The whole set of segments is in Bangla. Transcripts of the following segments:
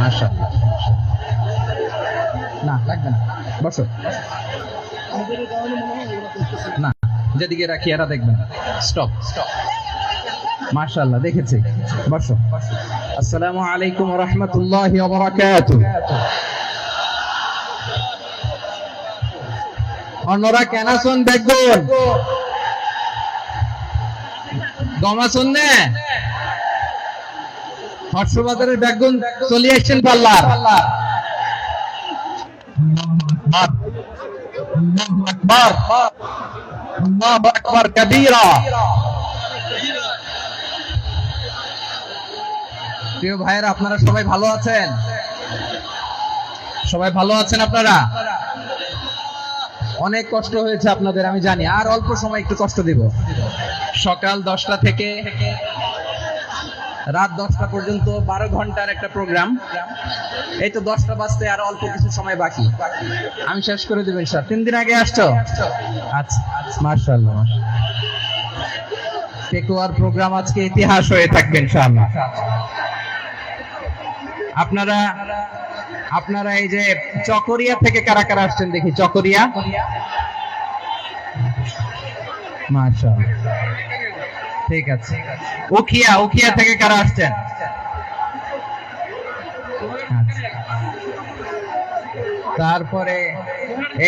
মাশাআল্লাহ। না লাগবে না, বসো। না, যেদিকে রাখি এরা দেখবেন। স্টপ। মাশাআল্লাহ, দেখেছি, বসো। আসসালামু আলাইকুম ওয়া রাহমাতুল্লাহি ওয়া বারাকাতুহু। অন্যরা কেন আছেন দেখবেন, দম আছেন না? হর্ষবাজারের বেগুন চলে আসছেন পাল্লার। আল্লাহু আকবার কাবীরা। প্রিয় ভাইয়েরা, আপনারা সবাই ভালো আছেন? সবাই ভালো আছেন আপনারা? অনেক কষ্ট হয়েছে আপনাদের, আমি জানি। আর অল্প সময় একটু কষ্ট দিব। সকাল 10টা থেকে রাত 10টা পর্যন্ত 12 ঘন্টার একটা প্রোগ্রাম। এই তো 10টা বাজতে আর অল্প কিছু সময় বাকি, আমি শেষ করে দেব ইনশাআল্লাহ। 3 দিন আগে আসছো? আচ্ছা, মাশাআল্লাহ। পেকুয়ার প্রোগ্রাম আজকে ইতিহাস হয়ে থাকবে ইনশাআল্লাহ। আপনারা এই যে চকরিয়া থেকে কারা কারা আসছেন দেখি? চকরিয়া, মাশাআল্লাহ, ঠিক আছে। উখিয়া থেকে কারা আসছেন? তারপরে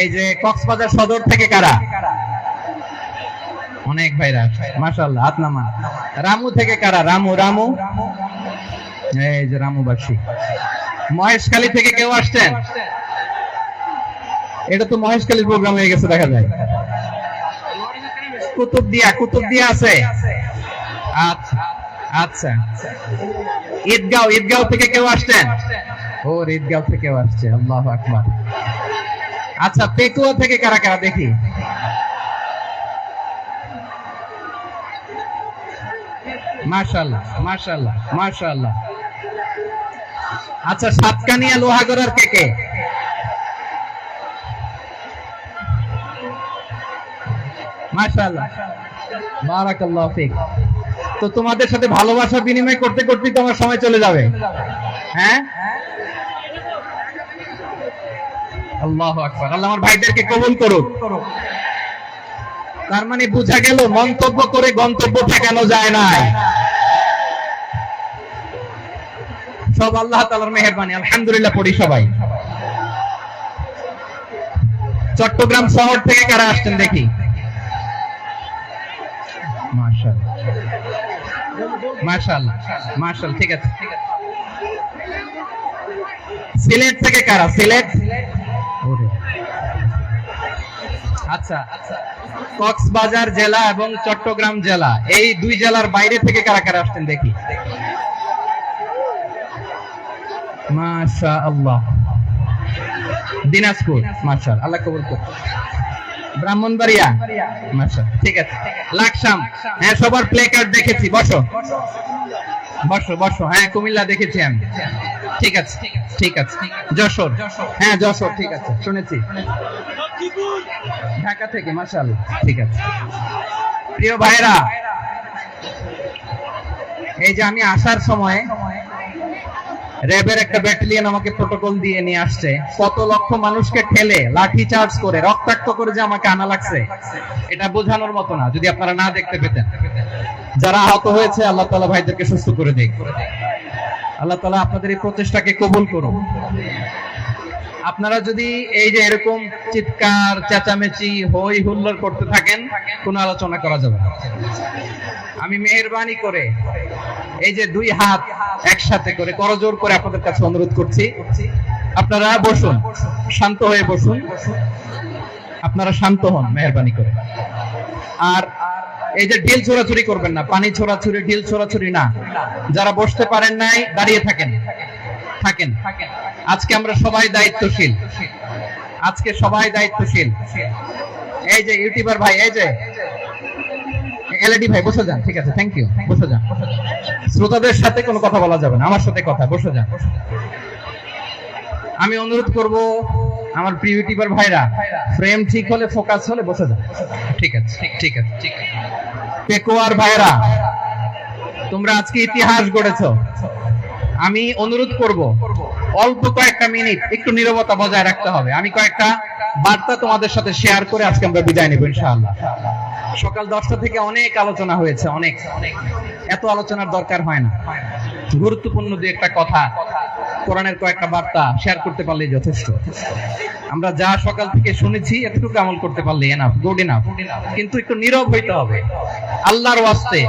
এই যে কক্সবাজার সদর থেকে কারা? অনেক ভাইরা, মাশাআল্লাহ, হাত নামান। রামু থেকে কারা? রামু, এই যে রামুবাসী। মহেশখালী থেকে কেউ আসছেন? এটা তো মহেশখালীর প্রোগ্রাম হয়ে গেছে দেখা যায়। কুতুবদিয়া আছে? আচ্ছা আচ্ছা। ঈদগাঁও থেকে কেউ আসছেন? ও, ঈদগাঁও থেকে আসছে, আল্লাহু আকবার। আচ্ছা, পেকুয়া থেকে কারা কারা দেখি? মাশাআল্লাহ। আচ্ছা, সাতকানিয়া লোহাগড়ার কে? মাশাআল্লাহ, বারাকাল্লাহু ফিক। তো তোমাদের সাথে ভালোবাসা বিনিময় করতে করতে তো আমার সময় চলে যাবে। হ্যাঁ, আল্লাহু আকবার। আল্লাহ আমার ভাইদেরকে কবুল করুক। তার মানে বোঝা গেল মন্তব্য করে গন্তব্য ঠেকানো যায় না। সব আল্লাহ তাআলার মেহেরবানি, আলহামদুলিল্লাহ পড়ি সবাই। চট্টগ্রাম শহর থেকে কারা আসছেন দেখি? মাশাআল্লাহ, ঠিক আছে। সিলেট থেকে কারা? সিলেট, আচ্ছা। কক্সবাজার জেলা এবং চট্টগ্রাম জেলা, এই দুই জেলার বাইরে থেকে কারা কারা আসছেন দেখি? মাশাআল্লাহ। দিনাজপুর, মাশাআল্লাহ, আল্লাহ কবুল করুন। ব্রাহ্মণবাড়িয়া, মাশাআল্লাহ, ঠিক আছে। লাকসাম, হ্যাঁ, সবার প্লে কার্ড দেখেছি। বসো। হ্যাঁ, কুমিল্লা দেখেছি আমি, ঠিক আছে। যশোর, হ্যাঁ যশোর, ঠিক আছে, শুনেছি। ঢাকা থেকে, মাশাআল্লাহ, ঠিক আছে। প্রিয় ভাইরা, এই যে আমি আসার সময় র্যাবের একটা ব্যাটালিয়ন আমাকে প্রটোকল দিয়ে নিয়ে আসছে। কত লক্ষ মানুষকে ঠেলে লাঠি চার্জ করে রক্তাক্ত করে যে আমাকে আনা লাগছে, এটা বোঝানোর মতো না। যদি আপনারা না দেখতে পেতেন। যারা আহত হয়েছে, আল্লাহ তাআলা ভাইদেরকে সুস্থ করে দিক। আল্লাহ তাআলা আপনাদের এই প্রচেষ্টাকে কবুল করুন। আপনারা যদি এই যে এরকম চিৎকার চেঁচামেচি হই হুল্লোড় করতে থাকেন, কোনো আলোচনা করা যাবে না। আমি মেহেরবানি করে এই যে দুই হাত একসাথে করে করজোর করে আপনাদের কাছে অনুরোধ করছি, আপনারা বসুন, শান্ত হয়ে বসুন। আপনারা শান্ত হন মেহেরবানি করে। আর এই যে ঢিল ছোড়াছুরি করবেন না, পানি ছোড়াছুরি, ঢিল ছোড়াছুরি না। যারা বসতে পারেন নাই, দাঁড়িয়ে থাকেন। আজকে আমরা সবাই দায়িত্বশীল। এই যে ইউটিউবার ভাই, এই যে এলইডি ভাই, বসে যান, ঠিক আছে, থ্যাংক ইউ, বসে যান। শ্রোতাদের সাথে কোনো কথা বলা যাবে না, আমার সাথে কথা, বসে যান। আমি অনুরোধ করব আমার প্রিয় ইউটিউবার ভাইরা, ফ্রেম ঠিক হলে, ফোকাস হলে বসে যান, ঠিক আছে। পেকুয়ার ভাইরা, তোমরা আজকে ইতিহাস গড়েছো। আমি অনুরোধ করব অল্প কয়েকটা মিনিট একটু নীরবতা বজায় রাখতে হবে। আমি কয়েকটা বার্তা তোমাদের সাথে শেয়ার করে আজকে আমরা বিদায় নেব ইনশাআল্লাহ। সকাল 10টা থেকে অনেক আলোচনা হয়েছে, অনেক এত আলোচনার দরকার হয় না। গুরুত্বপূর্ণ দুই একটা কথা, কোরআনের কয়েকটা বার্তা শেয়ার করতে পারলেই যথেষ্ট। আমরা যা সকাল থেকে শুনেছি এতটুকু আমল করতে পারলে এনাফ, গুড এনাফ। কিন্তু একটু নীরব হইতে হবে আল্লাহর ওয়াস্তে।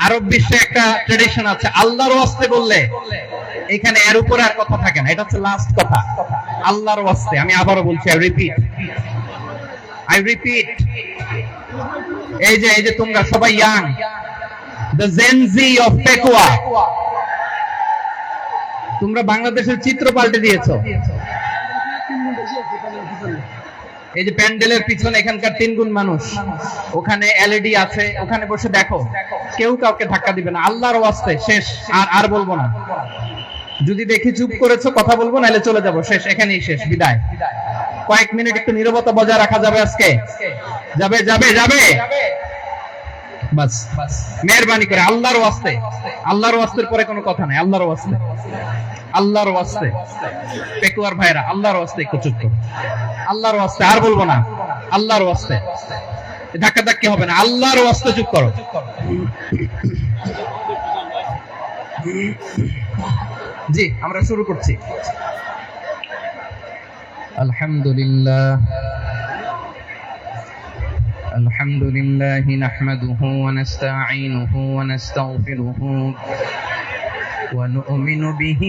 আরব বিশ্বে একটা ট্রেডিশন আছে, আল্লাহর ওয়াস্তে বললে এখানে এর উপরে আর কথা থাকে না, এটা হচ্ছে লাস্ট কথা। আল্লাহর ওয়াস্তে, আমি আবারও বলছি, আই রিপিট, এই যে তোমরা সবাই young, the Gen Z of Pekua, তোমরা বাংলাদেশের চিত্র পাল্টে দিয়েছো। এই যে প্যান্ডেলের পিছনে এখানকার 3 গুণ মানুষ, ওখানে এলইডি আছে, ওখানে বসে দেখো, কেউ কাউকে ধাক্কা দিবে না। আল্লাহর ওয়াস্তে শেষ, আর বলবো না। যদি দেখি চুপ করেছো, কথা বলবো, নাহলে চলে যাবো, শেষ, এখানেই শেষ, বিদায়। কয়েক মিনিট একটু নীরবতা বজায় রাখা যাবে আজকে? যাবে যাবে যাবে বাস, মেহেরবানি করে আল্লাহর ওয়াস্তে। আল্লাহর ওয়াস্তের পরে কোনো কথা নাই, আল্লাহর ওয়াস্তে, আল্লাহর ওয়াস্তে। পেকুয়ার ভাইরা, আল্লাহর ওয়াস্তে একটু চুপ করো, আল্লাহর ওয়াস্তে, আর বলবো না, আল্লাহর ওয়াস্তে। ধাক্কা ধাক্কি হবে না, আল্লাহর ওয়াস্তে চুপ করো। জি, আমরা শুরু করছি। আলহামদুলিল্লাহ الحمد لله نحمده ونستعينه ونستغفره ونؤمن به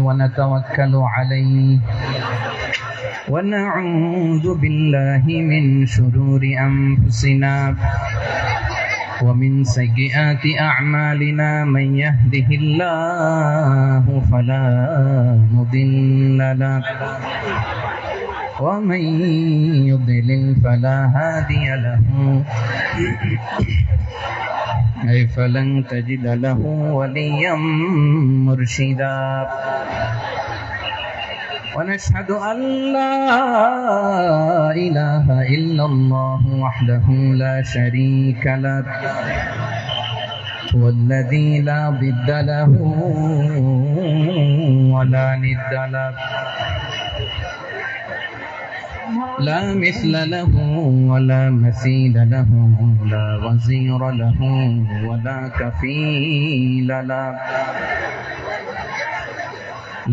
ونتوكل عليه ونعوذ بالله من شرور أنفسنا ومن سيئات أعمالنا من يهده الله فلا مضل له ومن يضلل فلا هادي له أي فلن تجد له وليا مرشدا ونشهد أن لا إله إلا الله وحده لا شريك له والذي لا ضد له ولا ند له لا مثل له ولا مثيل له لا وزير له ولا كفيل له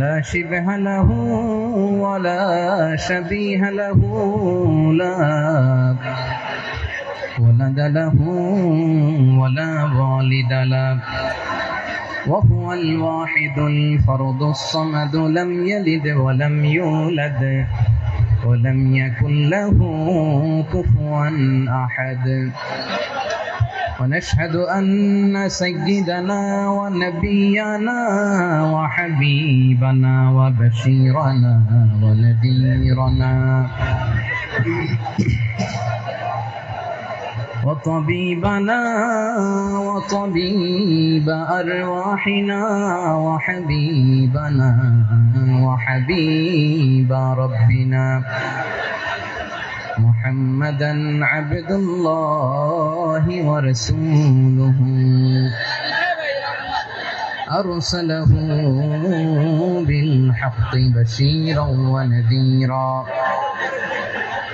لا شبه له ولا شبيه له لا ولد له ولا والد له وهو الواحد الفرد الصمد لم يلد ولم يولد ولم يكن له كفوا أحد ونشهد أن سيدنا ونبينا وحبيبنا وبشيرنا ونذيرنا وطبيبنا وطبيب أرواحنا وحبيبنا وحبيب ربنا محمدا عبد الله ورسوله أرسله بالحق بشيرا ونذيرا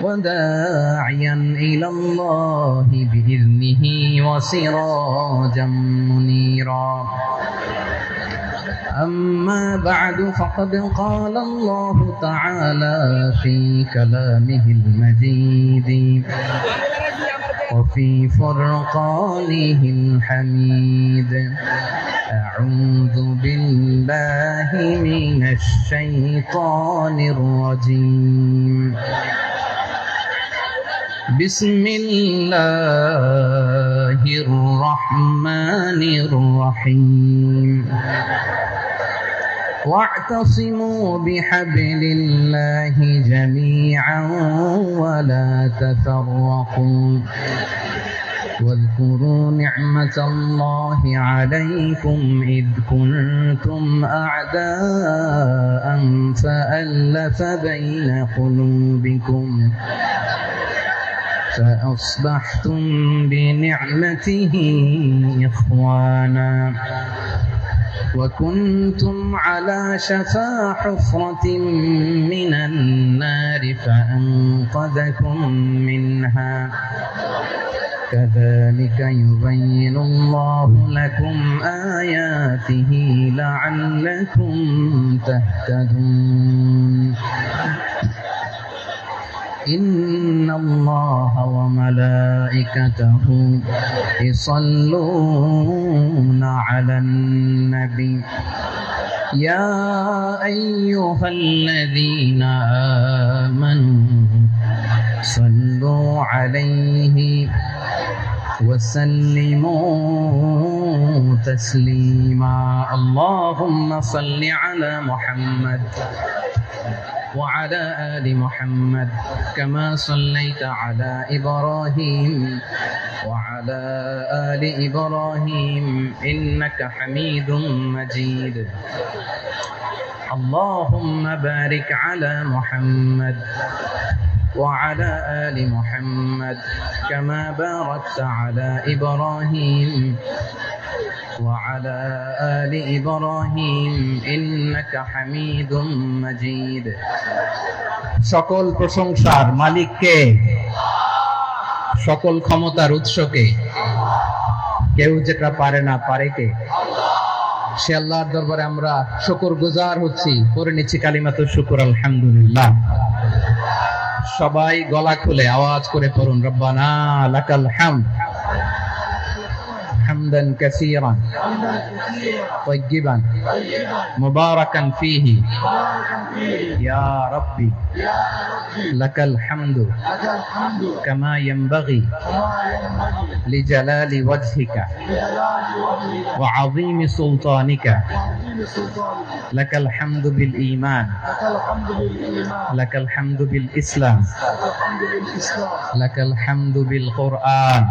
وداعيا إلى الله بإذنه وسراجا منيرا أما بعد فقد قال الله تعالى في كلامه المجيد وفي فرقانه الحميد أعوذ بالله من الشيطان الرجيم بسم الله الرحمن الرحيم واعتصموا بحبل الله جميعا ولا تفرقوا واذكروا نعمة الله عليكم إذ كنتم أعداء فألف بين قلوبكم فأصبحتم بنعمته إخوانا وكنتم على شفا حفرة من النار فأنقذكم منها كذلك يبين الله لكم آياته لعلكم تهتدون إن الله وملائكته يصلون على النبي يا أيها الذين آمنوا صلوا عليه وسلموا تسليما اللهم صل على محمد وعلى آل محمد كما صليت على إبراهيم وعلى آل إبراهيم إنك حميد مجيد اللهم بارك على محمد وعلى آل محمد كما باركت على إبراهيم وعلى آل إبراهيم إنك حميد مجيد সকল প্রশংসার মালিক কে সকল ক্ষমতার উৎস কে কেউ যেটা পারে না পারে কে সে আল্লাহর দরবারে আমরা শুকরগুজার হচ্ছি পড়ে নিচ্ছি কালিমাতুশ শুকর আলহামদুলিল্লাহ সবাই গলা খুলে আওয়াজ করে পড়ুন রব্বানা লাকাল হামদ حمدا كثيرا طيبا مباركا فيه يا ربي لك الحمد كما ينبغي لجلال وجهك وعظيم سلطانك لك الحمد بالإيمان لك الحمد بالإسلام لك الحمد بالقرآن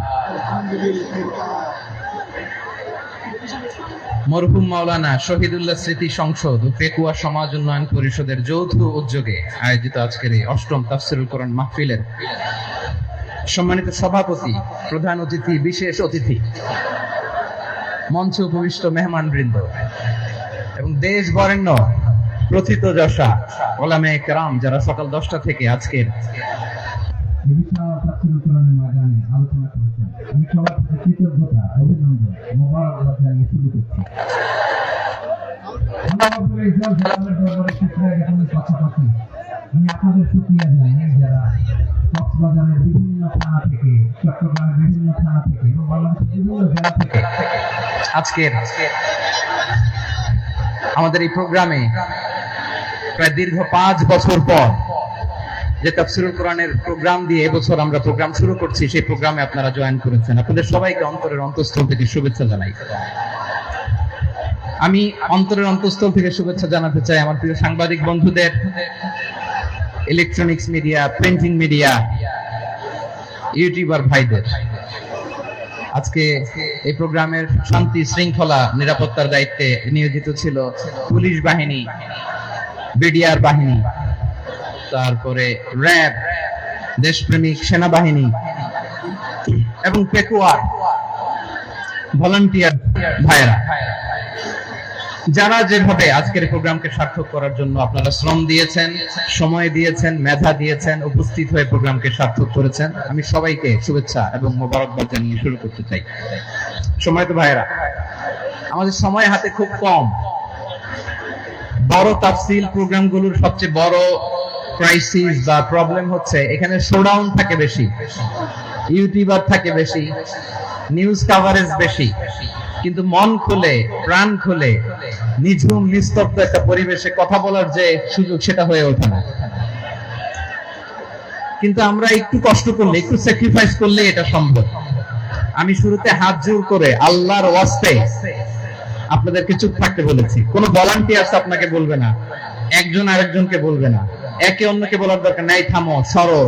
মরহুম মাওলানা শহীদুল্লাহ স্মৃতি সংসদ ও পেকুয়া সমাজ উন্নয়ন পরিষদের যৌথ উদ্যোগে আয়োজিত আজকের এই অষ্টম তাফসীরুল কোরআন মাহফিলের সম্মানিত সভাপতি, প্রধান অতিথি, বিশেষ অতিথি, মঞ্চে উপবিষ্ট মেহমানবৃন্দ এবং দেশ বরেণ্য প্রথিতযশা ওলামায়ে কেরাম যারা সকাল 10টা থেকে আজকের আলোচনা করেছেন, আমি সবার প্রতি কৃতজ্ঞতা, অভিনন্দন, মোবারকবাদ জানিয়ে শুরু করছি। পাশাপাশি আমি আপনাদের শুকরিয়া জানাই যারা কক্সবাজারের বিভিন্ন থানা থেকে, চট্টগ্রামের বিভিন্ন থানা থেকে এবং বাংলাদেশের বিভিন্ন জেলা থেকে আজকের আমাদের এই প্রোগ্রামে প্রায় দীর্ঘ 5 বছর পর যে তাফসীরুল কোরআনের প্রোগ্রাম দিয়ে এবছর আমরা প্রোগ্রাম শুরু করছি, সেই প্রোগ্রামে আপনারা জয়েন করেছেন। আপনাদের সবাইকে অন্তরের অন্তঃস্থল থেকে শুভেচ্ছা জানাই। আমি অন্তরের অন্তঃস্থল থেকে শুভেচ্ছা জানাতে চাই আমার প্রিয় সাংবাদিক বন্ধুদের, electronics media, printing media, YouTuber ভাইদের। আজকে এই প্রোগ্রামের শান্তি শৃঙ্খলা নিরাপত্তার দায়িত্বে নিয়োজিত ছিল পুলিশ বাহিনী, বিডিআর বাহিনী, তারপরে র্যাব, দেশপ্রেমিক সেনাবাহিনী এবং পেকুয়ার ভলান্টিয়ার ভাইরা, যারা যেভাবে আজকের প্রোগ্রামকে সার্থক করার জন্য আপনারা শ্রম দিয়েছেন, সময় দিয়েছেন, মেধা দিয়েছেন, উপস্থিত হয়ে প্রোগ্রামকে সার্থক করেছেন, আমি সবাইকে শুভেচ্ছা এবং মোবারকবাদ জানিয়ে শুরু করতে চাই। সম্মানিত ভাইরা, আমাদের সময় হাতে খুব কম। বড় তাফসীল প্রোগ্রামগুলোর সবচেয়ে বড় ক্রাইসিস বা প্রবলেম হচ্ছে এখানে শোডাউন থাকে বেশি, ইউটিউবার থাকে বেশি, নিউজ কভারেজ বেশি, কিন্তু মন খুলে, প্রাণ খুলে, নিঝুম নিস্তব্ধ একটা পরিবেশে কথা বলার যে সুযোগ, সেটা হয়ে ওঠে না। কিন্তু আমরা একটু কষ্ট করলে, একটু স্যাক্রিফাইস করলে এটা সম্ভব। আমি শুরুতে হাত জোর করে আল্লাহর ওয়াস্তে আপনাদেরকে চুপ থাকতে বলেছি। কোনো ভলান্টিয়ার্স আপনাকে বলবে না, একজন আরেকজনকে বলবে না, একে অন্যকে বলার দরকার নাই, থামো, সরো,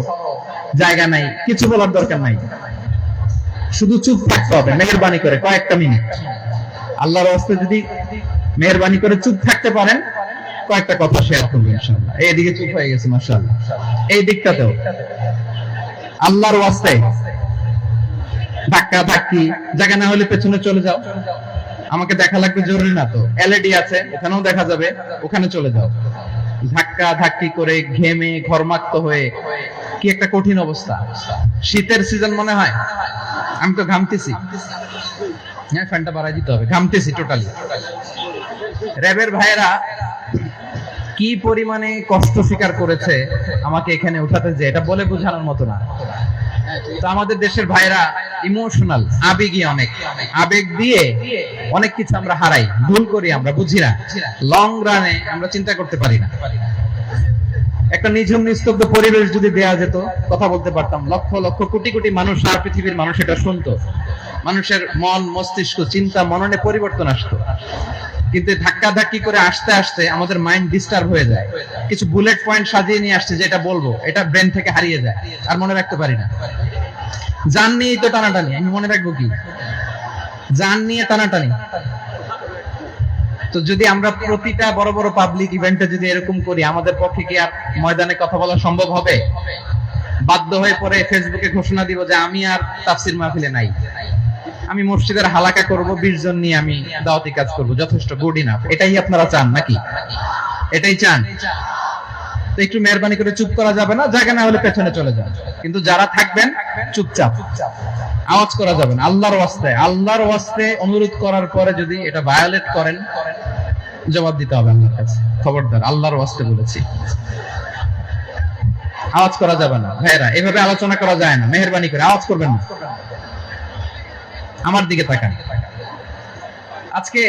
জায়গা নাই, কিছু বলার দরকার নাই, শুধু চুপ থাকতে হবে মেহেরবানি করে কয়েকটা মিনিট। আল্লাহর ওয়াস্তে যদি মেহেরবানি করে চুপ থাকতে পারেন, কয়েকটা কথা শেয়ার করবেন ইনশাআল্লাহ। এইদিকে চুপ হয়ে গেছে মাশাআল্লাহ, এই দিকটাতেও আল্লাহর ওয়াস্তে ধাক্কা ধাক্কি, জায়গা না হলে পেছনে চলে যাও। আমাকে দেখা লাগবে জরুরি না তো, এলইডি আছে, ওখানেও দেখা যাবে, ওখানে চলে যাও। ধাক্কা ধাক্কি করে ঘেমে ঘর্মাক্ত হয়ে কি একটা কঠিন অবস্থা। শীতের সিজন মনে হয়, আমি তো ঘামতেছি। হ্যাঁ, ফ্যানটা বাড়াই দিতে হবে, ঘামতেছি টোটালি। র্যাবের ভাইয়েরা কি পরিমাণে কষ্ট স্বীকার করেছে আমাকে এখানে উঠাতে, যে এটা বলে বোঝানোর মতো না। তো আমাদের দেশের ভাইরা ইমোশনাল, আবেগী অনেক, আবেগ দিয়ে অনেক কিছু আমরা হারাই, ভুল করি, আমরা বুঝি না, লং রানে আমরা চিন্তা করতে পারি না। একটা নিঝুম নিস্তব্ধ পরিবেশ যদি দেয়া যেত, কথা বলতে পারতাম, লক্ষ লক্ষ কোটি কোটি মানুষ, আর পৃথিবীর মানুষ এটা শুনতো, মানুষের মন মস্তিষ্ক চিন্তা মননে পরিবর্তন আসতো। কিন্তু ধাক্কা ধাক্কি করে আসতে আসতে আমাদের মাইন্ড ডিস্টার্ব হয়ে যায়। কিছু বুলেট পয়েন্ট সাজিয়ে নিয়ে আসছে, যেটা বলবো এটা ব্রেন থেকে হারিয়ে যায়, আর মনে রাখতে পারি না। জান নিয়েই তো টানাটানি, আমি মনে রাখবো কি? জান নিয়ে টানাটানি। তো যদি আমরা প্রতিটা বড় বড় পাবলিক ইভেন্টে যদি এরকম করি, আমাদের পক্ষে কি আর ময়দানে কথা বলা সম্ভব হবে? বাধ্য হয়ে পরে ফেসবুকে ঘোষণা দিব যে আমি আর তাফসির মাহফিলে নাই, আমি মসজিদের হালাকা করব, 20 জন নিয়ে আমি দাওয়াতি কাজ করব, যথেষ্ট, গুড ইনাফ। এটাই আপনারা চান নাকি? এটাই চান? তো একটু মেহরবানি করে চুপ করা যাবে না, জায়গা না হলে পেছনে চলে যান। কিন্তু যারা থাকবেন চুপচাপ, আওয়াজ করা যাবে না। আল্লাহর ওয়াস্তে, আল্লাহর ওয়াস্তে অনুরোধ করার পরে যদি এটা ভায়োলেট করেন, জবাব দিতে হবে আল্লাহর কাছে। খবরদার, আল্লাহর ওয়াস্তে বলেছি, আওয়াজ করা যাবে না। ভাইরা, এভাবে আলোচনা করা যায় না, মেহরবানি করে আওয়াজ করবেন না। আমার দিকে তাকান। আজকে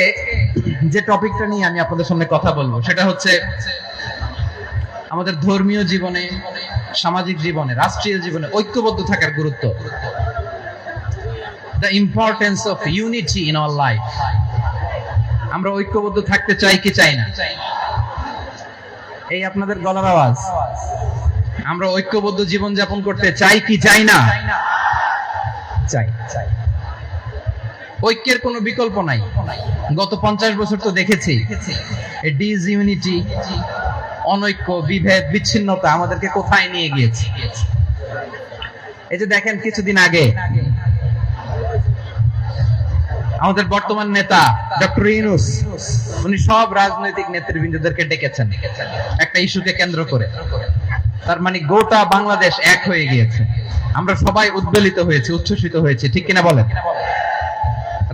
যে টপিকটা নিয়ে আমি আপনাদের সামনে কথা বলবো, সেটা হচ্ছে আমাদের ধর্মীয় জীবনে, সামাজিক জীবনে, রাষ্ট্রীয় জীবনে ঐক্যবদ্ধ থাকার গুরুত্ব। The importance of unity in our life. আমরা ঐক্যবদ্ধ থাকতে চাই কি চাই না? এই আপনাদের গলার আওয়াজ। আমরা ঐক্যবদ্ধ জীবন যাপন করতে চাই কি চাই না? চাই। ঐক্যের কোনো বিকল্প নাই। গত 50 বছর তো দেখেছি এই ডিসইউনিটি, অনৈক্য, বিভেদ, বিচ্ছিন্নতা আমাদেরকে কোথায় নিয়ে গিয়েছে। এই যে দেখেন, কিছুদিন আগে আমাদের বর্তমান নেতা ডক্টর ইউনূস, উনি সব রাজনৈতিক নেতৃবৃন্দদেরকে ডেকেছেন একটা ইস্যুকে কেন্দ্র করে। তার মানে গোটা বাংলাদেশ এক হয়ে গিয়েছে। আমরা সবাই উদ্বেলিত হয়েছি, উচ্ছ্বসিত হয়েছি, ঠিক কিনা বলেন?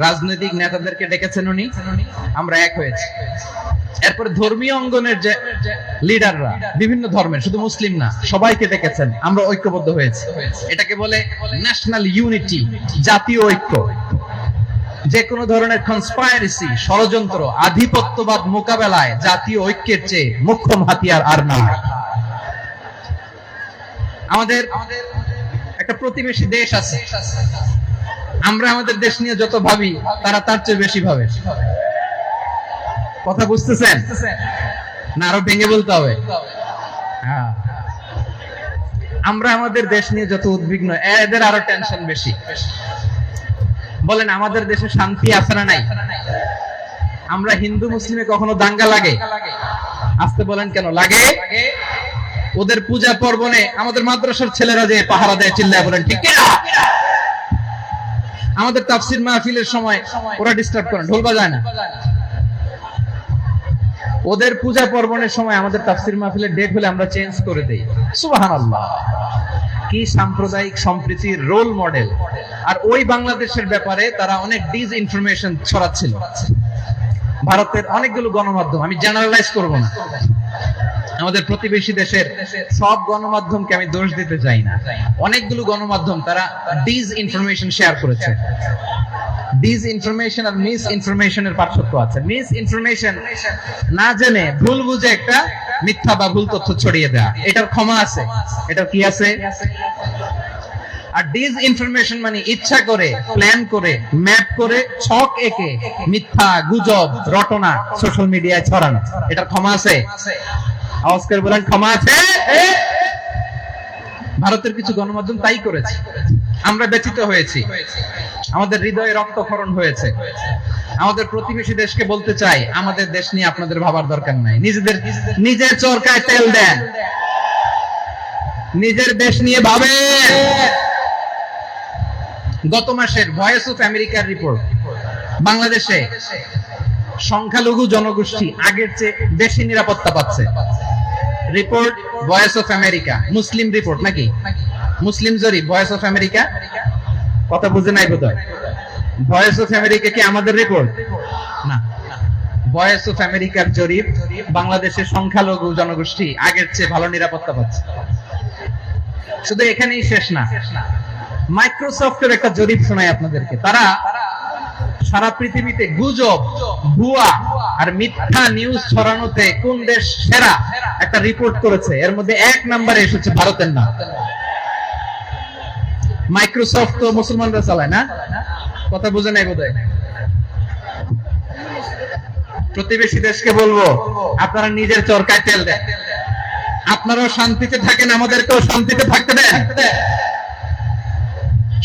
রাজনৈতিক নেতাদেরকে ডেকেছেন উনি, আমরা এক হয়েছি। এরপর ধর্মীয় অঙ্গনের যে লিডাররা, বিভিন্ন ধর্মের, শুধু মুসলিম না, সবাইকে ডেকেছেন, আমরা ঐক্যবদ্ধ হয়েছি। এটাকে বলে ন্যাশনাল ইউনিটি, জাতীয় ঐক্য। যে কোনো ধরনের কনস্পাইরেসি, ষড়যন্ত্র, আধিপত্যবাদ মোকাবেলায় জাতীয় ঐক্যের চেয়ে মোক্ষম হাতিয়ার আর নাই। আমাদের একটা প্রতিবেশী দেশ আছে, আমরা আমাদের দেশ নিয়ে যত ভাবি, তারা তার চেয়ে বেশি ভাবে। কথা বুঝতেছেন না? আরো ভেঙে বলতে হবে। হ্যাঁ, আমরা আমাদের দেশ নিয়ে যত উদ্বিগ্ন, এদের আরো টেনশন বেশি। বলেন, আমাদের দেশে শান্তি আছে না নাই? আমরা হিন্দু মুসলিমে কখনো দাঙ্গা লাগে? আসতে বলেন, কেন লাগে? ওদের পূজা পার্বণে আমাদের মাদ্রাসার ছেলেরা যে পাহারা দেয়, চিল্লায় বলেন ঠিক কিনা? আমাদের তাফসির মাহফিলের সময় ওরা ডিস্টার্ব করে, ঢোল বাজায় না। ওদের পূজা পার্বণের সময় আমাদের তাফসির মাহফিলের ডেট হলে আমরা চেঞ্জ করে দেই। সুবহানাল্লাহ, কি সাম্প্রদায়িক সম্প্রীতির রোল মডেল। আর ওই বাংলাদেশের ব্যাপারে তারা অনেক ডিসইনফরমেশন ছড়াচ্ছিল। ভারতের অনেকগুলো গণমাধ্যম, আমি জেনারেলাইজ করব না, আমাদের প্রতিবেশী দেশের সব গণমাধ্যমকে আমি দোষ দিতে চাই না, অনেকগুলো গণমাধ্যম তারা ডিসইনফরমেশন শেয়ার করেছে। ডিসইনফরমেশন আর মিস ইনফরমেশনের পার্থক্য আছে। মিস ইনফরমেশন না জেনে ভুল বুঝে একটা মিথ্যা বা ভুল তথ্য ছড়িয়ে দেয়া, এটার ক্ষমা আছে। এটার কি আছে? আর ডিসইনফরমেশন মানে ইচ্ছা করে, প্ল্যান করে, ম্যাপ করে, ছক এঁকে মিথ্যা, গুজব, রটনা সোশ্যাল মিডিয়ায় ছড়ানো, এটার ক্ষমা আছে? আওয়াজ করে বলেন, ক্ষমা আছে? ভারতের কিছু গণমাধ্যম তাই করেছে, আমরা ব্যথিত হয়েছি, আমাদের হৃদয়ে রক্তক্ষরণ হয়েছে। আমাদের প্রতিবেশী দেশকে বলতে চাই, আমাদের দেশ নিয়ে আপনাদের ভাবার দরকার নাই, নিজের চরকায় তেল দেন, নিজের দেশ নিয়ে ভাবেন। গত মাসের ভয়েস অফ আমেরিকার রিপোর্ট, বাংলাদেশে সংখ্যালঘু জনগোষ্ঠী আগের চেয়ে বেশি নিরাপত্তা পাচ্ছে। Report voice of America, Muslim report নাকি মুসলিম জরিপ, ভয়েস অফ আমেরিকা। কথা বুঝে নাই বোধহয়। ভয়েস অফ আমেরিকা কি আমাদের রিপোর্ট না? ভয়েস অফ আমেরিকার জরিপ, বাংলাদেশের সংখ্যালঘু জনগোষ্ঠী আগের চেয়ে ভালো নিরাপত্তা পাচ্ছে। শুধু এখানেই শেষ না, মাইক্রোসফটের একটা জরিপ শোনাই আপনাদেরকে। তারা সারা পৃথিবীতে গুজব, ভুয়া আর মিথ্যা নিউজ ছড়ানোতে কোন দেশ সেরা একটা রিপোর্ট করেছে। এর মধ্যে 1 নম্বরে এসেছে ভারতের নাম। মাইক্রোসফট তো মুসলমানরা চালায় না? কথা বুঝে নাই বোধহয়। প্রতিবেশী দেশকে বলবো, আপনারা নিজের চরকায় তেল দেন, আপনারাও শান্তিতে থাকেন, আমাদেরকেও শান্তিতে থাকতে দেন।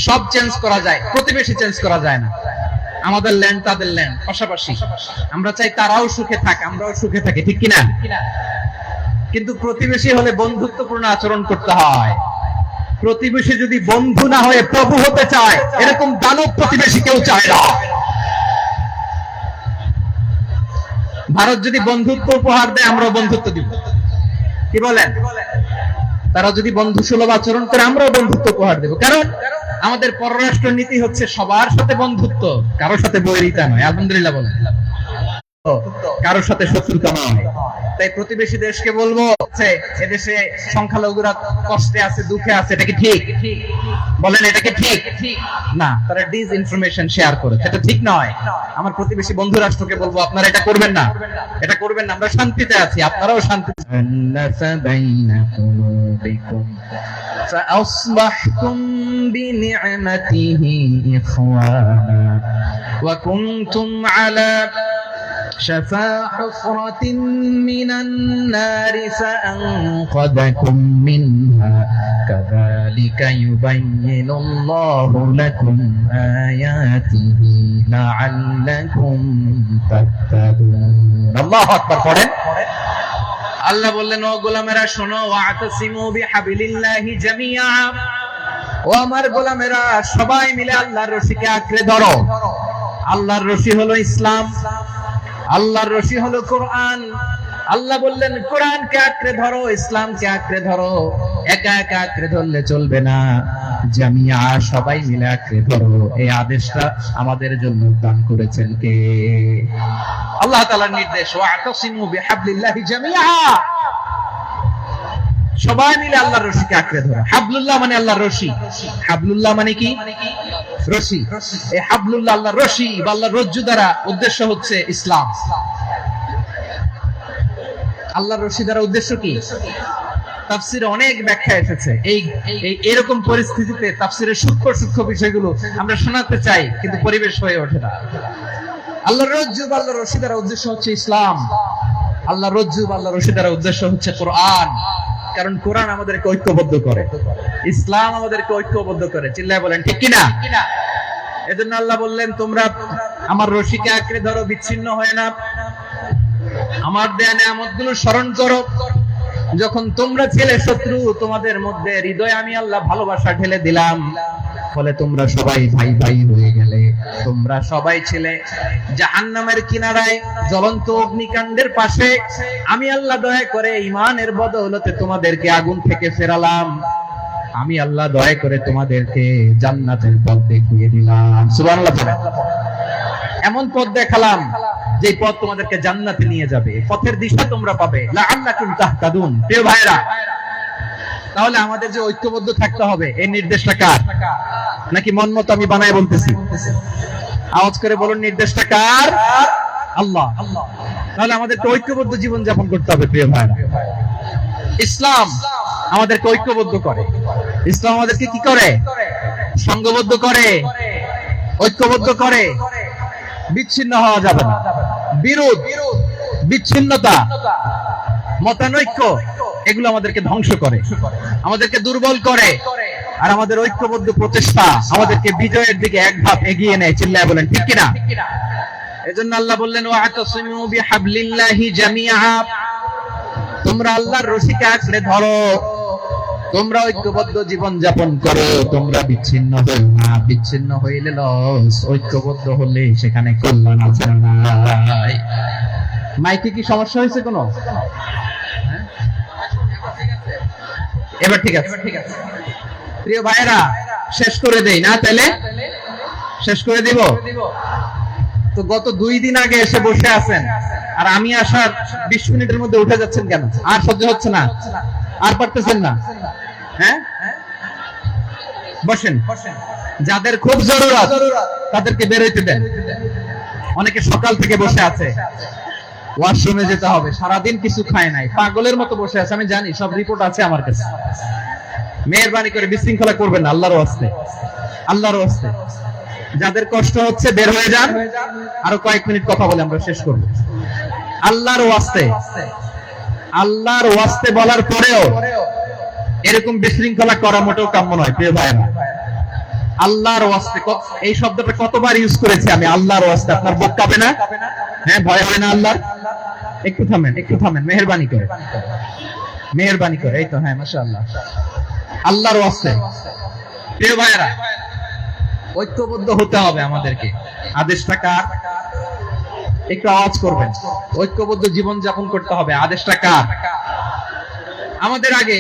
সব চেঞ্জ করা যায়, প্রতিবেশী চেঞ্জ করা যায় না। আমাদের ল্যান্ড তাদের ল্যান্ড, পাশাপাশি। আমরা চাই তারাও সুখে থাক, আমরাও সুখে থাকি, ঠিক কিনা? কিন্তু প্রতিবেশী হলে বন্ধুত্বপূর্ণ আচরণ করতে হয়। প্রতিবেশী যদি বন্ধু না হয়ে প্রভু হতে চায়, এরকম দানব প্রতিবেশী কেউ চায় না। ভারত যদি বন্ধুত্ব উপহার দেয়, আমরাও বন্ধুত্ব দিব। কি বলেন? তারা যদি বন্ধু সুলভ আচরণ করে, আমরাও বন্ধুত্ব উপহার দেব। কারণ আমাদের পররাষ্ট্র নীতি হচ্ছে সবার সাথে বন্ধুত্ব, কারোর সাথে বৈরিতা নয়। আলহামদুলিল্লাহ বলেন, কারোর সাথে শত্রুতা নয়। তাই প্রতিবেশী দেশকে বলবো, এদেশে সংখ্যালঘুরা কষ্টে আছে, দুঃখে আছে, এটা কি ঠিক? বলেন, এটা কি ঠিক? না, তারা ডিস ইনফরমেশন শেয়ার করে, এটা ঠিক নয়। আমার প্রতিবেশী বন্ধু রাষ্ট্রকে বলবো, আপনারা এটা করবেন না, এটা করবেন না। আমরা শান্তিতে আছি, আপনারাও শান্তিতে। فأصبحتم بنعمته إخوانا وكنتم على شفا حفرة من النار فأنقذكم منها كذلك يبين الله لكم آياته لعلكم تهتدون الله أكبر قرآن আল্লাহ বললেন, ও গোলামেরা শোনো, ওয়াতাসিমু বিহাবিলিল্লাহি জামিআ, ও আমার গোলামেরা সবাই মিলে আল্লাহর রশিকে আঁকড়ে ধরো। আল্লাহর রশি হলো ইসলাম, আল্লাহর রশি হলো কোরআন। আল্লাহ বললেন, কোরআনকে আঁকড়ে ধরো, ইসলামকে আঁকড়ে ধরো। একা একা আঁকড়ে ধরলে চলবে না, জামিআ, সবাই মিলে আঁকড়ে ধরো। এই আদেশটা আমাদের জন্য দান করেছেন কে? আল্লাহ তাআলার নির্দেশ, ওয়াতাসিমু বিহাবলিল্লাহি জামিআ, সবাই মিলে আল্লাহর রশিকে আঁকড়ে ধরো। হাবলুল্লাহ মানে আল্লাহর রশি। হাবলুল্লাহ মানে কি? রশি। এই হাবলুল্লাহ আল্লাহর রশি বা আল্লাহর রজ্জু দ্বারা উদ্দেশ্য হচ্ছে ইসলাম। আল্লাহর রশি দ্বারা উদ্দেশ্য কি? তাফসিরে অনেক ব্যাখ্যা এসেছে। এই এরকম পরিস্থিতিতে তাফসিরের সূক্ষ্ম সূক্ষ্ম বিষয়গুলো আমরা শোনাতে চাই, কিন্তু পরিবেশ হয়ে ওঠে না। আল্লাহর রজ্জু বা আল্লাহর রশি দ্বারা উদ্দেশ্য হচ্ছে ইসলাম। আল্লাহর রজ্জু বা আল্লাহর রশি দ্বারা উদ্দেশ্য হচ্ছে কোরআন। কারণ কোরআন আমাদেরকে ঐক্যবদ্ধ করে, ইসলাম আমাদেরকে ঐক্যবদ্ধ করে। চিল্লায় বলেন, ঠিক কিনা? এজন্য আল্লাহ বললেন, তোমরা আমার রশিকে আঁকড়ে ধরো, বিচ্ছিন্ন হয় না। আমার দেয়া নিয়ামতগুলো স্মরণ করো। যখন তোমরা ছিলে শত্রু, তোমাদের মধ্যে হৃদয়ে আমি আল্লাহ ভালোবাসা ঢেলে দিলাম, ফলে তোমরা সবাই ভাই ভাই হয়ে গেলে। তোমরা সবাই ছিলে জাহান্নামের কিনারায়, জ্বলন্ত অগ্নিকাণ্ডের পাশে। আমি আল্লাহ দয়া করে ঈমানের বদৌলতে তোমাদেরকে আগুন থেকে ফেরালাম। আমি আল্লাহ দয়া করে তোমাদেরকে জান্নাতের পথ দেখিয়ে দিলাম। সুবহানাল্লাহ। এমন পথ দেখালাম যে পথ তোমাদেরকে জান্নাতে নিয়ে যাবে, পথের দিশা তোমরা পাবে। লাআল্লাকুম তাহতাদুন। প্রিয় ভাইরা, তাহলে আমাদের যে ঐক্যবদ্ধ থাকতে হবে, এই নির্দেশটা কার? নাকি মন মতো আমি বানায় বলতেছি? আওয়াজ করে বলুন, নির্দেশটা কার? আল্লাহ। তাহলে আমাদেরকে ঐক্যবদ্ধ জীবন যাপন করতে হবে। প্রিয় ভাইরা, ইসলাম আমাদেরকে ঐক্যবদ্ধ করে। ইসলাম আমাদেরকে কি করে? সংঘবদ্ধ করে, ঐক্যবদ্ধ করে। বিচ্ছিন্ন হওয়া যাবে না। বিরোধ, বিচ্ছিন্নতা, মতানৈক্য, এগুলো আমাদেরকে ধ্বংস করে, আমাদেরকে দুর্বল করে। আর আমাদের ঐক্যবদ্ধ প্রচেষ্টা আমাদেরকে বিজয়ের দিকে এক ধাপ এগিয়ে নেয়। চিল্লায় বলেন, ঠিক কিনা? এজন্য আল্লাহ বললেন, ওয়াতাসিমু বিহাবলিল্লাহি জামিআ, তোমরা আল্লাহর রশিকে আঁকড়ে ধরো। তোমরা ঐক্যবদ্ধ জীবন যাপন করো, তোমরা বিচ্ছিন্ন হও না। বিচ্ছিন্ন হইলে লস, ঐক্যবদ্ধ হলে সেখানে কল্যাণ আছে না নাই? মাইকে কি সমস্যা হয়েছে কোনো? এবার ঠিক আছে। প্রিয় ভাইরা, শেষ করে দেই না? তাইলে শেষ করে দিব। তো গত 2 দিন আগে এসে বসে আছেন, আর আমি আসার 20 মিনিটের মধ্যে উঠে যাচ্ছেন কেন? আর সহ্য হচ্ছে না? আর পারতেছেন না? হ্যাঁ, বসেন। যাদের খুব জরুরত তাদেরকে বের হইতে দেন। অনেকে সকাল থেকে বসে আছে, ওয়াশরুমে যেতে হবে, সারাদিন কিছু খায় নাই, পাগলের মতো বসে আছে। আমি জানি, সব রিপোর্ট আছে আমার কাছে। মেহেরবানি করে বিশৃঙ্খলা করবেন না, আল্লাহর ওয়াস্তে, আল্লাহর ওয়াস্তে। যাদের কষ্ট হচ্ছে বের হয়ে যান। আরো কয়েক মিনিট কথা বলে আমরা শেষ করব। আল্লাহর ওয়াস্তে, আল্লাহর ওয়াস্তে বলার পরেও এরকম বিশৃঙ্খলা করা মোটেও কাম্য নয়। প্রিয় ভাইরা, আল্লাহর ওয়াস্তে, এই শব্দটা কতবার ইউজ করেছি আমি, আল্লাহর ওয়াস্তে। আপনার বুক কাঁপে না? হ্যাঁ, ভয় হয় না আল্লাহর? একটু থামেন, একটু থামেন, মেহেরবানি করে, মেহেরবানি করে। এই তো, হ্যাঁ, মাশাআল্লাহ। আল্লাহর ওয়াস্তে প্রিয় ভাইরা, ঐক্যবদ্ধ হতে হবে আমাদেরকে। আদেশটা কার? একটু আওয়াজ করবেন। ঐক্যবদ্ধ জীবন যাপন করতে হবে। আদেশটা কার? আমাদের আগে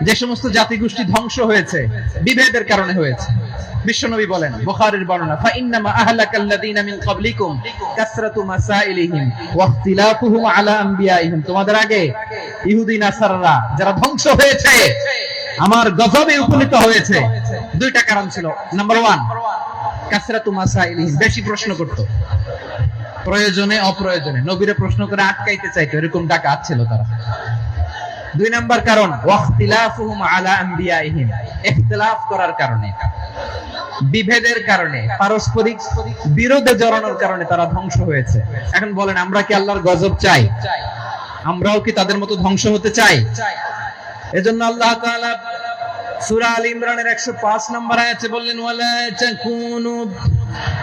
যে সমস্ত জাতিগোষ্ঠী ধ্বংস হয়েছে বিভেদের কারণে হয়েছে। বিশ্বনবী বলেন, বুখারীর বর্ণনা, ফাইন্নামা আহলাকাল্লাযীনা মিন ক্বাবলিকুম কাসরাতু মাসাইলিহিম ওয়া ইখতিলাফুহুম আলা আনবিয়াইহিম। তোমাদের আগে ইহুদি নাসারারা যারা ধ্বংস হয়েছে, আমার গজবে উপনীত হয়েছে, 2টা কারণ ছিল। নাম্বার 1, কাসরাতু মাসাইলিহিম, বেশি প্রশ্ন করত, প্রয়োজনে অপ্রয়োজনে নবীরে প্রশ্ন করে আটকাইতে চাইতো, এরকম ডাকাত ছিল তারা। 2 নাম্বার কারণ, ওয়াখতিলাফুহুম আলা আনবিয়াইহিম, ইখতিলাফ করার কারণে, বিভেদের কারণে, পারস্পরিক বিরোধে জড়ানোর কারণে তারা ধ্বংস হয়েছে। এখন বলেন, আমরা কি আল্লাহর গজব চাই? আমরাও কি তাদের মতো ধ্বংস হতে চাই? এজন্য আল্লাহ তাআলা সূরা আল ইমরানের 105 নম্বর আয়াতে বললেন, ওয়ালা তাকুনু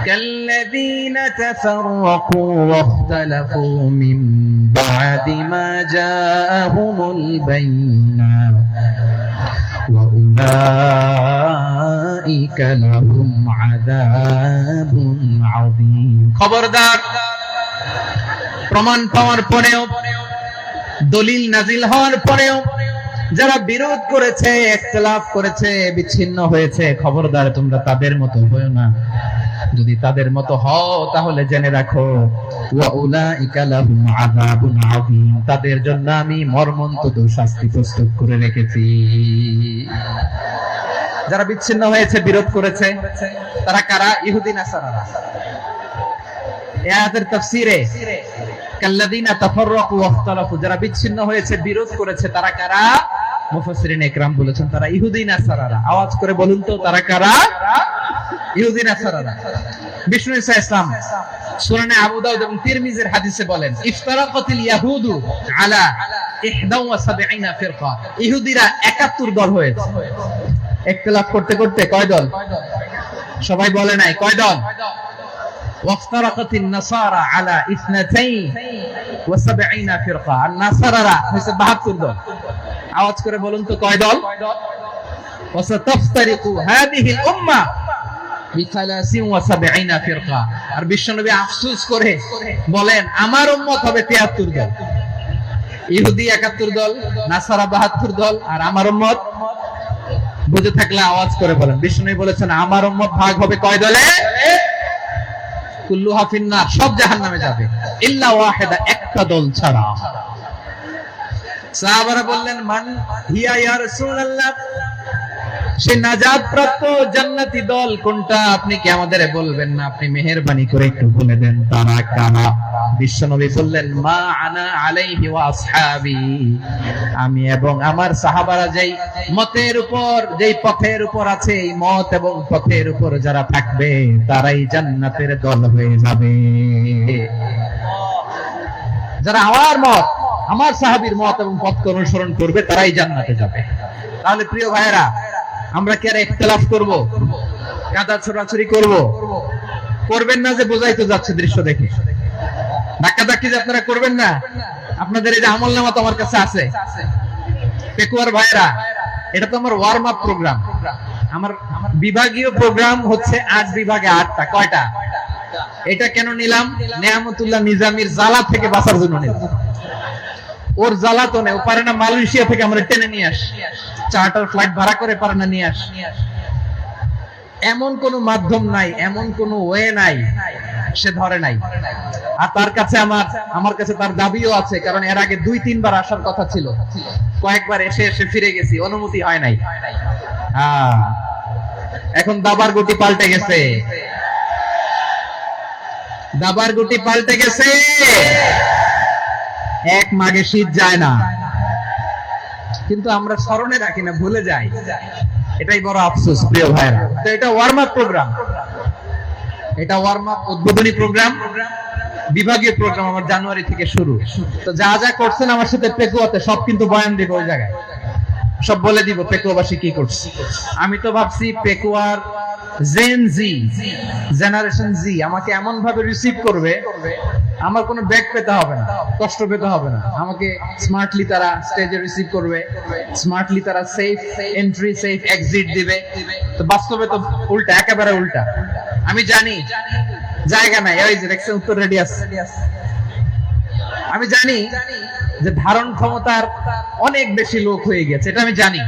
কাল্লাযীনা তাফাররাকু ওয়াখতালাফু মিন বা'দি মা জাআহুমুল বাইয়িনাত ওয়া উলাইকা লাহুম আযাবুন আযীম। খবরদার, প্রমাণ পাওয়ার পরেও, দলিল নাজিল হওয়ার পরেও যারা বিরোধ করেছে, ইখতিলাফ করেছে, বিচ্ছিন্ন হয়েছে, খবরদার তোমরা তাদের মতো হয়ো না। যদি তাদের মতো হও তাহলে জেনে রাখো, ওয়া উলাইকা লাহুম আযাবুন আযীম, তাদের জন্য আমি মর্মন্তুদ শাস্তি প্রস্তুত করে রেখেছি। যারা বিচ্ছিন্ন হয়েছে, বিরোধ করেছে, তারা কারা? ইহুদি নাসারারা। এই আয়াতের তাফসীরে কাল্লাযীনা তাফাররাকু ওয়াখতালাফু, যারা বিচ্ছিন্ন হয়েছে, বিরোধ করেছে, তারা কারা? মুফাসসিরিন ইকরাম বলেছেন তারা ইহুদি নাসারারা। আওয়াজ করে বলুন তো, তারা কারা? ইহুদি নাসারারা। বিষ্ণু ঈসা ইসলাম সুনানে আবু দাউদ এবং তিরমিজির হাদিসে বলেন, ইফতারাকাতিল ইয়াহুদু আলা 71 ফিরকা, ইহুদিরা 71 দল হয়েছে। ইখতিলাফ করতে করতে কয় দল? সবাই বলে নাই, কয় দল? ওয়াফতারাকাতিন নাসারা আলা 72 ফিরকা, আর নাসারারা হইছে 72 দল। আওয়াজ করে বলুন তো, কয় দল? ওয়াসাতাফতারিকু হাদিহিল উম্মাহ বি73 ফিরকা। আর বিশ্বনবী আফসোস করে বলেন, আমার উম্মত হবে 73 দল। ইহুদি 71 দল, নাসারা 72 দল, আর আমার উম্মত, বুঝে থাকলে আওয়াজ করে বলেন। বিশ্বনবী বলেছেন, আমার উম্মত ভাগ হবে কয় দলে? কুল্লুহা ফিন্নার, সব জাহান্নামে যাবে, ইল্লা ওয়াহিদা, একটা দল ছাড়া। সাহাবারা বললেন, মান হিয়া ইয়া রাসূলুল্লাহ, সেই নাজাত প্রাপ্ত জান্নাতি দল কোনটা? আপনি কি আমাদের বলবেন না? আপনি মেহেরবানি করে একটু বলে দেন তারা কারা? বিশ্বনবী বললেন, মা আনা আলাইহি ওয়া আসহাবি, আমি এবং আমার সাহাবারা যেই মতের উপর, যেই পথের উপর আছে, এই মত এবং পথের উপর যারা থাকবে তারাই জান্নাতের দল হয়ে যাবে। যারা আমার মত, আমার সাহাবীর মত এবং পথকে অনুসরণ করবে তারাই জান্নাতে যাবে। তাহলে প্রিয় ভাইয়েরা, আমরা কি আর ইখতিলাফ করব? কাদা ছোড়াছুরি করব? করবেন না যে বোঝাই তো যাচ্ছে দৃশ্য দেখে। ধাক্কাধাক্কি যে আপনারা করবেন না। আপনাদের এই যে আমলনামা তো আমার কাছে আছে। পেকুয়ার ভাইয়েরা এটা তো আমার ওয়ার্ম আপ প্রোগ্রাম। আমার বিভাগীয় প্রোগ্রাম হচ্ছে 8 বিভাগে 8টা। কয়টা? এটা কেন নিলাম? নেয়ামতুল্লাহ নিজামীর জ্বালা থেকে বাঁচার জন্য নিলাম। ওর জ্বালা তো নেই, ও পারে না মালয়েশিয়া থেকে আমরা টেনে নিয়ে আসি, চার্টার ফ্লাইট ভাড়া করে পারে না নিয়ে আসি। এমন কোন মাধ্যম নাই, এমন কোন ওয়ে নাই সে ধরে নাই। আর তার কাছে আমার কাছে তার দাবিও আছে, কারণ এর আগে 2-3 বার আসার কথা ছিল, কয়েকবার এসে ফিরে গেছি, অনুমতি হয় নাই। এখন দাবার গুটি পাল্টে গেছে, দাবার গুটি পাল্টে গেছে। এক মাঘে শীত যায় না, কিন্তু আমরা স্মরণে রাখি না, ভুলে যাই। এটাই বড় আফসোস প্রিয় ভাইরা। তো এটা ওয়ার্ম আপ প্রোগ্রাম, এটা ওয়ার্ম আপ উদ্বোধনী প্রোগ্রাম, বিভাগীয় প্রোগ্রাম আমার জানুয়ারি থেকে শুরু। তো যা যা করছেন আমার সাথে পেকুয়াতে সব কিন্তু বয়ান দিব, ওই জায়গায় সব বলে দিব পেকুয়াবাসী কি করছে। আমি তো ভাবছি পেকুয়ার জেন জি, জেনারেশন জি আমাকে এমন ভাবে রিসিভ করবে, আমার কোনো ব্যাক পেতে হবে না, কষ্ট পেতে হবে না। আমাকে স্মার্টলি তারা স্টেজে রিসিভ করবে, স্মার্টলি তারা সেফ এন্ট্রি সেফ এক্সিট দিবে। তো বাস্তবে তো উল্টা, একেবারে উল্টা। আমি জানি জায়গা নাই, ওই যে দেখছেন উত্তর রেডি আছে। আমি জানি যে ধারণ ক্ষমতার অনেক বেশি লোক হয়ে গেছে, এটা আমি জানি।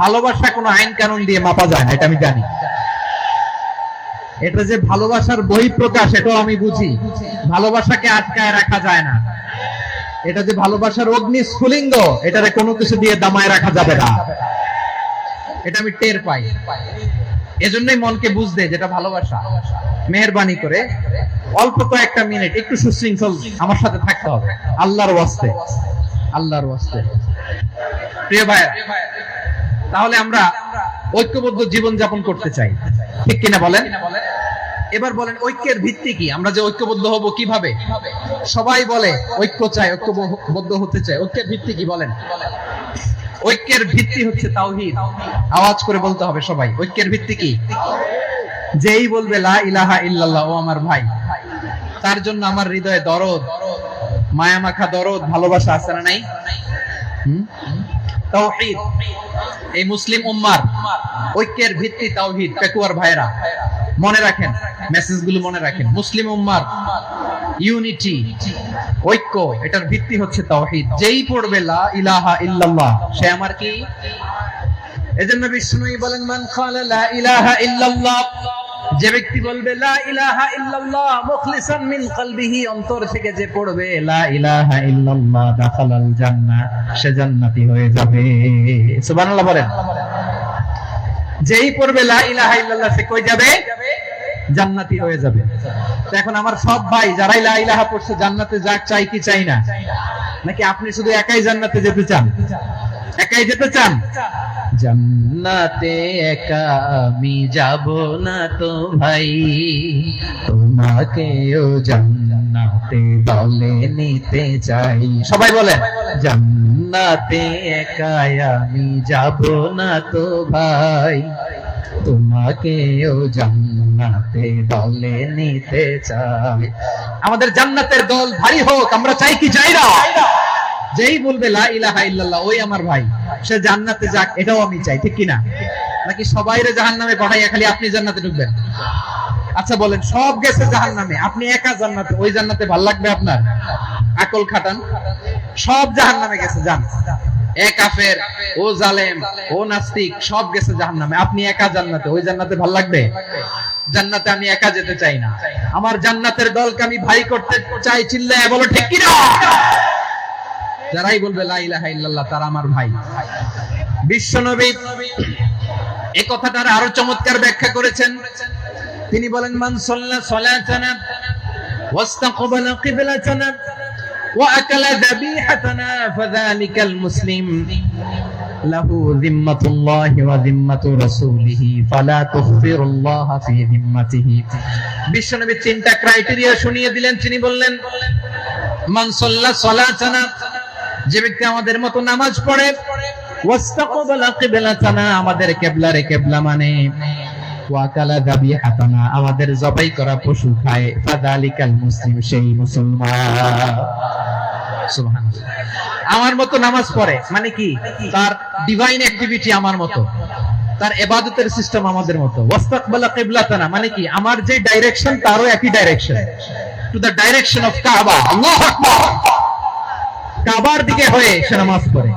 ভালোবাসা কোনো আইন কানুন দিয়ে মাপা যায় না, এটা আমি জানি। এটা যে ভালোবাসার বহিঃপ্রকাশ, এটাও আমি বুঝি। ভালোবাসাকে আটকায় রাখা যায় না। এটা যে ভালোবাসার অগ্নি স্ফুলিঙ্গ, এটারে কোনো কিছু দিয়ে দামায় রাখা যাবে না, এটা আমি টের পাই। এজন্যই মনকে বুঝতে যেটা ভালোবাসা। মেহেরবানি করে অল্প কয়েকটা মিনিট একটু সুশৃঙ্খল আমার সাথে থাকতে হবে, আল্লাহর ওয়াস্তে, আল্লাহর ওয়াস্তে। প্রিয় ভাই, তাহলে আমরা ঐক্যবদ্ধ জীবন যাপন করতে চাই, ঠিক কিনা বলেন? এবার বলেন ঐক্যের ভিত্তি কি? আমরা যে ঐক্যবদ্ধ হব কিভাবে? সবাই বলে ঐক্য চাই, ঐক্যবদ্ধ হতে চাই। ঐক্যের ভিত্তি কি বলেন? ঐক্যের ভিত্তি হচ্ছে তাওহীদ। আওয়াজ করে বলতে হবে সবাই, ঐক্যের ভিত্তি কি? যেই বলবে লা ইলাহা ইল্লাল্লাহ, ও আমার ভাই, তার জন্য আমার হৃদয়ে দরদ, মায়া মাখা দরদ, ভালোবাসা আছে না নাই? তাওহীদ। এই মুসলিম উম্মার ঐক্যের ভিত্তি তাওহীদ। পেকুয়ার ভাইরা মনে রাখেন, মেসেজগুলো মনে রাখেন। মুসলিম উম্মার ইউনিটি, ঐক্য, এটার ভিত্তি হচ্ছে তাওহীদ। যেই পড়বে লা ইলাহা ইল্লাল্লাহ, সে আমার কি? এজন্য বিষ্ণুই বলেন মান ক্বালা লা ইলাহা ইল্লাল্লাহ, যে ব্যক্তি বলবে লা ইলাহা ইল্লাল্লাহ মুখলিসান মিন কলবিহি, অন্তর থেকে যে পড়বে লা ইলাহা ইল্লাল্লাহ, দাখালাল জান্নাহ, সে জান্নাতি হয়ে যাবে। সুবহানাল্লাহ বলেন। যেই পড়বে লা ইলাহা ইল্লাল্লাহ, সে কই যাবে? জান্নাতি হয়ে যাবে। তো এখন আমার সব ভাই যারাই লা ইলাহা পড়ছে জান্নাতে যাক, চাই কি চাই না? নাকি আপনি শুধু একাই জান্নাতে যেতে চান? একাই যেতে চান? জান্নাতে একা আমি যাব না তো ভাই, তোমাকেও জান্নাতে দলে নিতে চাই। সবাই বলেন জান্নাতে একা আমি যাব না তো ভাই, তোমাকেও জান্নাতে দলে নিতে চাই। আমাদের জান্নাতের দল ভারী হোক, আমরা চাই কি চাই না? যেই বলবে লা ইলাহা ইল্লাল্লাহ, ওই আমার ভাই, সে জান্নাতে যাক, এটাও আমি চাই, ঠিক কিনা? নাকি সবাইরে জাহান্নামে পাঠাইয়া খালি আপনি জান্নাতে ঢুকবেন? আচ্ছা বলেন, সব গেছে জাহান্নামে, আপনি একা জান্নাতে, ওই জান্নাতে ভাল লাগবে আপনার? আকল খাটান। সব জাহান্নামে গেছে, যান। এ কাফের, ও জালেম, ও নাস্তিক, সব গেছে জাহান্নামে, আপনি একা জান্নাতে, ওই জান্নাতে ভাল লাগবে? জান্নাতে আমি একা যেতে চাই না, আমার জান্নাতের দলকে আমি ভাই করতে চাই। চিল্লায় বলো ঠিক কিনা? যারাই বলবে লা ইলাহা ইল্লাল্লাহ, তারা আমার ভাই। বিশ্বনবী এই কথাটার আরো চমৎকার ব্যাখ্যা করেছেন। তিনি বলেন মান সাল্লা সালাতানা ওয়াস্তাকবালা কিবলাতানা ওয়া আকালা যাবিহাতানা ফাযালিকাল মুসলিম লাহু যিম্মাতুল্লাহি ওয়া যিম্মাতু রাসূলিহি ফালা তুখফিরুল্লাহা ফি যিম্মাতিহি। বিশ্বনবী তিনটা ক্রাইটেরিয়া শুনিয়ে দিলেন। তিনি বললেন মান সাল্লা সালাতানা, যে ব্যক্তি আমাদের মতো নামাজ পড়ে, ওয়াস্তাকবালা কিবলাতানা, আমাদের কিবলারে কিবলা মানে, ওয়া কালা যাবিহাতানা, আমাদের জবাই করা পশু খায়, ফাযালিকাল মুসলিম, সেই মুসলমান। সুবহানাল্লাহ। আমার মতো নামাজ পড়ে মানে কি, তার ডিভাইন অ্যাক্টিভিটি আমার মতো, তার ইবাদতের সিস্টেম আমাদের মতো। ওয়াস্তাকবালা কিবলাতানা মানে কি, আমার যে ডাইরেকশন তারও একই direction, to the direction of কাবা। আল্লাহু আকবার। কাবার দিকে হয়ে সে নামাজ পড়ে।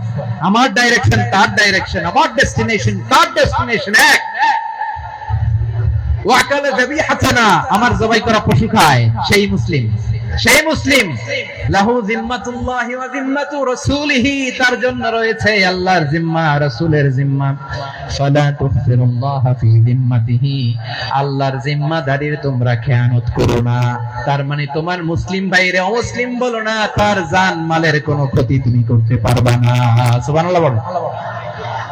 আমার ডাইরেকশন তার ডাইরেকশন, আমার ডেস্টিনেশন তার ডেস্টিনেশন এক। ওয়াকালা যাবিহাতানা, আমার জবাই করা পশু খায়, সেই মুসলিম। সেই মুসলিম। লাহু জিম্মাতুল্লাহি ওয়া জিম্মাতু রাসূলিহি, তার জন্য রয়েছে আল্লাহর জিম্মা, রাসূলের জিম্মা। ফালা তুহসিরুল্লাহা ফি জিম্মাতিহি, আল্লাহর জিম্মাদারির তোমরা খেয়ানত করো না। তার মানে তোমার মুসলিম ভাইরে অমুসলিম বলো না, তার জান মালের কোনো ক্ষতি তুমি করতে পারবা না। সুবহানাল্লাহ বলো।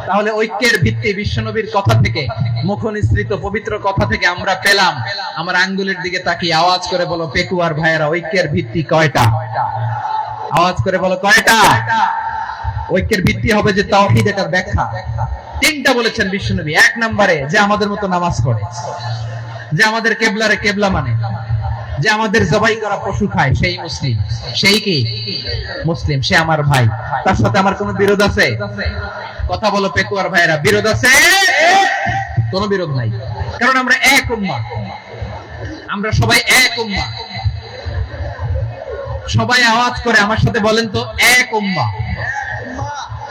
তাহলে ঐক্যের ভিত্তি বিশ্বনবীর কথা থেকে, মুখনিসৃত পবিত্র কথা থেকে আমরা পেলাম। আমার আঙ্গুলের দিকে তাকিয়ে আওয়াজ করে বলো পেকুয়ার ভাইয়েরা, ঐক্যের ভিত্তি কয়টা? আওয়াজ করে বলো কয়টা? ঐক্যের ভিত্তি হবে যে তাওহীদ, এটার ব্যাখ্যা তিনটা বলেছেন বিশ্বনবী। এক নম্বরে যে আমাদের মতো নামাজ পড়ে, যে আমাদের কেবলারে কেবলা মানে, যে আমাদের জবাই করা পশু খায়, সেই মুসলিম। সেই কি মুসলিম, সে আমার ভাই। তার সাথে আমার কোনো বিরোধ আছে? কথা বলো পেকুয়ার ভাইরা, বিরোধ আছে? কোনো বিরোধ নাই, কারণ আমরা এক উম্মাহ, আমরা সবাই এক উম্মাহ। সবাই আওয়াজ করে আমার সাথে বলেন তো, এক উম্মাহ।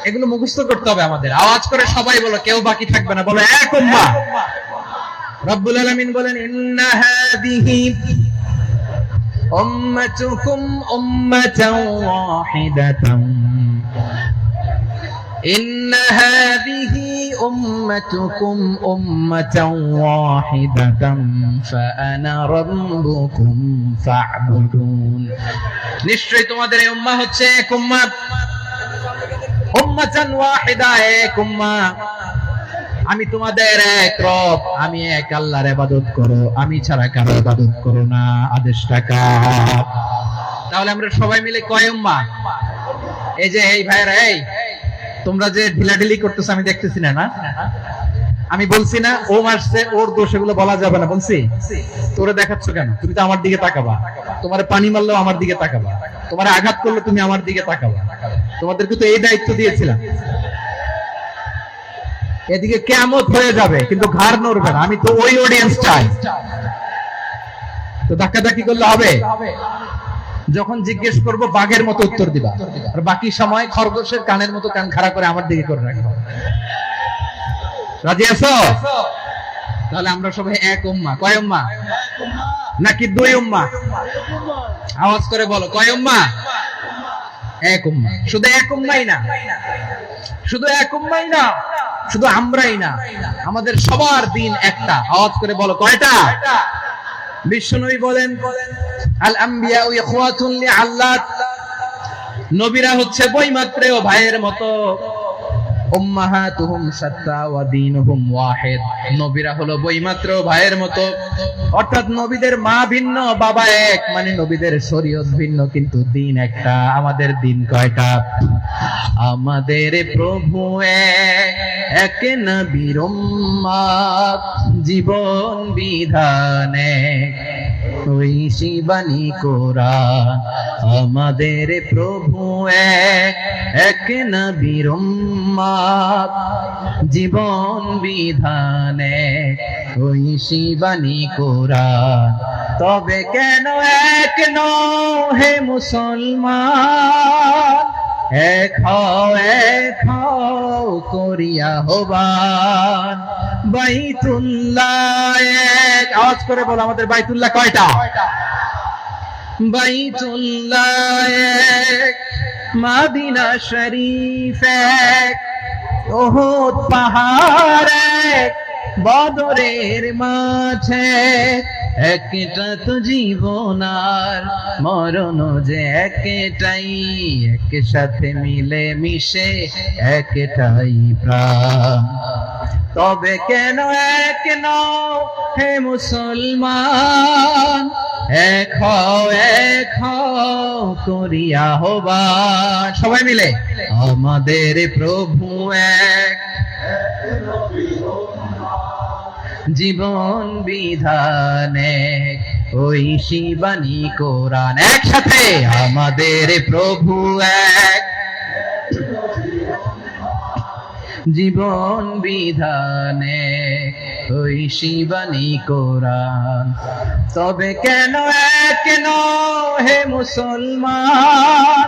এগুলো মুখস্থ করতে হবে আমাদের। আওয়াজ করে সবাই বলো, কেউ বাকি থাকবে না, বলো এক উম্মাহ। রব্বুল আলামিন বলেন, ইন্না হাযিহি উম্মাতুকুম উম্মাতান ওয়াহিদাতান, إن هذه أمتكم أمة واحدة فأنا ربكم فاعبدون। নিশ্চয়ই তোমাদের এই উম্মাহ হচ্ছে এক উম্মাহ, উম্মাতান ওয়াহিদা, এক উম্মাহ। আমি তোমাদের এক রব, আমি এক আল্লাহর ইবাদত করো, আমি ছাড়া কারো ইবাদত করো না। আদেশটা কার? তাহলে আমরা সবাই মিলে কয় উম্মাহ? এই যে এই ভাইরা, এই তোমরা যে ঢিলাঢিলি করতেছ আমি দেখতেছি না, না আমি বলছি না ও মারছে ওর দোষ, এগুলো বলা যাবে না। বলছি তোরে দেখাচ্ছ কেন? তুমি তো আমার দিকে তাকাবা। তোমারে পানি মারলেও আমার দিকে তাকাবা, তোমারে আঘাত করলে তুমি আমার দিকে তাকাবা। তোমাদেরকে তো এই দায়িত্ব দিয়েছিলাম। এদিকে কিয়ামত হয়ে যাবে কিন্তু ঘাড় নড়বে না। আমি তো ওই অডিয়েন্স চাই। তো ধাক্কাধাক্কি করলে হবে? যখন জিজ্ঞেস করবো বাঘের মতো উত্তর দিবা, আর বাকি সময় খরগোশের কানের মতো কান খাড়া করে আমার দিকে করে রাখবো। রাজি আছো? তাহলে আমরা সবাই এক উম্মাহ। কয় উম্মাহ? নাকি দুই উম্মাহ? আওয়াজ করে বলো, কয় উম্মাহ? এক উম্মাহ। শুধু এক উম্মাহই না, শুধু এক উম্মাহই না, শুধু আমরাই না, আমাদের সবার দিন একটা। আওয়াজ করে বলো কয়টা? বিশ্বনবী বলেন, আল আম্বিয়া ইখওয়াতুন লিআল্লাত, নবীরা হচ্ছে বৈমাত্রেয় ভাইয়ের মতো। উম্মাহাতুহুম শাত্তা ওয়া দীনুহুম ওয়াহিদ, নবীরা হলো বৈমাত্রেয় ভাইয়ের মতো। অর্থাৎ নবীদের মা ভিন্ন, বাবা এক, মানে নবীদের শরীয়ত ভিন্ন কিন্তু দিন একটা। আমাদের দিন কয়টা? আমাদের প্রভু এক, নবীর উম্মাত, জীবন বিধানে ওই শিবানী কোরআন। আমাদের প্রভু এক, নবীর উম্মাত, জীবন বিধানে ওই শিবানী কোরআন। তবে কেন এক নও হে মুসলমান, এক হও করিয়া হবান বাইতুল্লাহ এক। আওয়াজ করে বলো আমাদের বাইতুল্লাহ কয়টা? বাইতুল্লাহ এক, মদিনা শরীফ এক, উহুদ পাহাড় এক, বদরের মাঝে একটা তো জীবন আর মরণ যে একটাই, একসাথে মিলে মিশে একটাই প্রাণ। তবে কেন এক নও হে মুসলমান, এক হও করিয়া হবান। সবাই মিলে আমাদের প্রভু এক, জীবন বিধানে ওই শিবানী কোরআন। একসাথে আমাদের প্রভু এক, জীবন বিধানে ওই শিবানী কোরআন। তবে কেন এক নও হে মুসলমান,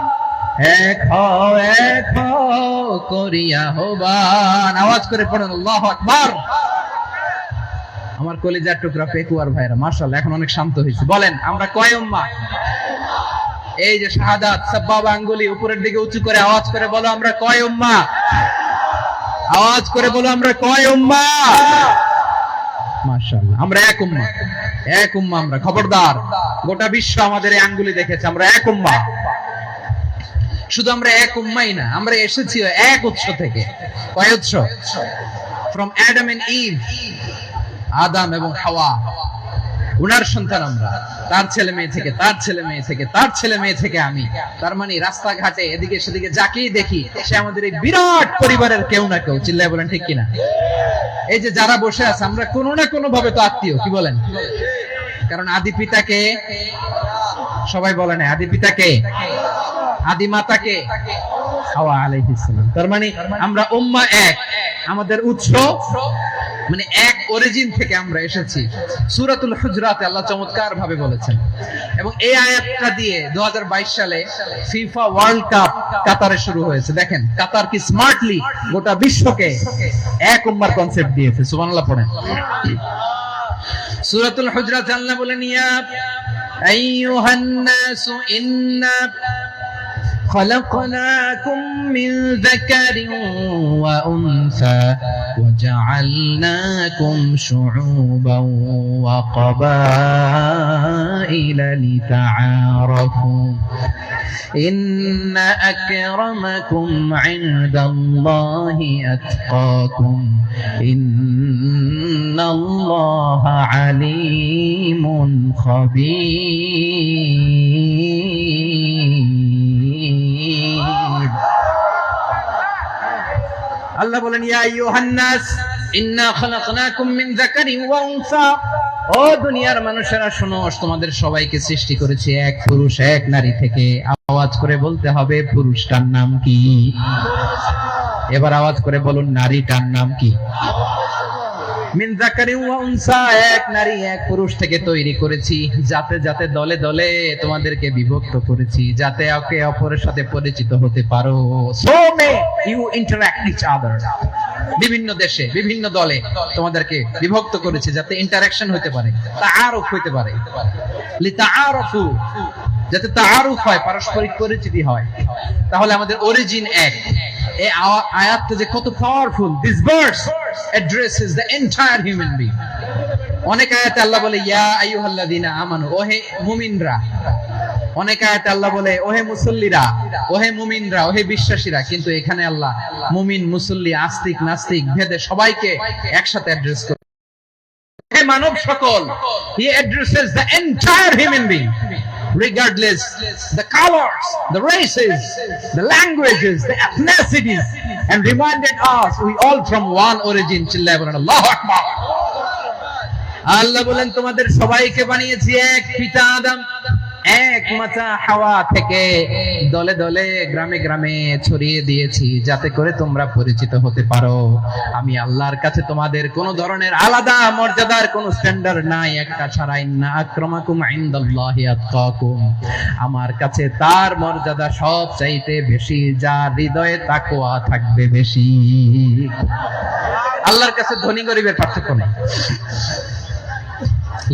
এক হও করিয়া আহ্বান। আওয়াজ করে পড়েন আল্লাহু আকবার। আমার কলিজার টুকরা পেকুয়ার ভাইরা মাশাআল্লাহ এখন অনেক শান্ত হয়েছে। বলেন আমরা কয় উম্মাহ? এই যে শাহাদাত সাব্বাবা আঙ্গুলি উপরের দিকে উঁচু করে আওয়াজ করে বলো আমরা কয় উম্মাহ? আওয়াজ করে বলো আমরা কয় উম্মাহ? মাশাআল্লাহ আমরা এক উম্মাহ, এক উম্মাহ আমরা। খবরদার, গোটা বিশ্ব আমাদের এই আঙ্গুলি দেখেছে, আমরা এক উম্মাহ। শুধু আমরা এক উম্মাই না, আমরা এসেছি এক উৎস থেকে। কয় উৎস? ফ্রম অ্যাডাম এন্ড ইভ, আদম এবং হাওয়া, উনার সন্তান আমরা। তার ছেলে মেয়ে থেকে, তার ছেলে মেয়ে থেকে, তার ছেলে মেয়ে থেকে আমি। তার মানে রাস্তাঘাটে এদিকে সেদিকে যাকেই দেখি সে আমাদের এই বিরাট পরিবারের কেউ না কেউ। চিল্লায় বলেন ঠিক কিনা? এই যে যারা বসে আছে আমরা কোনো না কোনো ভাবে তো আত্মীয়, কি বলেন? কারণ আদি পিতাকে সবাই বলে না, আদি পিতাকে, আদি মাতাকে হাওয়া আলাইহিস সালাম। তার মানে আমরা উম্মাহ এক, আমাদের উৎস মানে এক অরিজিন থেকে আমরা এসেছি। সূরাতুল হুজরাতে আল্লাহ চমৎকার ভাবে বলেছেন। এবং এই আয়াতটা দিয়ে 2022 সালে ফিফা ওয়ার্ল্ড কাপ কাতারে শুরু হয়েছে। দেখেন কাতার কি স্মার্টলি গোটা বিশ্বকে এক উম্মার কনসেপ্ট দিয়েছে। সুবহানাল্লাহ পড়েন। সূরাতুল হুজরাতে আল্লাহ বলেন ইয়া আইয়ুহান নাসু ইন্না خلقناكم من ذكر وأنثى وجعلناكم شعوبا وقبائل لتعارفوا إن أكرمكم عند الله أتقاكم إن الله عليم خبير। আল্লাহ বলেন ইয়া আইয়ুহান নাস ইন্না খালাকনাকুম মিন যাকারিন ওয়া উনসা। ও দুনিয়ার মানুষেরা শোনো, তোমাদের সবাইকে সৃষ্টি করেছি এক পুরুষ এক নারী থেকে। আওয়াজ করে বলতে হবে পুরুষটার নাম কি? এবার আওয়াজ করে বলুন নারীটার নাম কি? মিন যাকারিন ওয়া উনসা, এক নারী এক পুরুষ থেকে তৈরি করেছি। যাতে যাতে দলে দলে তোমাদেরকে বিভক্ত করেছি, যাতে একে অপরের সাথে পরিচিত হতে পারো। So may you interact each other. বিভিন্ন দেশে বিভিন্ন দলে তোমাদেরকে বিভক্ত করেছি যাতে ইন্টারঅ্যাকশন হতে পারে, তাআরুফ হতে পারে। লিতাআরফু, যাতে তাআরুফ হয়, পারস্পরিক পরিচিতি হয়। তাহলে আমাদের অরিজিন এক। এই আয়াতটা যে কত powerful. This verse addresses the entire human being. অনেক আয়াতে আল্লাহ বলে ইয়া আইয়ুহাল্লাযীনা আমানু, ওহে মুমিনরা। অনেক আয়াতে আল্লাহ বলে ওহে মুসল্লিরা, ওহে মুমিনরা, ওহে বিশ্বাসীরা। কিন্তু এখানে আল্লাহ মুমিন মুসল্লি আস্তিক নাস্তিক ভেদে সবাইকে একসাথে অ্যাড্রেস করে। হে মানব সকল, he addresses the entire human being regardless the colors, the races, the languages, the ethnicities, and reminded us we all from one origin. চিল্লায় বলেন আল্লাহু আকবার। আল্লাহ বলেন তোমাদের সবাইকে বানিয়েছি এক পিতা আদম, এক মাতা হাওয়া থেকে। দলে দলে গ্রামে গ্রামে ছড়িয়ে দিয়েছি যাতে করে তোমরা পরিচিত হতে পারো। আমি আল্লাহর কাছে তোমাদের কোন ধরনের আলাদা মর্যাদার কোন স্ট্যান্ডার্ড নাই, একটা ছাড়া। ইন্না আক্রামাকুম ইনদাল্লাহি আতকাকুম, আমার কাছে তার মর্যাদা সব চাইতে বেশি, যার হৃদয়ে তাকওয়া থাকবে বেশি। আল্লাহর কাছে ধনী গরিবের পার্থক্য নেই,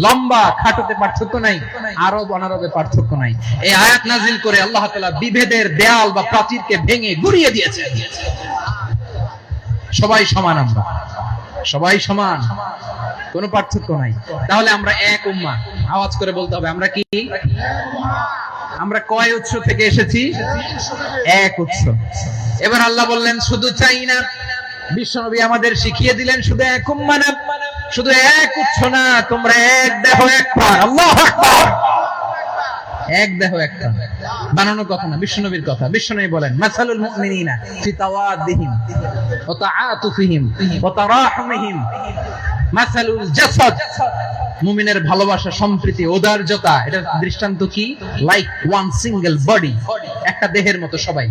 লম্বা খাটোতে পার্থক্য নাই, আরব অনারবে পার্থক্য নাই। এই আয়াত নাজিল করে আল্লাহ তাআলা বিভেদের দেয়াল বা প্রাচীরকে ভেঙে গুড়িয়ে দিয়েছে। সবাই সমান, আমরা সবাই সমান, কোনো পার্থক্য নাই। তাহলে আমরা এক উম্মাহ। আওয়াজ করে বলতে হবে আমরা কি? আমরা কয় উৎস থেকে এসেছি? এক উৎস। এবার আল্লাহ বললেন শুধু চাই না, বিশ্বনবী আমাদের শিখিয়ে দিলেন শুধু এক উম্মাহ না, শুধু এক উৎস না, তোমরা এক দেহ এক প্রাণ। আল্লাহু আকবার। এক দেহ এক প্রাণ বানানোর কথা না, বিশ্বনবীর কথা। বিশ্বনবী বলেন মাসালুল মুমিনিনা ফি তাওয়াদ্দিহিম ওয়া তাআতুফিহিম ওয়া তারাহুমিহিম মাসালুল জাসাদ মুমিনের ভালোবাসা, সম্প্রীতি, ঔদার্যতা, এটার দৃষ্টান্ত কি? লাইক ওয়ান সিঙ্গেল বডি, একটা দেহের মতো সবাই।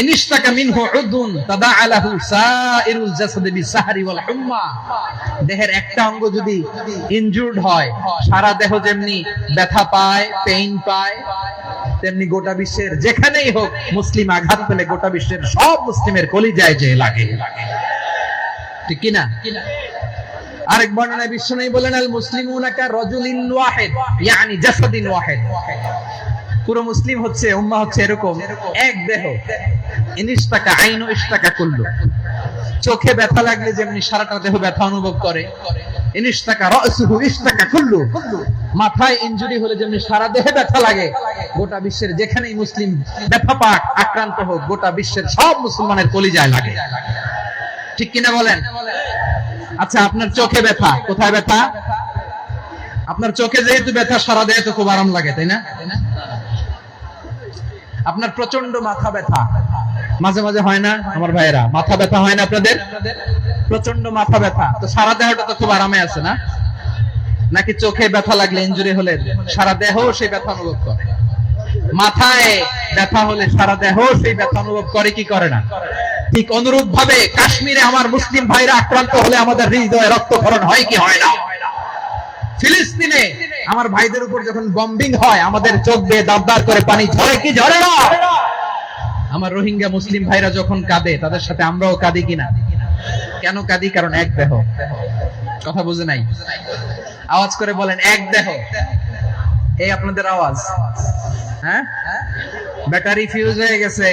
ইনিশতাকা মিনহু উদুন তাদাআ লাহু সাইরুল জাসাদি বিসাহরি ওয়াল হুম্মা। দেহের একটা অঙ্গ যদি ইনজুরড হয়, সারা দেহ যেমনি ব্যথা পায়, পেইন পায়, তেমনি গোটা বিশ্বের যেখানেই হোক মুসলিম আঘাত পেলে গোটা বিশ্বের সব মুসলিমের কলিজায় যে লাগে, ঠিক কি না? আরেক বর্ণনায় বিশ্বনবী বলেন, আল মুসলিমুনা কা রাজুলিন ওয়াহিদ, ইয়ানি জাসাদিন ওয়াহিদ। পুরো মুসলিম হচ্ছে, উম্মাহ হচ্ছে এরকম এক দেহ। ইনিশতাকা আইনু ইশতাকা কুল্লু। চোখে ব্যথা লাগলে যেমনি সারাটা দেহ ব্যথা অনুভব করে, ইনিশতাকা রাসুহু ইশতাকা কুল্লু। মাথায় ইনজুরি হলে যেমনি সারা দেহে ব্যথা লাগে, গোটা বিশ্বের যেখানেই মুসলিম ব্যথা পাক, আক্রান্ত হোক, গোটা বিশ্বের সব মুসলমানের কলিজায় লাগে, ঠিক কিনা বলেন? আচ্ছা, আপনার চোখে ব্যথা, কোথায় ব্যথা? আপনার চোখে যেহেতু ব্যথা, সারা দেহে তো খুব আরাম লাগে, তাই না? আপনার প্রচন্ড মাথা ব্যথা মাঝে মাঝে হয় না আমার ভাইয়েরা? মাথা ব্যথা হয় না আপনাদের? প্রচন্ড মাথা ব্যথা, তো সারা দেহটা তো খুব আরামে আছে না? নাকি চোখে ব্যথা লাগলে, ইনজুরি হলে সারা দেহ সেই ব্যথা অনুভব করে? মাথায় ব্যথা হলে সারা দেহ সেই ব্যথা অনুভব করে কি করে না? ঠিক অনুরূপ ভাবে কাশ্মীরে আমার মুসলিম ভাইরা আক্রান্ত হলে আমাদের হৃদয়ে রক্তক্ষরণ হয় কি হয় না? ফিলিস্তিনে আমার ভাইদের উপর যখন বম্বিং হয়, আমাদের চোখ দিয়ে দাবদার করে পানি ঝরে কি ঝরে না? আমার রোহিঙ্গা মুসলিম ভাইরা যখন কাঁদে, তাদের সাথে আমরাও কাঁদি কিনা? কেন কাঁদি? কারণ এক দেহ। কথা বুঝে নাই? আওয়াজ করে বলেন, এক দেহ। এই আপনাদের আওয়াজ, হ্যাঁ? ব্যাটারি ফিউজ হয়ে গেছে,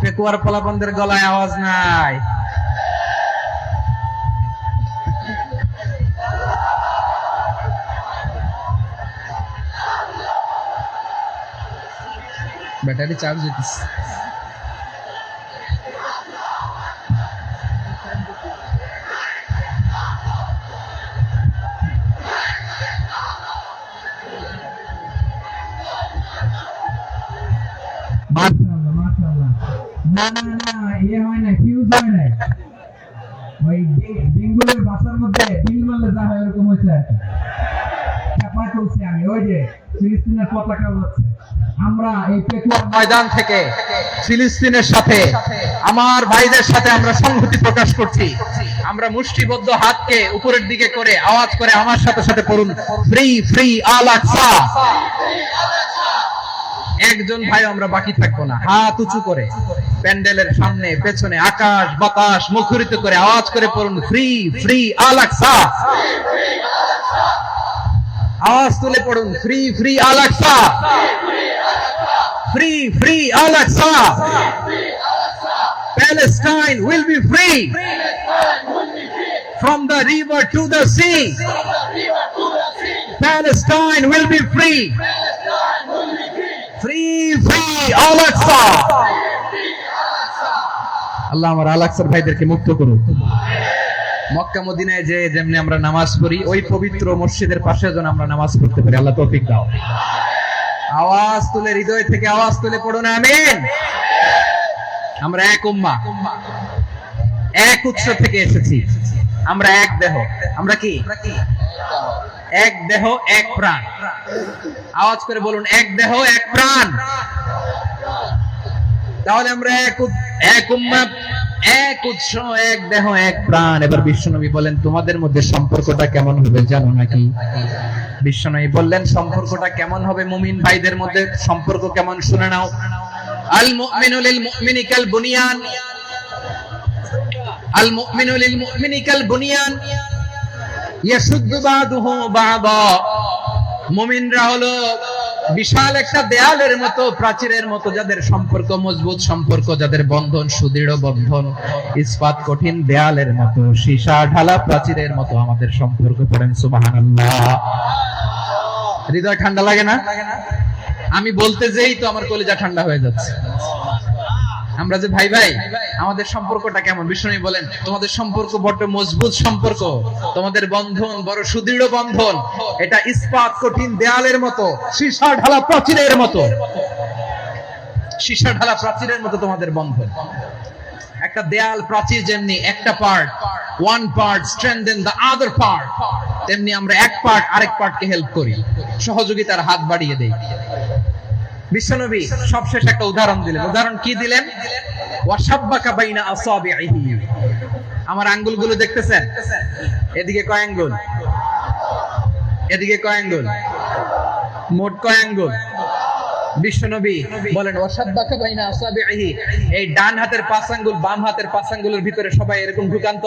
পেকুয়ার পোলাপনদের গলায় আওয়াজ নাই। ব্যাটারি চার্জ হইতেছে। না না না, ইয়ে হয় না, ফিউজ হয় না। ওই বেঙ্গলের ভাষার মধ্যে বিল মারলে যা হয় এরকম হয়েছে আর কি। চাপা চলছে, আমি ওই যে ফিলিস্তিনের পতাকা উড়াচ্ছে। আমরা এই পেকুয়ার ময়দান থেকে ফিলিস্তিনের সাথে, আমার ভাইদের সাথে আমরা সংহতি প্রকাশ করছি। আমরা মুষ্টিবদ্ধ হাতকে উপরের দিকে করে আওয়াজ করে আমার সাথে সাথে পড়ুন, ফ্রি ফ্রি আল আকসা। একজন ভাই আমরা বাকি থাকবো না। হাত উঁচু করে প্যান্ডেলের সামনে, পেছনে, আকাশ বাতাস মুখরিত করে আওয়াজ করে পড়ুন, ফ্রি ফ্রি আল আকসা। আওয়াজ তুলে পড়ুন, free free Al Aqsa, free free Al Aqsa. Palestine will be free from the river to the sea. Palestine will be free. Free free Al Aqsa. আল্লাহ আমার আল আকসার ভাইদেরকে মুক্ত করুন। মক্কা মদিনায় যে যেমনি আমরা নামাজ পড়ি, ওই পবিত্র মসজিদের পাশে যেন আমরা নামাজ পড়তে পারি। আল্লাহ তৌফিক দাও। আওয়াজ তুলে, হৃদয় থেকে আওয়াজ তুলে পড়ুন, আমিন। আমরা এক উম্মাহ, এক উৎস থেকে এসেছি। আমরা এক দেহ। আমরা কি? এক দেহ এক প্রাণ। আওয়াজ করে বলুন, এক দেহ এক প্রাণ। তাহলে আমরা এক উম্মাহ, এক উৎস, এক দেহ এক প্রাণ। এবার বিশ্বনবী বলেন, তোমাদের মধ্যে সম্পর্কটা কেমন হবে জানো নাকি? বিশ্বনবী বললেন, সম্পর্কটা কেমন হবে মুমিন ভাইদের মধ্যে? সম্পর্ক কেমন শুনে নাও। আল মুমিনু লিল মুমিনি কাল বুনিয়ান, আল মুমিনু লিল মুমিনি কাল বুনিয়ান ইয়াশুদ্দু বাদুহু বাদা। মুমিনরা হলো বিশাল একটা দেয়ালের মতো, প্রাচীরের মতো, যাদের সম্পর্ক মজবুত সম্পর্ক, যাদের বন্ধন সুদৃঢ় বন্ধন, ইস্পাত কঠিন দেয়ালের মতো, সীসা ঢালা প্রাচীরের মতো আমাদের সম্পর্ক। পড়েন সুবহানাল্লাহ। হৃদয় ঠান্ডা লাগে না? আমি বলতে যেই তো আমার কলিজা ঠান্ডা হয়ে যাচ্ছে। আমরা যে ভাই ভাই, আমাদের সম্পর্কটা কেমন? বিষ্ণু বলেন, তোমাদের সম্পর্ক বড় মজবুত সম্পর্ক, তোমাদের বন্ধন বড় সুদৃঢ় বন্ধন। এটা ইস্পাত কঠিন দেয়ালের মতো, সীসা ঢালা প্রাচীরের মতো, সীসা ঢালা প্রাচীরের মতো তোমাদের বন্ধন। একটা দেয়াল প্রাচীর যেমনি একটা part, one part strengthen the other part, তেমনি আমরা এক পার্ট আরেক পার্টকে হেল্প করি, সহযোগিতার হাত বাড়িয়ে দেই। বিশ্বনবী সবশেষ একটা উদাহরণ দিলেন। উদাহরণ কি দিলেন? ওয়াশাব্বাকা বাইনা আসাবিহি, আমার আঙ্গুলগুলো দেখতেছেন? এদিকে কয় আঙ্গুল, এদিকে কয় আঙ্গুল, মোট কয় আঙ্গুল? বিশ্বনবী বলেন ওয়াশাব্বাকা বাইনা আসাবিহি, এই ডান হাতের 5 আঙ্গুল বাম হাতের 5 আঙ্গুলের ভিতরে সবাই এরকম ঢুকান্ত,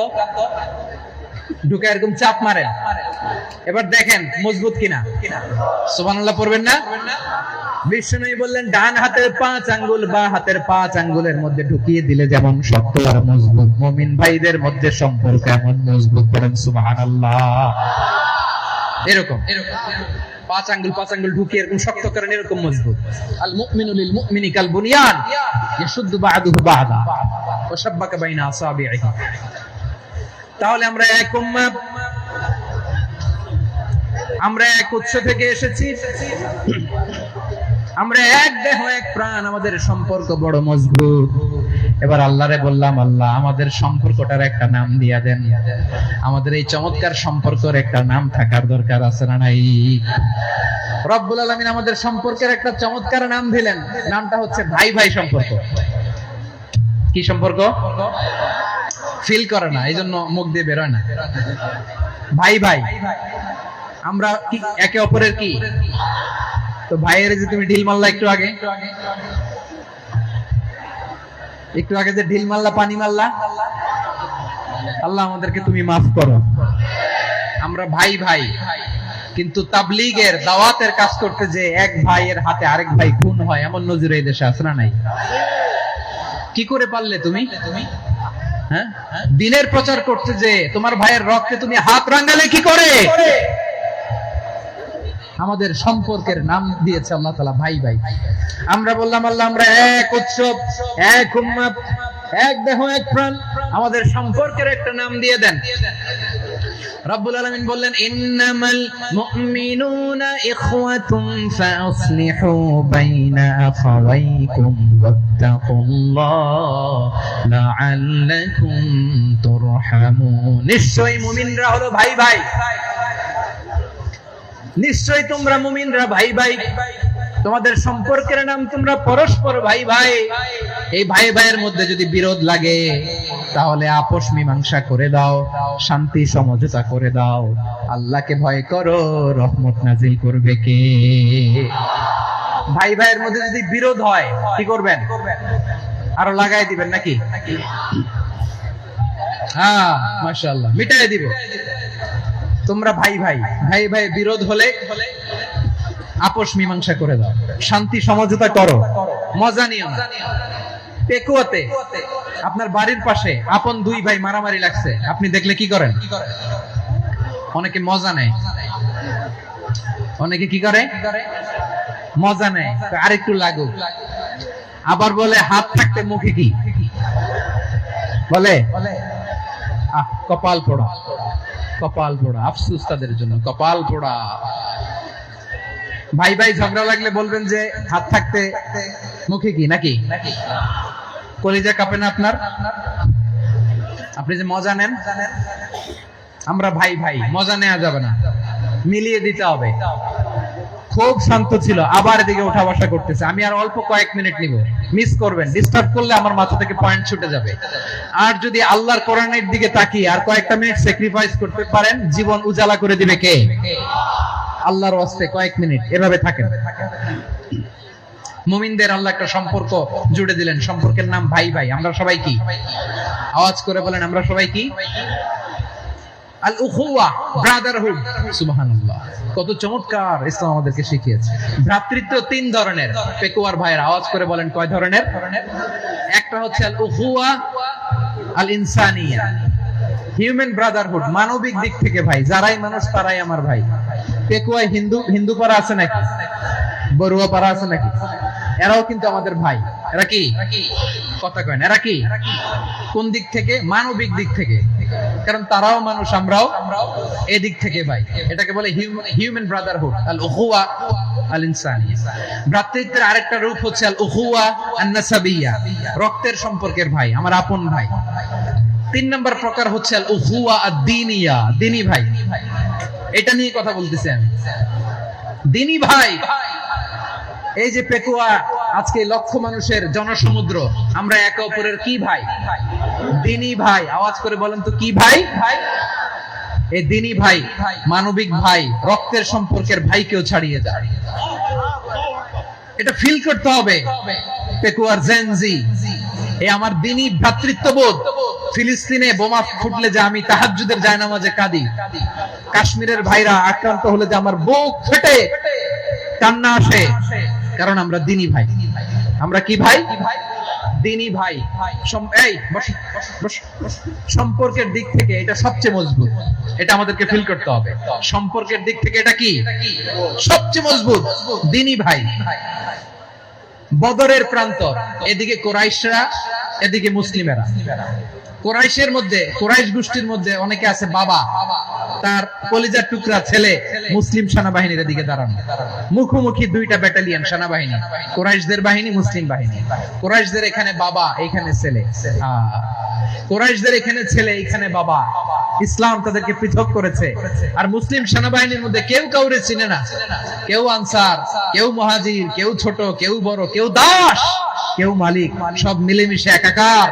ঢুকে এরকম চাপ মারেন। এবার দেখেন মজবুত কিনা। সুবহানাল্লাহ পড়বেন না? বিশ্বনবী বললেন ডান হাতের 5 আঙ্গুল বা হাতের 5 আঙ্গুলের মধ্যে ঢুকিয়ে দিলে যেমন শক্ত আর মজবুত, মুমিন ভাইদের মধ্যে সম্পর্ক এমন মজবুত। বলেন সুবহানাল্লাহ। এরকম 5 আঙ্গুল ঢুকিয়ে এরকম শক্ত করেন, এরকম মজবুত। আল মুমিনু লিল মুমিনি কাল বুনিয়ান ইয়াশুদ্দু বা'দুহু বা'দা ওয়া শাব্বাকা বাইনা আসাবিহি। তাহলে আমরা এক উম্মাহ, আমরা এক উৎস থেকে এসেছি, আমরা এক দেহ এক প্রাণ, আমাদের সম্পর্ক বড় মজবুত। এবার আল্লাহরে বললাম, আল্লাহ আমাদের সম্পর্কটার একটা নাম দিয়া দেন। আমাদের এই চমৎকার সম্পর্কের একটা নাম থাকার দরকার আছে না নাই? রব্বুল আলামিন আমাদের সম্পর্কের একটা চমৎকার নাম দিলেন, নামটা হচ্ছে ভাই ভাই সম্পর্ক। কি সম্পর্ক? ফিল করে না, এই জন্য মুখ দিয়ে বেরোয় না। ভাই ভাই, আমরা কি একে অপরের কি? তো ভাইয়ের যে তুমি ঢিল মারলা একটু আগে, একটু আগে যে ঢিল মারলা, পানি মারলা, আল্লাহ আমাদেরকে তুমি মাফ করো। আমরা ভাই ভাই, কিন্তু তাবলীগের দাওয়াতের কাজ করতে যে এক ভাইয়ের হাতে আরেক ভাই খুন হয়, এমন নজির এই দেশে আছে না নাই? কি করে পারলে তুমি? হ্যাঁ, দিনের প্রচার করতে যে তোমার ভাইয়ের রক্তে তুমি হাত রাঙালে কি করে? আমাদের সম্পর্কের নাম দিয়েছে আল্লাহ তাআলা ভাই ভাই। আমরা বললাম আল্লাহ আমরা এক উৎসব, এক উম্মাহ, এক দেহ এক প্রাণ, আমাদের সম্পর্কের একটা নাম দিয়ে দেন। রব্বুল আলামিন বললেন ইন্নামাল মুমিনুনা ইখওয়াতুন ফাসলিহু বাইনা আখাওয়াইকুম ওয়াত্তাকুল্লাহ লাআল্লাকুম তুরহামুন। নিশ্চয়ই মুমিনরা হলো ভাই ভাই, নিশ্চয়ই তোমরা মুমিনরা ভাই ভাই, তোমাদের সম্পর্কের নাম তোমরা পরস্পর ভাই ভাই। এই ভাই ভাইয়ের মধ্যে যদি বিরোধ লাগে তাহলে আপোষ মীমাংসা করে দাও, শান্তি সমঝোতা করে দাও। আল্লাহকে ভয় করো, রহমত নাজিল করবে কে? ভাই ভাইয়ের মধ্যে যদি বিরোধ হয় কি করবেন? আরো লাগাই দিবেন নাকি? হ্যাঁ মাশাআল্লাহ, মিটাই দিব। তোমরা ভাই ভাই, ভাই ভাই বিরোধ হলে আপোষ মীমাংসা করে দাও, শান্তি সমঝোতা করো, মজা নিও না। পেকুয়াতে আপনার বাড়ির পাশে আপন দুই ভাই মারামারি লাগছে, আপনি দেখলে কি করেন? অনেকে মজা নেয়, অনেকে কি করে? মজা নেয়, আরেকটু লাগুক। আবার বলে হাত থাকতে মুখে কি বলে? কপাল পোড়া, কপাল পোড়া। আফসোস তাদের জন্য, কপাল পোড়া। ভাই ভাই ঝগড়া লাগলে বলবেন যে হাত থাকতে মুখে কি, নাকি? কলিজা কাঁপে না আপনার? আপনি যে মজা নেন। আমরা ভাই ভাই, মজা নেওয়া যাবে না, মিলিয়ে দিতে হবে। খুব শান্ত ছিল, আবার এদিকে উঠা বসা করতেছে। আমি আর অল্প কয়েক মিনিট নিব, মিস করবেন। ডিস্টার্ব করলে আমার মাথা থেকে পয়েন্ট ছুটে যাবে। আর যদি আল্লাহর কোরআনের দিকে তাকিয়ে আর কয়েকটা মিনিট স্যাক্রিফাইস করতে পারেন, জীবন উজালা করে দিবে কে? আল্লাহর ওয়াস্তে কয়েক মিনিট এভাবে থাকেন। মুমিনদের আল্লাহ একটা সম্পর্ক জুড়ে দিলেন, সম্পর্কের নাম ভাই ভাই। আমরা সবাই কি? আওয়াজ করে বলেন, আমরা সবাই কি? আল উখুওয়া, ব্রাদারহুড। সুবহানাল্লাহ, কত চমৎকার ইসলাম আমাদেরকে শিখিয়েছে। ভ্রাতৃত্ব 3 ধরনের। পেকুয়ার ভাইয়ের আওয়াজ করে বলেন কয় ধরনের? একটা হচ্ছে আল উখুওয়া আল ইনসানিয়া, হিউম্যান ব্রাদারহুড, মানবিক দিক থেকে ভাই। যারাই মানুষ তারাই আমার ভাই। পেকুয়ায় হিন্দু পাড়া আছে নাকি? বড়ুয়া পাড়া আছে নাকি? এরাও কিন্তু আমাদের ভাই। এরা কি? কথা কয় না, এরা কি? কোন দিক থেকে? মানবিক দিক থেকে। কারণ তারাও মানুষ, আমরাও এদিক থেকে ভাই। এটাকে বলে হিউম্যান ব্রাদারহুড, আল উখুওয়া আল ইনসানিয়া। ভ্রাতৃত্বের আরেকটা রূপ হচ্ছে আল উখুওয়া আন নাসাবিয়া, রক্তের সম্পর্কের ভাই, আমার আপন ভাই। তিন নম্বর প্রকার হচ্ছে আল উখুয়া আদ-দীনিয়া, দিনী ভাই। এটা নিয়ে কথা বলতেছি আমি। দিনী ভাই, এই যে পেকুয়া আজকে লক্ষ মানুষের জনসমুদ্র, আমরা একে অপরের কি ভাই? দিনী ভাই। আওয়াজ করে বলেন তো কি ভাই? এই দিনী ভাই, মানবিক ভাই, রক্তের সম্পর্কের ভাইকেও ছাড়িয়ে যায়। এটা ফিল করতে হবে। পেকুয়ার জেনজি, এই আমার দিনী ভ্রাতৃত্ববোধ। ফিলিস্তিনে বোমা ফুটলে যে আমি তাহাজ্জুদের জায়নামাজে কাঁদি, কাশ্মীরের ভাইরা আক্রান্ত হলে যে আমার বুক ফেটে কান্না আসে, কারণ আমরা দিনী ভাই। আমরা কি ভাই? দিনী ভাই। এই সম্পর্কের দিক থেকে এটা সবচেয়ে মজবুত। এটা আমাদেরকে ফিল করতে হবে। সম্পর্কের দিক থেকে এটা কি সবচেয়ে মজবুত? দিনী ভাই। বদরের প্রান্তর, এদিকে কুরাইশরা, এদিকে মুসলিমেরা। কুরাইশের মধ্যে, কুরাইশ গোষ্ঠীর মধ্যে অনেকে আছে বাবা, তার কলিজার টুকরা ছেলে মুসলিম সেনাবাহিনীর দিকে দাঁড়ানো, মুখোমুখি দুইটা ব্যাটালিয়ন সেনাবাহিনী, কুরাইশদের বাহিনী, মুসলিম বাহিনী। কুরাইশদের এখানে বাবা, এখানে ছেলে। কুরাইশদের এখানে ছেলে, এখানে বাবা। ইসলাম তাদেরকে পৃথক করেছে। আর মুসলিম সেনাবাহিনীর মধ্যে কেউ কাউরে চিনে না। কেউ আনসার, কেউ মুহাজির, কেউ ছোট, কেউ বড়, কেউ দাস, কেউ মালিক, সব মিলেমিশে একাকার।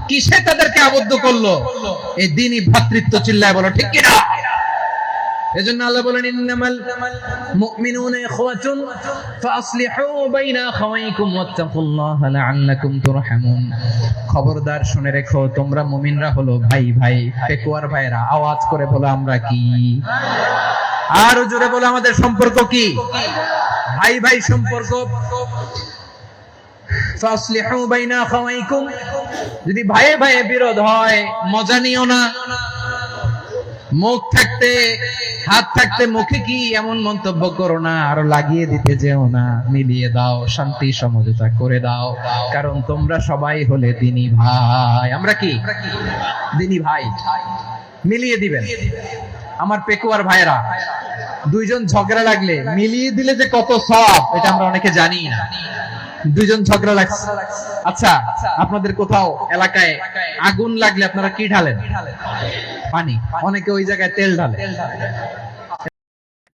কিসে তাদেরকে আবদ্ধ করলো? এই দ্বীনি ভ্রাতৃত্ব। চিল্লায় বলো ঠিক কিনা? এজন্য আল্লাহ বলেন, ইন্নামাল মুমিনুনা ইখওয়াতুন ফাসলিহু বাইনা আখাওয়াইকুম ওয়াত্তাকুল্লাহা লাআল্লাকুম তুরহামুন। খবরদার শুনে রেখো, তোমরা মুমিনরা হলো ভাই ভাই। পেকুয়ার ভাইরা, আওয়াজ করে বলো আমরা কি? আর জোরে বলো আমাদের সম্পর্ক কি? ভাই ভাই সম্পর্ক। ফাসলিহু বাইনা আখাওয়াইকুম। যদি ভাইয়ে ভাইয়ে বিরোধ হয়, মজা নিও না। মুখ থাকতে, হাত থাকতে মুখে কি এমন মন্তব্য করো না, আরো লাগিয়ে দিতে যেও না। মিলিয়ে দাও, শান্তি সমঝোতা করে দাও, কারণ তোমরা সবাই হলে দিনী ভাই। আমরা কি? দিনী ভাই। মিলিয়ে দিবেন। আমার পেকুয়ার ভাইরা, দুইজন ঝগড়া লাগলে মিলিয়ে দিলে যে কত সওয়াব, এটা আমরা অনেকে জানি না। দুইজন ঝগড়া লাগছে, আচ্ছা আপনাদের কোথাও এলাকায় আগুন লাগলে আপনারা কি ঢালেন? পানি। অনেকে ওই জায়গায় তেল ঢালে।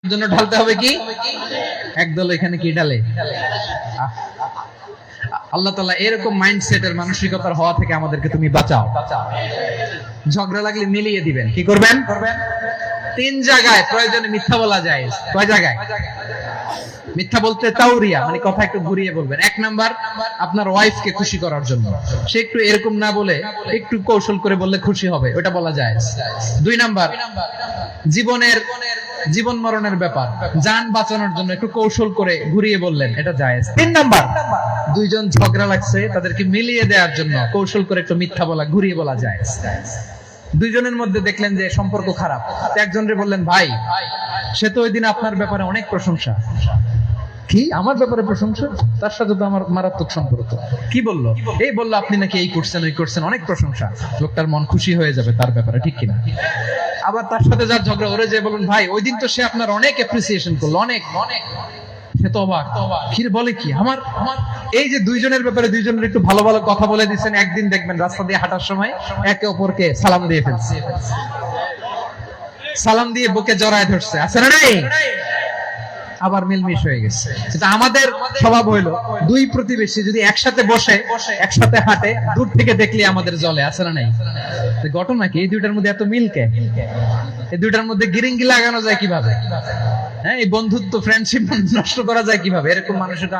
জন্য ঢালতে হবে কি? একদল এখানে কি ঢালে? আল্লাহ তাআলা এরকম মাইন্ডসেটের, মানসিকতার হওয়া থেকে আমাদেরকে তুমি বাঁচাও। ঝগড়া লাগলে মিলিয়ে দিবেন। কি করবেন? তিন জায়গায় প্রয়োজনে মিথ্যা বলা যায়। কয় জায়গায় মিথ্যা বলতে? তাওরিয়া, মানে কথা একটু ঘুরিয়ে বলবেন। এক নাম্বার, আপনার ওয়াইফকে খুশি করার জন্য, সে একটু এরকম না বলে একটু কৌশল করে বললে খুশি হবে, ওটা বলা যায়। দুই নাম্বার, জীবন মরণের ব্যাপার, জান বাঁচানোর জন্য একটু কৌশল করে ঘুরিয়ে বললেন, এটা জায়েজ। তিন নাম্বার, দুইজন ঝগড়া লাগছে, তাদেরকে মিলিয়ে দেওয়ার জন্য কৌশল করে একটু মিথ্যা বলা, ঘুরিয়ে বলা যায়। দুইজনের মধ্যে দেখলেন যে সম্পর্ক খারাপ, একজনরে বললেন ভাই, সে তো ওই দিন আপনার ব্যাপারে অনেক প্রশংসা। কি? আমার ব্যাপারে প্রশংসা? তার সাথে তো আমার মারাত্মক সম্পর্ক। কি বললো? এই বললো আপনি নাকি এই করছেন, ওই করছেন, অনেক প্রশংসা। লোকটার মন খুশি হয়ে যাবে তার ব্যাপারে, ঠিক কিনা? আবার তার সাথে যার ঝগড়া, ওরে যে বলুন ভাই, ওই দিন তো সে আপনার অনেক অ্যাপ্রিসিয়েশন করলো, অনেক অনেক। সে তো অবাক, কি বলে কি? আমার এই যে দুইজনের ব্যাপারে দুইজনের একটু ভালো ভালো কথা বলে দিচ্ছেন, একদিন দেখবেন রাস্তা দিয়ে হাঁটার সময় একে অপরকে সালাম দিয়ে ফেলছে, সালাম দিয়ে বুকে জড়ায় ধরছে, আছে না নাই? আবার মিলমিশ হয়ে গেছে। সেটা আমাদের স্বভাব হইলো, দুই প্রতিবেশী যদি একসাথে বসে, একসাথে হাঁটে, দূর থেকে দেখলে আমাদের জ্বলে, আছে না নাই? ঘটনা কি? এই দুইটার মধ্যে এত মিল কে? এই দুইটার মধ্যে গিরিঙ্গি লাগানো যায় কিভাবে? হ্যাঁ, এই বন্ধুত্ব, ফ্রেন্ডশিপ নষ্ট করা যায় কিভাবে? এরকম মানসিকতা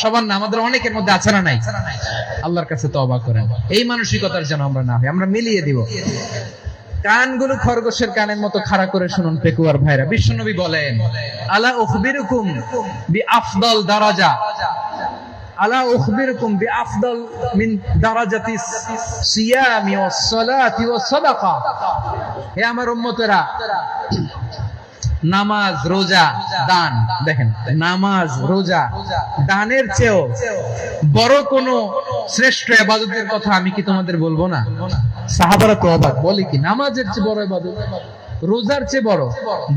সবার না, আমাদের অনেকের মধ্যে আছে না নাই? আল্লাহর কাছে তওবা করেন, এই মানসিকতার যেন আমরা না হই। আমরা মিলিয়ে দিব। কানগুলো খরগোশের কানের মতো খাড়া করে শুনুন পেকুয়ার ভাইরা। বিশ্বনবী বলেন, আলা উখবিরুকুম বিআফদাল দারাজা, আলা উখবিরুকুম বিআফদাল মিন দারাজাতিস সিয়ামি ওয়াস সালাতি ওয়াস সাদাকা। হে আমার উম্মতেরা, নামাজ, রোজা, দান, দেখেন নামাজ, রোজা, দানের চেয়েও বড় কোন শ্রেষ্ঠ ইবাদতের কথা আমি কি তোমাদের বলবো না? সাহাবারা তো অবাক, বলে কি নামাজের চেয়ে বড় ইবাদত, রোজার চেয়ে বড়,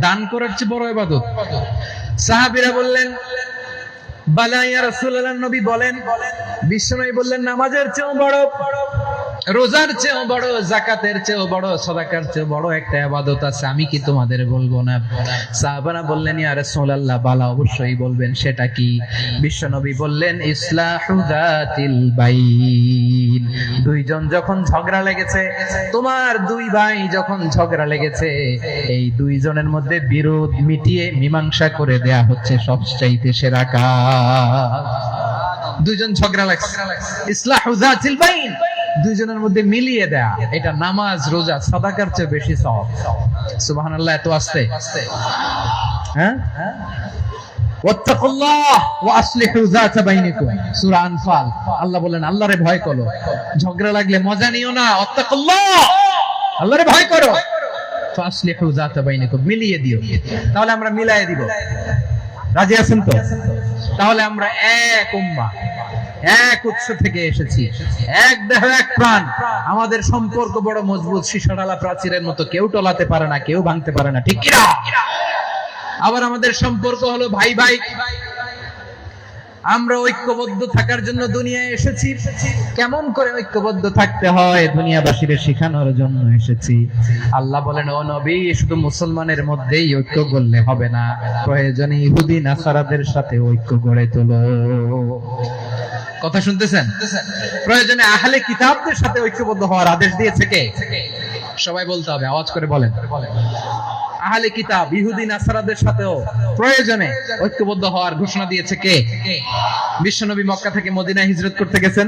দান করার চেয়ে বড় ইবাদত? সাহাবীরা বললেন, বালা ইয়া রাসূলুল্লাহ, নবী বলেন। বিশ্বনবী বললেন, নামাজের চেয়েও বড়, রোজার চেয়েও বড়, জাকাতের চেয়েও বড়, সাদাকার চেয়েও বড় একটা ইবাদত আছে, আমি কি তোমাদের বলবো না? সাহাবারা বললেন, ইয়া রাসূলুল্লাহ, বালা, অবশ্যই বলবেন, সেটা কি? বিশ্বনবী বললেন, ইসলাহু যাতিল বাইন। দুইজন যখন ঝগড়া লেগেছে, তোমার দুই ভাই যখন ঝগড়া লেগেছে, এই দুইজনের মধ্যে বিরোধ মিটিয়ে মীমাংসা করে দেয়া হচ্ছে সবচাইতে সেরা কাজ। দুইজন ঝগড়া লাগছে, ইসলাহু যাতিল বাইন, দুইজনের মধ্যে মিলিয়ে দেয়া, এটা নামাজ, রোজা, সাদাকার চেয়ে বেশি সওয়াব। সুবহানাল্লাহ, এত আস্তে, হ্যাঁ? ওয়াত্তাকুল্লাহ ওয়া আসলিহু যাতা বাইনিকুম, সূরা আনফাল। আল্লাহ বলেন, আল্লাহরে ভয় করো, ঝগড়া লাগলে মজা নিও না, ওয়াত্তাকুল্লাহ, আল্লাহরে ভয় করো, ফাসলিহু যাতা বাইনিকুম, মিলিয়ে দিও। তাহলে আমরা মিলায়ে দিব, রাজি আছেন তো? তাহলে আমরা এক উম্মাহ, এক উৎস থেকে এসেছি, এক দেহ এক প্রাণ, আমাদের সম্পর্ক বড় মজবুত, সীসাডালা প্রাচীরের মতো, কেউ টলাতে পারে না, কেউ ভাঙতে পারে না, ঠিক কিনা? আবার আমাদের সম্পর্ক হলো ভাই ভাই, আমরা ঐক্যবদ্ধ থাকার জন্য দুনিয়ায় এসেছি। কেমন করে ঐক্যবদ্ধ থাকতে হয় দুনিয়াবাসীদের শেখানোর জন্য এসেছি। আল্লাহ বলেন, ও নবী, শুধু মুসলমানের মধ্যেই ঐক্য গড়লে হবে না, প্রয়োজনে ইহুদি নাসারাদের সাথে ঐক্য গড়ে তোলো। কথা শুনতেছেন? প্রয়োজনে আহলে কিতাবদের সাথে ঐক্যবদ্ধ হওয়ার আদেশ দিয়েছে কে? সবাই বলতে হবে, আওয়াজ করে বলেন। আহলে কিতাব, ইহুদি নাসারাদের সাথেও প্রয়োজনে ঐক্যবদ্ধ হওয়ার ঘোষণা দিয়েছে কে? বিশ্বনবী মক্কা থেকে মদিনায় হিজরত করতে গেছেন,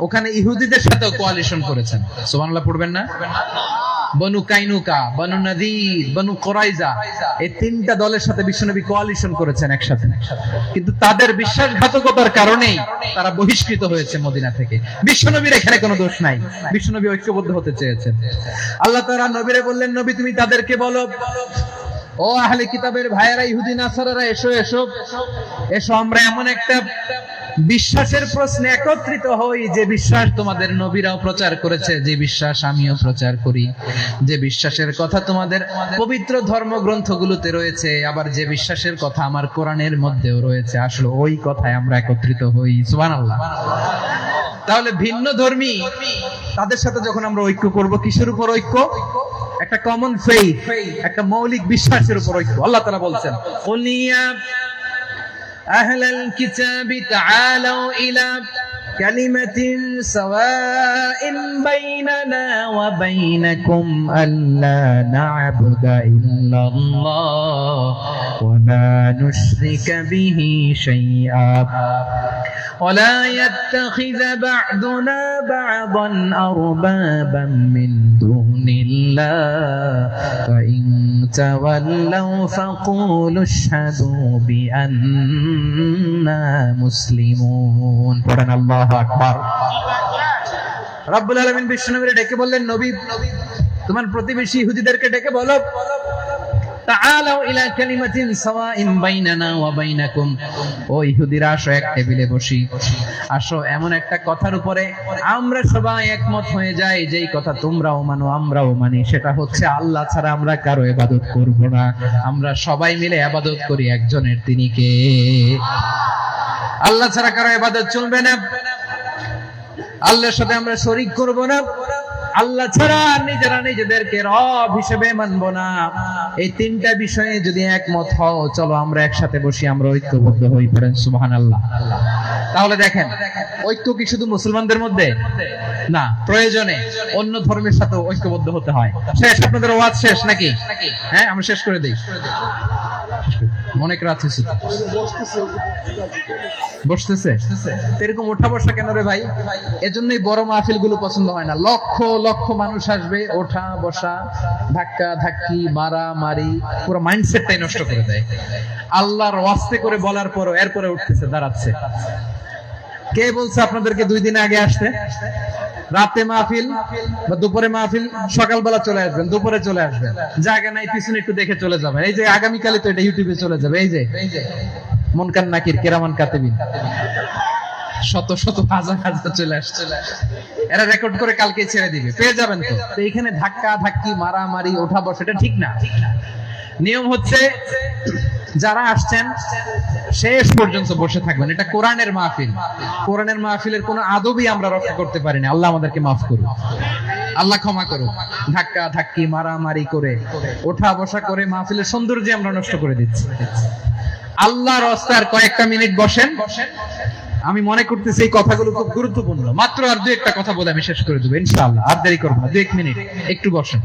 ওখানে ইহুদিদের সাথেও কোয়ালিশন করেছেন। সুবহানাল্লাহ পড়বেন না? বনু কাইনুকা, বনু নাদির, বনু কুরাইজা, এই তিনটা দলের সাথে বিশ্বনবী কোয়ালিশন করেছেন একসাথে। কিন্তু তাদের বিশ্বাসঘাতকতার কারণেই তারা বহিষ্কৃত হয়েছে মদিনা থেকে। বিশ্বনবীর এখানে কোনো দোষ নাই, বিশ্বনবী ঐক্যবদ্ধ হতে চেয়েছেন। আল্লাহ তাআলা নবীরে বললেন, নবী তুমি তাদেরকে বলো, ও আহলে কিতাবের ভাইয়েরা, ইহুদি নাসারারা, এসো এসো এসো, আমরা এমন একটা বিশ্বাসের প্রশ্নে একত্রিত হই, যে বিশ্বাস তোমাদের নবীরাও প্রচার করেছে, যে বিশ্বাস আমিও প্রচার করি, যে বিশ্বাসের কথা তোমাদের পবিত্র ধর্মগ্রন্থগুলোতে রয়েছে, আবার যে বিশ্বাসের কথা আমার কোরআনের মধ্যেও রয়েছে, আসলে ওই কথায় আমরা একত্রিত হই। সুবহানাল্লাহ। তাহলে ভিন্ন ধর্মী তাদের সাথে যখন আমরা ঐক্য করব, কিসের উপর ঐক্য? একটা কমন ফেইথ, একটা মৌলিক বিশ্বাসের উপর ঐক্য। আল্লাহ তাআলা বলছেন, কুলিয়া আহলাল কিতাবি তাআলাউ ইলা কালিমাতিন সাওয়াইন বাইনানা ওয়া বাইনাকুম আল্লা না'বুদা ইল্লাল্লাহ ওয়া লা নুশরিকা বিহি শাইআ ওয়া লা ইয়াত্তাখিযা বা'দুনা বা'দান আরবাবান মিন দুনিল্লাহ ফা ইন তাওয়াল্লাউ ফাকুলু আশহাদু বিআন্না মুসলিমুন। পড়েন আল্লাহু আকবার। রব্বুল আলামিন বিশ্বনবীকে ডেকে বললেন, নবী তোমার প্রতিবেশী ইহুদিদেরকে ডেকে বলো, তাআলাউ ইলা কালিমাতিন সাওয়াইন বাইনানা ওয়া বাইনাকুম, ও ইহুদিরা, আসো এক টেবিলে বসি, আসো এমন একটা কথার উপরে আমরা সবাই একমত হয়ে যাই, যেই কথা তোমরাও মানো আমরাও মানি, সেটা হচ্ছে আল্লাহ ছাড়া আমরা কারো ইবাদত করব না, আমরা সবাই মিলে ইবাদত করি একজনের, তিনি কে? আল্লাহ ছাড়া কারো ইবাদত চলবে না, আল্লাহর সাথে আমরা শরীক করব না, আল্লাহ ছাড়া নিজেরা নিজেদেরকে রব হিসেবে মানব না। এই তিনটা বিষয়ে যদি একমত হও, চলো আমরা একসাথে বসি, আমরা ঐক্যবদ্ধ হই। পড়েন সুবহানাল্লাহ। তাহলে দেখেন, ঐক্য কি শুধু মুসলমানদের মধ্যে না, প্রয়োজনে অন্য ধর্মের সাথে ঐক্যবদ্ধ হতে হয়। শেষ, আপনাদের ওয়াজ শেষ নাকি? হ্যাঁ, আমরা শেষ করে দিই। অনেক রাত হয়েছে, বসতেছে এরকম ওঠা বসা কেন রে ভাই? এজন্যই বড় মাহফিল গুলো পছন্দ হয় না। লক্ষ লক্ষ মানুষ আসবে, ওঠা বসা, ধাক্কা ধাক্কি, মারা মারি, পুরো মাইন্ডসেটটাই নষ্ট করে দেয়। আল্লাহর ওয়াস্তে করে বলার পরও এরপরে উঠতেছে, দাঁড়াচ্ছে। কে বলছে আপনাদেরকে 2 দিন আগে আসতে? রাতে মাহফিল বা দুপুরে মাহফিল, সকালবেলা চলে আসবেন, দুপুরে চলে আসবেন, জায়গা নাই পিছনে একটু দেখে চলে যাবেন। এই যে আগামীকালে তো এটা ইউটিউবে চলে যাবে, এই যে মুনকার নাকির কিরামান কাতিবিন, শত শত হাজার হাজার চলে আসছে, এরা রেকর্ড করে কালকে ছেড়ে দিবে, পেয়ে যাবেন তো। তো এইখানে ধাক্কা ধাক্কি, মারামারি, ওঠা বসা, এটা ঠিক না। নিয়ম হচ্ছে যারা আসছেন শেষ পর্যন্ত বসে থাকবেন। এটা কোরআনের মাহফিল। কোরআনের মাহফিলের কোনো আদবই আমরা রক্ষা করতে পারিনি। আল্লাহ আমাদেরকে মাফ করুন, আল্লাহ ক্ষমা করুন। ধাক্কা ধাক্কি মারামারি করে ওঠা বসা করে মাহফিলের সৌন্দর্য আমরা নষ্ট করে দিচ্ছি। আল্লাহর রাস্তায় আর কয়েকটা মিনিট বসেন। আমি মনে করতেছি এই কথাগুলো খুব গুরুত্বপূর্ণ। মাত্র আর দু একটা কথা বলে আমি শেষ করে দেবো ইনশাআল্লাহ। আর দেরি করবো না, 2 মিনিট। একটু বসেন,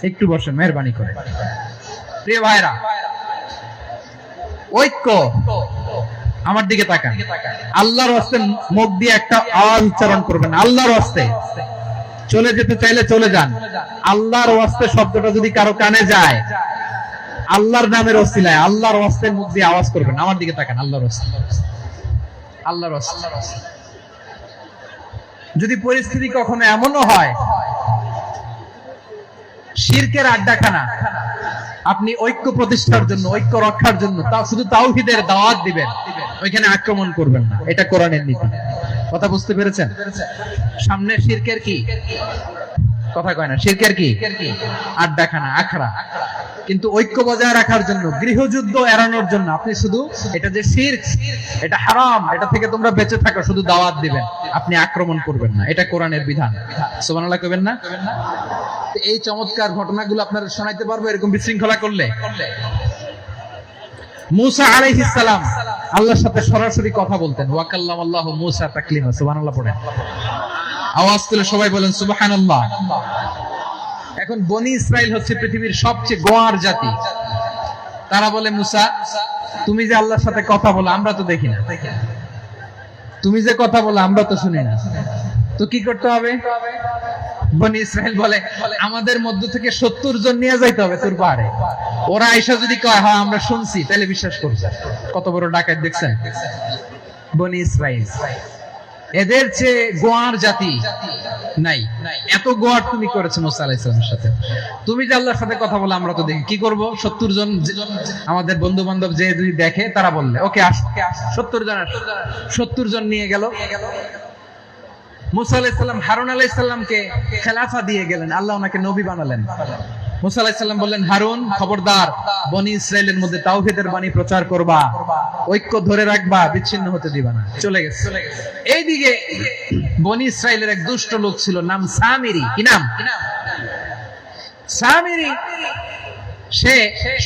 একটু বসেন মেহেরবানি করে। প্রিয় ভাইরা, ঐক্য, আমার দিকে তাকান। আল্লাহর রাস্তায় মুখ দিয়ে একটা আওয়াজ উচ্চারণ করবেন, আল্লাহর রাস্তায়। চলে যেতে চাইলে চলে যান। আল্লাহর রাস্তায় শব্দটা যদি কারো কানে যায়, আল্লাহর নামের ওসিলায় আল্লাহর রাস্তায় মুখ দিয়ে আওয়াজ করবেন। আমার দিকে তাকান, আল্লাহর রাস্তায়, আল্লাহর রাস্তায়। যদি পরিস্থিতি কখনো এমনও হয় শিরকের আড্ডাখানা, আপনি ঐক্য প্রতিষ্ঠার জন্য, ঐক্য রক্ষার জন্য শুধু তাওহীদের দাওয়াত দিবেন, ওইখানে আক্রমণ করবেন না। এটা কোরআনের নীতি। কথা বুঝতে পেরেছেন? সামনে শিরকের কি কথা কয় না, শিরকের কি আড্ডাখানা, আখড়া। কিন্তু ঐক্য বজায় রাখার জন্য, গৃহযুদ্ধ এড়ানোর জন্য আপনি শুধু এটা যে শিরক, এটা হারাম, এটা থেকে তোমরা বেঁচে থাকো, শুধু দাওয়াত দিবেন, আপনি আক্রমণ করবেন না। এটা কোরআনের বিধান। সুবহানাল্লাহ কইবেন না? এই চমৎকার ঘটনাগুলো আপনারা শোনাইতে পারবো এরকম বিশৃঙ্খলা করলে। মুসা আলাইহিস সালাম আল্লাহর সাথে সরাসরি কথা বলতেন। ওয়া কাল্লামাল্লাহু মুসা তাকলিমা। সুবহানাল্লাহ পড়েন, আওয়াজ তুলে সবাই বলেন সুবহানাল্লাহ। এখন বনি ইসরাইল হচ্ছে পৃথিবীর সবচেয়ে গোয়ার জাতি। তারা বলে, মুসা তুমি যে আল্লাহর সাথে কথা বলো আমরা তো দেখি না, তুমি যে কথা বলো আমরা তো শুনি না, তো কি করতে হবে? বনি ইসরাইল বলে, আমাদের মধ্য থেকে 70 জন নিয়ে যাইতে হবে তোর পাহাড়ে। ওরা আয়েশা যদি কয় হ্যাঁ আমরা শুনছি, তাহলে বিশ্বাস করছে। কত বড় ডাকাত দেখছেন বনি ইসরাইল। এদের চেয়ে গোয়ার জাতি নাই। এত গোয়ার তুমি করেছো মুসা আলাইহিস সালামের সাথে। তুমি যে আল্লাহর সাথে কথা বলে আমরা তো দেখি, কি করব? 70 জন আমাদের বন্ধু বান্ধব যে যদি দেখে তারা বললে ওকে আস, 70 জন আস। 70 জন নিয়ে গেল। মুসা আলাইহিস সালাম হারুন আলাইহিস সালামকে খেলাফা দিয়ে গেলেন, আল্লাহ ওনাকে নবী বানালেন। মুসা আলাইহিস সালাম বললেন, হারুন খবরদার, বনি ইসরাইলের মধ্যে তাওহীদের বাণী প্রচার করবা, ঐক্য ধরে রাখবা, বিচ্ছিন্ন হতে দিবা না। চলে গেছে। এইদিকে বনি ইসরাইলের এক দুষ্ট লোক ছিল, নাম সামিরি। কি নাম? সামিরি। সে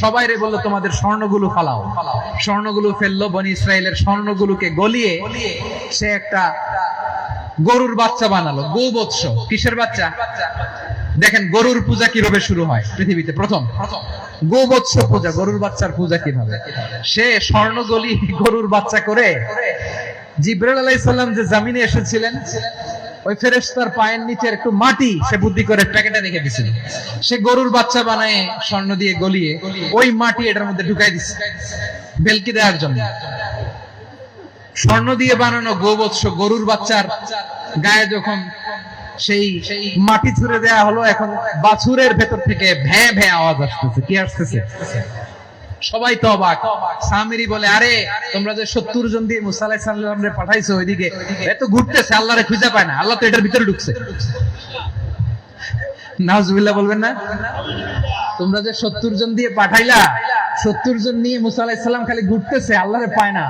সবাইরে বলল তোমাদের স্বর্ণগুলো ফালাও। স্বর্ণগুলো ফেললো। বনি ইসরাইলের স্বর্ণগুলোকে গলিয়ে সে একটা গরুর বাচ্চা বানালো। গোবৎস। কিসের বাচ্চা? দেখেন গরুর পূজা কিভাবে শুরু হয় পৃথিবীতে প্রথম। গোবৎস পূজা, গরুর বাচ্চার পূজা কিভাবে। সে স্বর্ণগলি গরুর বাচ্চা করে জিবরাইল আলাইহিস সালাম যে জমিনে এসেছিলেন, ওই ফেরেশতার পায়ের নিচে একটু মাটি সে বুদ্ধি করে প্যাকেটে রেখে দিয়েছিল। সে গরুর বাচ্চা বানায় স্বর্ণ দিয়ে গলিয়ে ওই মাটি এটার মধ্যে ঢুকাই দিচ্ছে বেলকি দেওয়ার জন্য। স্বর্ণ দিয়ে বানানো গোবৎস গরুর বাচ্চার গায়ে যখন সেই মাটি ছুঁড়ে দেয়া হলো, এখন বাছুরের ভেতর থেকে ভ্যাঁ ভ্যাঁ আওয়াজ আসতেছে। কি আসতেছে? সবাই তো অবাক। সামিরি বলে, আরে তোমরা যে 70 জন দিয়ে মুসা আলাইহিস সালামরে পাঠাইছো ওইদিকে, এত ঘুরতেছে, আল্লাহরে খুঁজে পায় না, আল্লাহ তো এটার ভিতরে ঢুকছে। নাউজুবিল্লাহ বলবেন না? তোমরা যে 70 জন দিয়ে পাঠাইলা, 70 জন নিয়ে মুসা আলাইহিস সালাম খালি ঘুরতেছে, আল্লাহরে পায় না।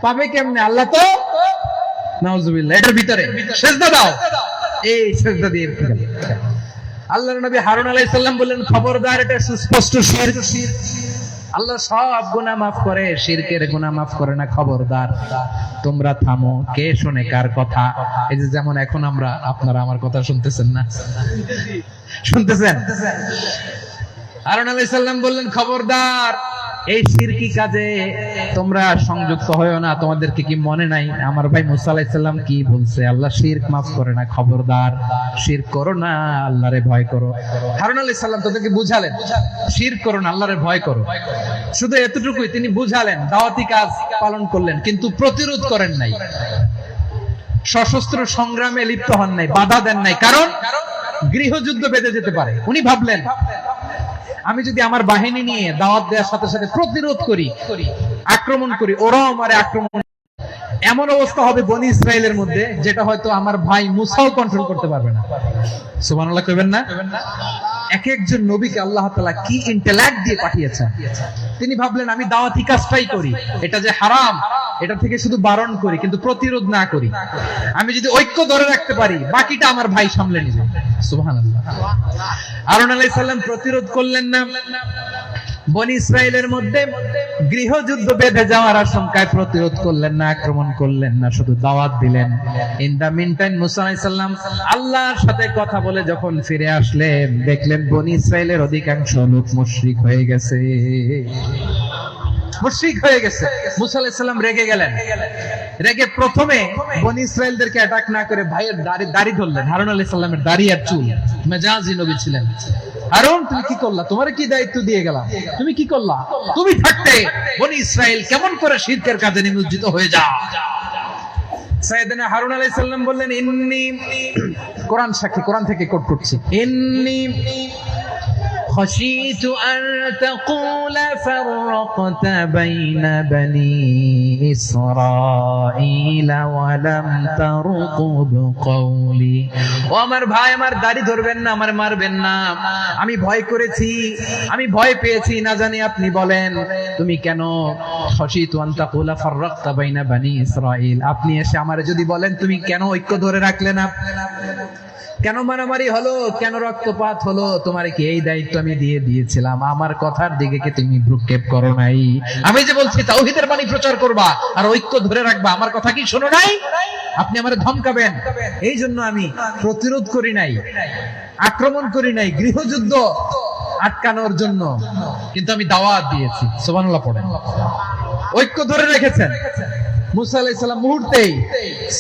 পাবে কেমনে? আল্লাহ তো নাউজুবিল্লাহ এটার ভিতরে। সিজদা দাও। এই সিজদা দিয়ে আল্লাহর নবী হারুন আলাইহিস সালাম বললেন, খবরদার, এটা সুস্পষ্ট শিরক। আল্লাহ সব গুনাহ maaf করে, শিরকের গুনাহ maaf করে না। খবরদার, তোমরা থামো। কে শুনে কার কথা? এই যে যেমন এখন আমরা, আপনারা আমার কথা শুনতেছেন না? শুনতেছেন? হারুন আলাইহিস সালাম বললেন, খবরদার, এই শিরকি কাজে তোমরা সংযুক্ত হয়ো না। তোমাদেরকে কি মনে নাই আমার ভাই মুসা আলাইহিস সালাম কি বলছে? আল্লাহ শিরক maaf করে না। খবরদার, শিরক করো না, আল্লাহরে ভয় করো। হারুন আলাইহিস সালাম তাদেরকে বুঝালেন, শিরক করো না, আল্লাহরে ভয় করো। শুধু এতটুকুই তিনি বুঝালেন, দাওয়াতি কাজ পালন করলেন, কিন্তু প্রতিরোধ করেন নাই, সশস্ত্র সংগ্রামে লিপ্ত হন নাই, বাধা দেন নাই। কারণ গৃহযুদ্ধ বেঁধে যেতে পারে। উনি ভাবলেন, আমি যদি আমার বাহিনী নিয়ে দাওয়াত দেওয়ার সাথে সাথে প্রতিরোধ করি, আক্রমণ করি, ওরাও আমারে আক্রমণ, এমন অবস্থা হবে বনি ইসরায়েলের মধ্যে যেটা হয়তো আমার ভাই মুসাও কন্ট্রোল করতে পারবে না। সুবহানাল্লাহ কইবেন না? এক একজন নবীকে আল্লাহ তাআলা কি ইন্টেলেক্ট দিয়ে পাঠিয়েছেন। তিনি ভাবলেন আমি দাওয়াতি কাজটাই করি, এটা যে হারাম এটা থেকে শুধু বারণ করি কিন্তু প্রতিরোধ না করি। আমি যদি ঐক্য ধরে রাখতে পারি বাকিটা আমার ভাই সামলে নেবে। সুবহানাল্লাহ। হারুন আলাইহিস সালাম প্রতিরোধ করলেন না। বনি ইসরায়েলের মধ্যে গৃহযুদ্ধ বেঁধে যাওয়ার আশঙ্কায় প্রতিরোধ করলেন না, আক্রমণ করলেন না, শুধু দাওয়াত দিলেন। ইন দা মিন টাইম মুসা আলাইহিস সালাম আল্লাহর সাথে কথা বলে যখন ফিরে আসলেন দেখলেন বনি ইসরায়েলের অধিকাংশ লোক মুশরিক হয়ে গেছে। মুশরিক হয়ে গেছে। মুসা আলাইহিস সালাম রেগে গেলেন। রেগে প্রথমে বনি ইসরায়েলদেরকে অ্যাটাক না করে ভাইয়ের দাড়ি ধরলেন। হারুন আলাইহিস সালামের দাড়ি আর চুল, মেজাজি নবী ছিলেন। হারুন তুমি কি করলা? তোমার কি দায়িত্ব দিয়ে গেলাম, তুমি কি করলা? তুমি থাকতে বনি ইসরায়েল কেমন করে শিরকের কাজে নিমজ্জিত হয়ে যায়? সাইয়েদনা হারুন আলাইহিস সালাম বললেন ইন্নী, কোরআন সাক্ষী, কোরআন থেকে কোট করছি, ইন্নী خشيت أن تقول فرقت بين بني إسرائيل ولم ترقب قولي। ও আমার ভাই, আমার দাড়ি ধরবেন না, আমার মারবেন না। আমি ভয় করেছি, আমি ভয় পেয়েছি, না জানি আপনি বলেন তুমি কেন خشيت أن تقول فرقت بين بني إسرائيل, আপনি এসে আমারে যদি বলেন তুমি কেন ঐক্য ধরে রাখলে না, কেন মারামারি হলো, কেন রক্তপাত হলো, তোমার কি এই দায়িত্ব আমি দিয়ে দিয়েছিলাম? আমার কথার দিকে কি তুমি ভ্রুক্ষেপ করো নাই? আমি যে বলছি তাওহীদের বাণী প্রচার করবা আর ঐক্য ধরে রাখবা, আমার কথা কি শোনো নাই? আপনি আমারে ধমকাবেন, এই জন্য আমি প্রতিরোধ করি নাই, আক্রমণ করি নাই, গৃহযুদ্ধ আটকানোর জন্য কিন্তু আমি দাওয়াত দিয়েছি। সুবহানাল্লাহ পড়েন। ঐক্য ধরে রেখেছেন। মুসা আলাইহিস সালাম মুহূর্তেই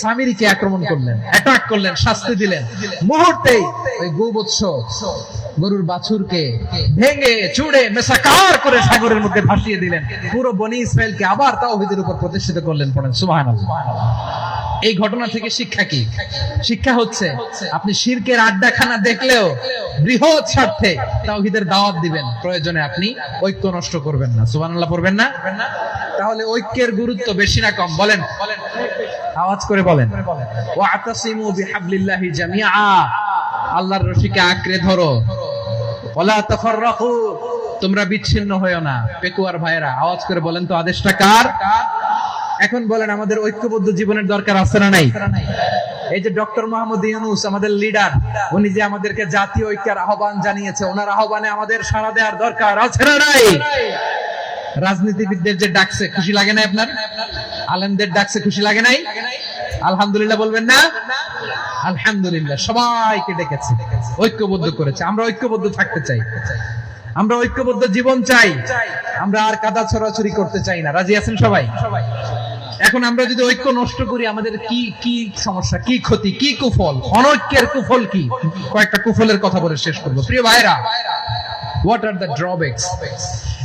সামিরীকে আক্রমণ করলেন, অ্যাটাক করলেন, শাস্তি দিলেন। মুহূর্তেই ওই গোবৎস গরুর বাছুরকে ভেঙে চুড়ে মেসাকার করে সাগরের মধ্যে ভাসিয়ে দিলেন। পুরো বনি ইসরায়েলকে আবার তাওহীদের উপর প্রতিষ্ঠিত করলেন। পড়েন সুবহানাল্লাহ। এই ঘটনা থেকে শিক্ষা কি? শিক্ষা হচ্ছে আপনি শিরকের আড্ডাখানা দেখলেও বৃহৎ স্বার্থে তাওহীদের দাওয়াত দিবেন, প্রয়োজনে আপনি ঐক্য নষ্ট করবেন না। সুবহানাল্লাহ পড়বেন না? তাহলে ঐক্যের গুরুত্ব বেশি না কম? বলেন, আওয়াজ করে বলেন। ওয়াতাসিমু বিহাবলিল্লাহি জামিআ, আল্লাহর রশিকে আঁকড়ে ধরো। ওয়ালা তাফাররাকু, তোমরা বিচ্ছিন্ন হয়ো না। পেকুয়ার ভাইরা আওয়াজ করে বলেন তো আদেশটা কার? এখন বলেন আমাদের ঐক্যবদ্ধ জীবনের দরকার আছে না নাই? এই যে ডক্টর মোহাম্মদ ইউনূস আমাদের লিডার, উনি যে আমাদেরকে জাতীয় ঐক্যের আহ্বান জানিয়েছে, ওনার আহ্বানে আমাদের সাড়া দেওয়ার দরকার আছে না নাই? রাজনীতিবিদদের যে ডাকছে খুশি লাগে নাই আপনার? আলেমদের ডাকছে খুশি লাগে নাই? আলহামদুলিল্লাহ বলবেন না? আলহামদুলিল্লাহ, সবাইকে ডেকেছে, ঐক্যবদ্ধ করেছে। আমরা ঐক্যবদ্ধ থাকতে চাই, আমরা ঐক্যবদ্ধ জীবন চাই, আমরা আর কাদা ছড়াছড়ি করতে চাই না। রাজি আছেন সবাই? এখন আমরা যদি ঐক্য নষ্ট করি আমাদের কি কি সমস্যা, কি ক্ষতি, কি কুফল? অনৈক্যের কুফল কি? কয়েকটা কুফলের কথা বলে শেষ করব। প্রিয় ভাইরা, what are the drawbacks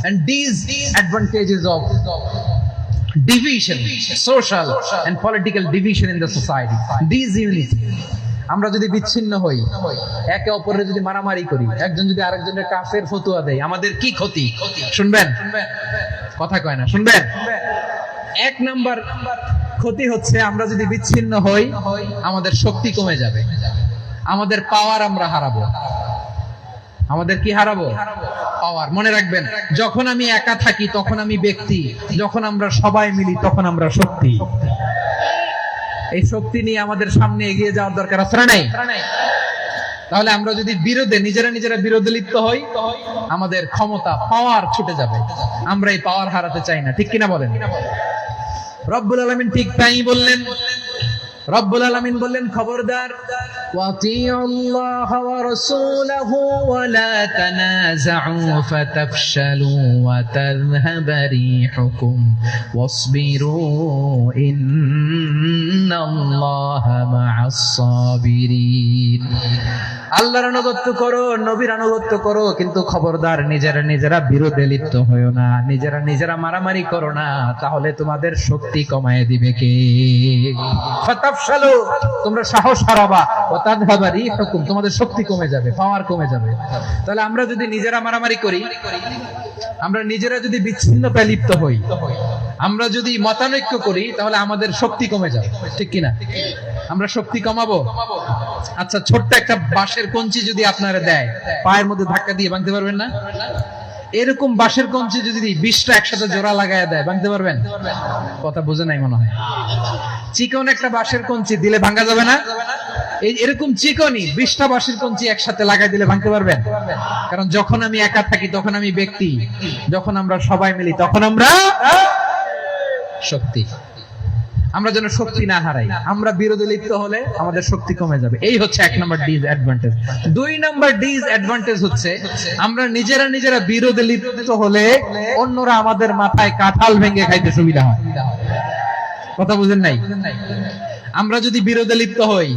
and disadvantages of division, social and political division in the society? Disunity. আমরা যদি বিচ্ছিন্ন হই, একে অপরের যদি মারামারি করি, একজন যদি আরেকজনের কাফের ফতোয়া দেয়, আমাদের কি ক্ষতি? শুনবেন? কথা কয় না, শুনবেন? এক নাম্বার ক্ষতি হচ্ছে আমরা যদি বিচ্ছিন্ন হই আমাদের শক্তি কমে যাবে, আমাদের পাওয়ার আমরা হারাবো। আমাদের কি হারাবো? পাওয়ার। মনে রাখবেন, যখন আমি একা থাকি তখন আমি ব্যক্তি, যখন আমরা সবাই মিলি তখন আমরা শক্তি। এই শক্তি নিয়ে আমাদের সামনে এগিয়ে যাওয়ার দরকার আছে না নাই? তাহলে আমরা যদি নিজেরা বিরোধে লিপ্ত হই, আমাদের ক্ষমতা, পাওয়ার ছুটে যাবে। আমরা এই পাওয়ার হারাতে চাই না, ঠিক কিনা বলেন? রব্বুল আলামিন ঠিক তাই বললেন। রব্বুল আলামিন বললেন, খবরদার, ওয়াতিউল্লাহ ওয়া রাসূলাহু ওয়া লা তানাযাউ ফাতাফশালু ওয়া তাযহাবা রিহুকুম ওয়াসবিরু ইন্নাল্লাহা মা'আস সাবিরিন। আল্লাহর আনুগত্য করো, নবীর আনুগত্য করো, কিন্তু খবরদার নিজেরা বিরোধে লিপ্ত হয়ো না, নিজেরা মারামারি করো না, তাহলে তোমাদের শক্তি কমায় দিবে কে? ফাতাফশালু, তোমরা সাহস হারাবা, ওয়া তাযহাবা রিহুকুম, তোমাদের শক্তি কমে যাবে, পাওয়ার কমে যাবে। তাহলে আমরা যদি নিজেরা মারামারি করি, আমরা নিজেরা যদি বিচ্ছিন্নতায় লিপ্ত হই, আমরা যদি মতানৈক্য করি তাহলে আমাদের শক্তি কমে যাবে, ঠিক কিনা? আমরা শক্তি কমাবো। আচ্ছা, ছোট্ট একটা বাঁশের কঞ্চি যদি আপনারা দেয়, পায়ের মধ্যে ধাক্কা দিয়ে ভাঙতে পারবেন না? এরকম বাঁশের কঞ্চি যদি 20টা একসাথে জোড়া লাগায় দেয়, ভাঙতে পারবেন? কথা বোঝে নাই মনে হয়। চিকন একটা বাঁশের কঞ্চি দিলে ভাঙা যাবে না? এরকম চিকনই 20টা বাঁশের কঞ্চি একসাথে লাগাই দিলে ভাঙতে পারবেন? কারণ যখন আমি একা থাকি তখন আমি ব্যক্তি, যখন আমরা সবাই মিলি তখন আমরা শক্তি। আমরা যেন শক্তি না হারাই। আমরা বিরোধে লিপ্ত হলে আমাদের শক্তি কমে যাবে। এই হচ্ছে 1 নম্বর ডিসঅ্যাডভান্টেজ। 2 নম্বর ডিসঅ্যাডভান্টেজ হচ্ছে আমরা নিজেরা বিরোধে লিপ্ত হলে অন্যরা আমাদের মাথায় কাঁঠাল ভেঙে খাইতে সুবিধা হয়। কথা বুঝেন নাই? আমরা যদি বিরোধে লিপ্ত হই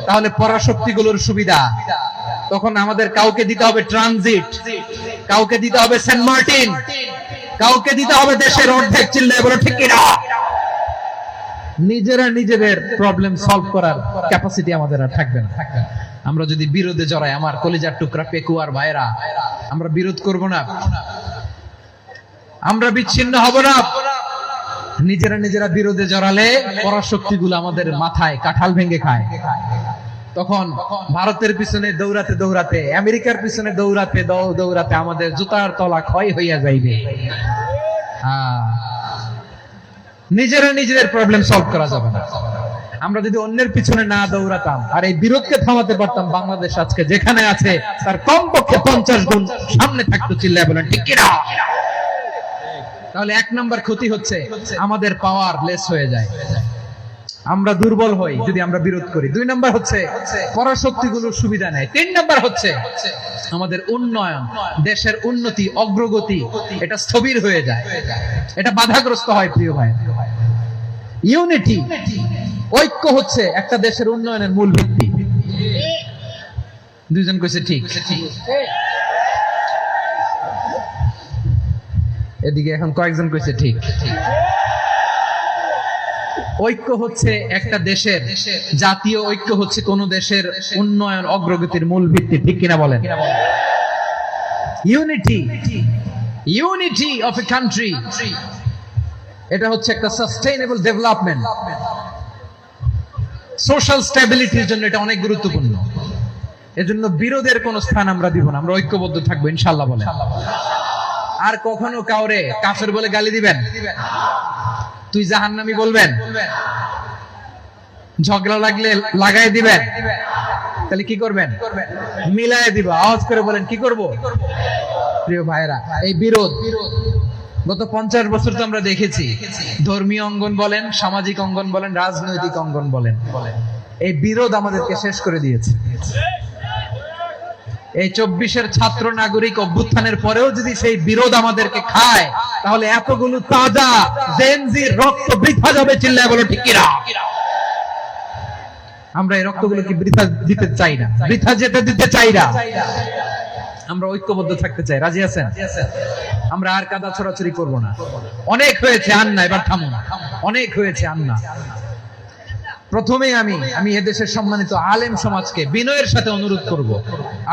তাহলে পরাশক্তিগুলোর সুবিধা, তখন আমাদের কাউকে দিতে হবে ট্রানজিট, কাউকে দিতে হবে সেন্ট মার্টিন, কাউকে দিতে হবে দেশের অর্ধেক। চিল্লায় বলো ঠিক কিনা? নিজেদের প্রবলেম সলভ করার ক্যাপাসিটি আমাদের আর থাকবে না। আমরা যদি বিরোধে জড়াই, আমার কলিজার টুকরা পেকুয়ার ভাইরা, আমরা বিরোধ করব না, আমরা বিচ্ছিন্ন হব না। নিজেরা বিরোধে জড়ালে পরাশক্তিগুলো আমাদের মাথায় কাঁঠাল ভেঙে খায়। তখন ভারতের পিছনে দৌড়াতে, আমেরিকার পিছনে দৌড়াতে আমাদের জুতার তলা ক্ষয় হইয়া যাইবে। নিজেদের প্রবলেম সলভ করা যাবে না। আমরা যদি অন্যের পিছনে না দৌড়াতাম আর এই বিরোধকে থামাতে পারতাম, বাংলাদেশ আজকে যেখানে আছে তার কমপক্ষে 50 গুণ সামনে থাকতো। চিল্লায় বলেন ঠিক কিনা? তাহলে 1 নম্বর ক্ষতি হচ্ছে আমাদের পাওয়ার লেস হয়ে যায়, আমরা দুর্বল হই যদি আমরা বিরোধ করি। 2 নম্বর হচ্ছে পরাশক্তিগুলোর সুবিধা নেয়। 3 নম্বর হচ্ছে আমাদের উন্নয়ন, দেশের উন্নতি, অগ্রগতি এটা স্থবির হয়ে যায়, এটা বাধাগ্রস্ত হয়। প্রিয় ভাই, ইউনিটি, ঐক্য হচ্ছে একটা দেশের উন্নয়নের মূল ভিত্তি। দুইজন কইছে ঠিক। এদিকে এখন কয়েকজন কইছে ঠিক। ঐক্য হচ্ছে একটা দেশের, জাতীয় ঐক্য হচ্ছে কোন দেশের উন্নয়ন অগ্রগতির মূল ভিত্তি, ঠিক কিনা বলেন? ইউনিটি অফ এ কান্ট্রি, এটা হচ্ছে একটা সাস্টেইনেবল ডেভেলপমেন্ট, সোশ্যাল স্ট্যাবিলিটির জন্য এটা অনেক গুরুত্বপূর্ণ। এজন্য বিরোধের কোন স্থান আমরা দিব না, আমরা ঐক্যবদ্ধ থাকবো ইনশাআল্লাহ বলেন। আর কখনো কাউরে কাফের বলে গালি দিবেন, তুই জাহান্নামী বলবেন, ঝগড়া লাগলে লাগাই দিবেন, তাহলে কি করবেন? মিলায় দিব। আওয়াজ করে বলেন কি করব? প্রিয় ভাইরা, এই বিরোধ গত 50 বছর তো আমরা দেখেছি, ধর্মীয় অঙ্গন বলেন, সামাজিক অঙ্গন বলেন, রাজনৈতিক অঙ্গন বলেন, এই বিরোধ আমাদেরকে শেষ করে দিয়েছে। এই 24-এর ছাত্র নাগরিক অভ্যুত্থানের পরেও যদি সেই বিরোধ আমাদেরকে খায়, তাহলে এতগুলো তাজা জেনজির রক্ত বৃথা যাবে। চিল্লায় বলো ঠিক কিনা? আমরা এই রক্তগুলোকে বৃথা দিতে চাই না, বৃথা যেতে দিতে চাই না। আমরা ঐক্যবদ্ধ থাকতে চাই। রাজি আছেন? আমরা আর কাদা ছড়াছড়ি করব না। অনেক হয়েছে, আন্না, এবার থামুন। অনেক হয়েছে, আন্না। প্রথমে আমি এদেশের সম্মানিত আলেম সমাজকে বিনয়ের সাথে অনুরোধ করব,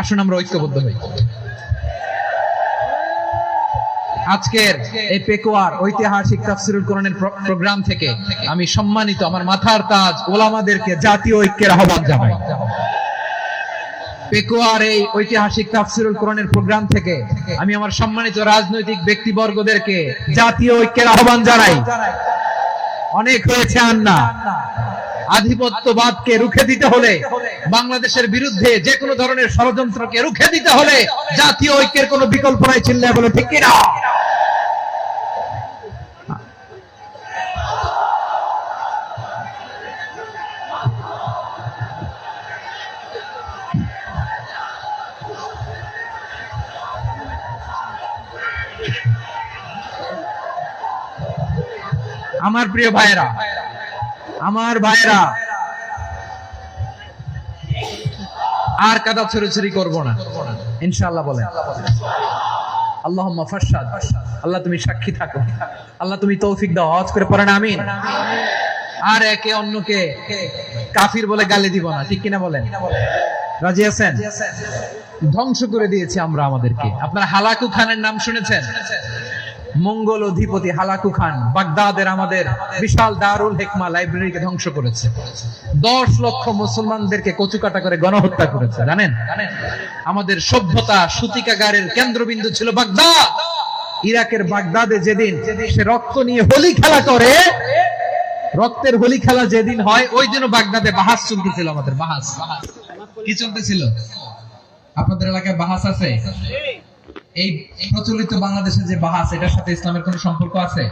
আসুন আমরা ঐক্যবদ্ধ হই। আজকের এই পেকুয়ার ঐতিহাসিক তাফসীরুল কোরআনের প্রোগ্রাম থেকে আমি সম্মানিত আমার মাথার তাজ ওলামাদেরকে জাতীয় ঐক্যের আহ্বান জানাই। পেকুয়ার এই ঐতিহাসিক তাফসীরুল কোরআনের প্রোগ্রাম থেকে আমি আমার সম্মানিত রাজনৈতিক ব্যক্তিবর্গদেরকে জাতীয় ঐক্যের আহ্বান জানাই। অনেক হয়েছে, আন্না। আধিপত্যবাদকে রুখে দিতে হলে, বাংলাদেশের বিরুদ্ধে যে কোনো ধরনের ষড়যন্ত্রকে রুখে দিতে হলে জাতীয় ঐক্যের কোনো বিকল্প নাই। চিল্লায় বলো ঠিক কিনা? আমার প্রিয় ভাইয়েরা, আমার ভাইয়েরা, আর কাদা ছড়াছড়ি করব না ইনশাআল্লাহ বলেন। আল্লাহুম্মা ফাশহাদ। আল্লাহ তুমি সাক্ষী থাকো, আল্লাহ তুমি তৌফিক দাও। আওয়াজ করে পড়েন আমিন। আর একে অন্যকে কাফির বলে গালি দিব না, ঠিক কিনা বলেন? রাজি আছেন? ধ্বংস করে দিয়েছি আমরা আমাদেরকে। আপনারা হালাকু খানের নাম শুনেছেন? মঙ্গল অধিপতি হালাকু খান বাগদাদের আমাদের বিশাল দারুল হিকমা লাইব্রেরিকে ধ্বংস করেছে। 10 লক্ষ মুসলমানদেরকে কচুকাটা করে গণহত্যা করেছে। জানেন, আমাদের সভ্যতা সূতিকাগারের কেন্দ্রবিন্দু ছিল বাগদাদ। ইরাকের বাগদাদে যেদিন সে রক্ত নিয়ে হোলি খেলা করে, রক্তের হোলি খেলা যেদিন হয়, ওই দিনও বাগদাদে বাহাস চলতেছিল। আমাদের বাহাস কি চলতেছিল? আপনাদের এলাকায় বাহাস আছে? এই প্রচলিত বাংলাদেশে যে বাহাস, এটার সাথে ইসলামের কোন সম্পর্ক আছে?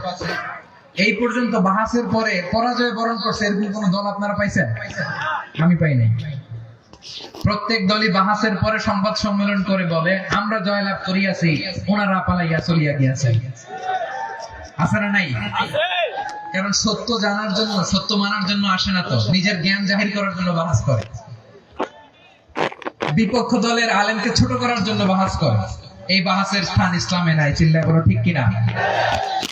এই পর্যন্ত বাহাসের পরে পরাজয় বরণ করছে এরকম কোন দল আপনারা পাইছেন? আমি পাই নাই। প্রত্যেক দলই বাহাসের পরে সংবাদ সম্মেলন করে বলে, আমরা জয়লাভ করিয়াছি, ওনারা পালাইয়া চলিয়া গিয়াছেন। আছে না নাই? কারণ সত্য জানার জন্য, সত্য মানার জন্য আসে না তো, নিজের জ্ঞান জাহির করার জন্য বাহাস করে। বিপক্ষ দলের আলেমকে ছোট করার জন্য বাহাস করে। এই বাহাসের স্থান ইসলামে নাই। চিল্লায় বলো ঠিক কিনা?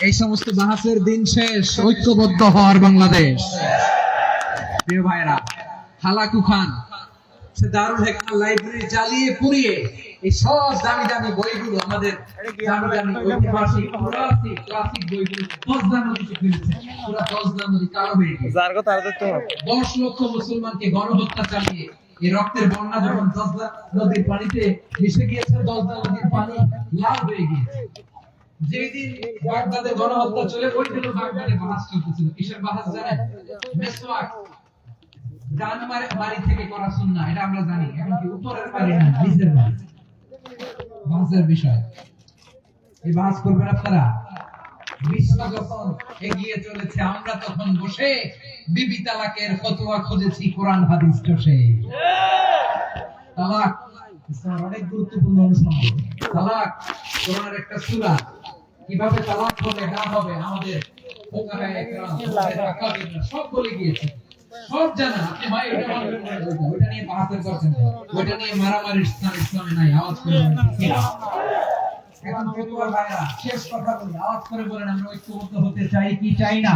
এই সমস্ত বাহাসের দিন শেষ, ঐক্যবদ্ধ হওয়ার বাংলাদেশ। প্রিয় ভাইরা, হালাকু খান সে দারুল হিকমা লাইব্রেরি জ্বালিয়ে পুড়িয়ে এই সব দামি দামি বইগুলো, আমাদের দামি দামি ঐতিহাসিক ক্লাসিক বইগুলো দজদা নদীতে ফেলেছে। পুরো দজদা নদী কালো হয়ে গেছে। 10 লক্ষ মুসলমানকে গণহত্যা চালিয়ে এই রক্তের বন্যা যখন দজদা নদীর পানিতে মিশে গিয়েছে, দজদা নদীর পানি লাল হয়ে গিয়েছে। যেদিন বাগদাদে গণহত্যা চলে, ওই দিন বাগদাদে বাহাস চলতেছিল। কিসের বাহাস জানেন? মেসওয়াক। ডান বাড়ি থেকে করা সুন্নাহ, এটা আমরা জানি। এখন কি উপরের বাড়ি না, নিচের বাড়ি? বাহাসের বিষয়। এই বাহাস করবেন আপনারা। বিশ্ব যখন এগিয়ে চলেছে, আমরা তখন বসে বিবি তালাকের ফতোয়া খুঁজেছি কোরআন হাদিস কষে। তালাক ইসলামের অনেক গুরুত্বপূর্ণ অনুসন্ধান। তালাক কোরআনের একটা সূরা। কিভাবে তালাক হবে না হবে আমাদের ফুকাহায়ে একরাম, সব বলে গিয়েছে, সব জানা। আপনি ভাই ওটা নিয়ে বাহাসের করছেন, ওটা নিয়ে মারামারির স্থান ইসলামে নাই। আওয়াজ করে এখন পরিবার ভাইরা, শেষ কথা বলি, আওয়াজ করে বলেন, আমরা ঐক্যবদ্ধ হতে চাই কি চাই না?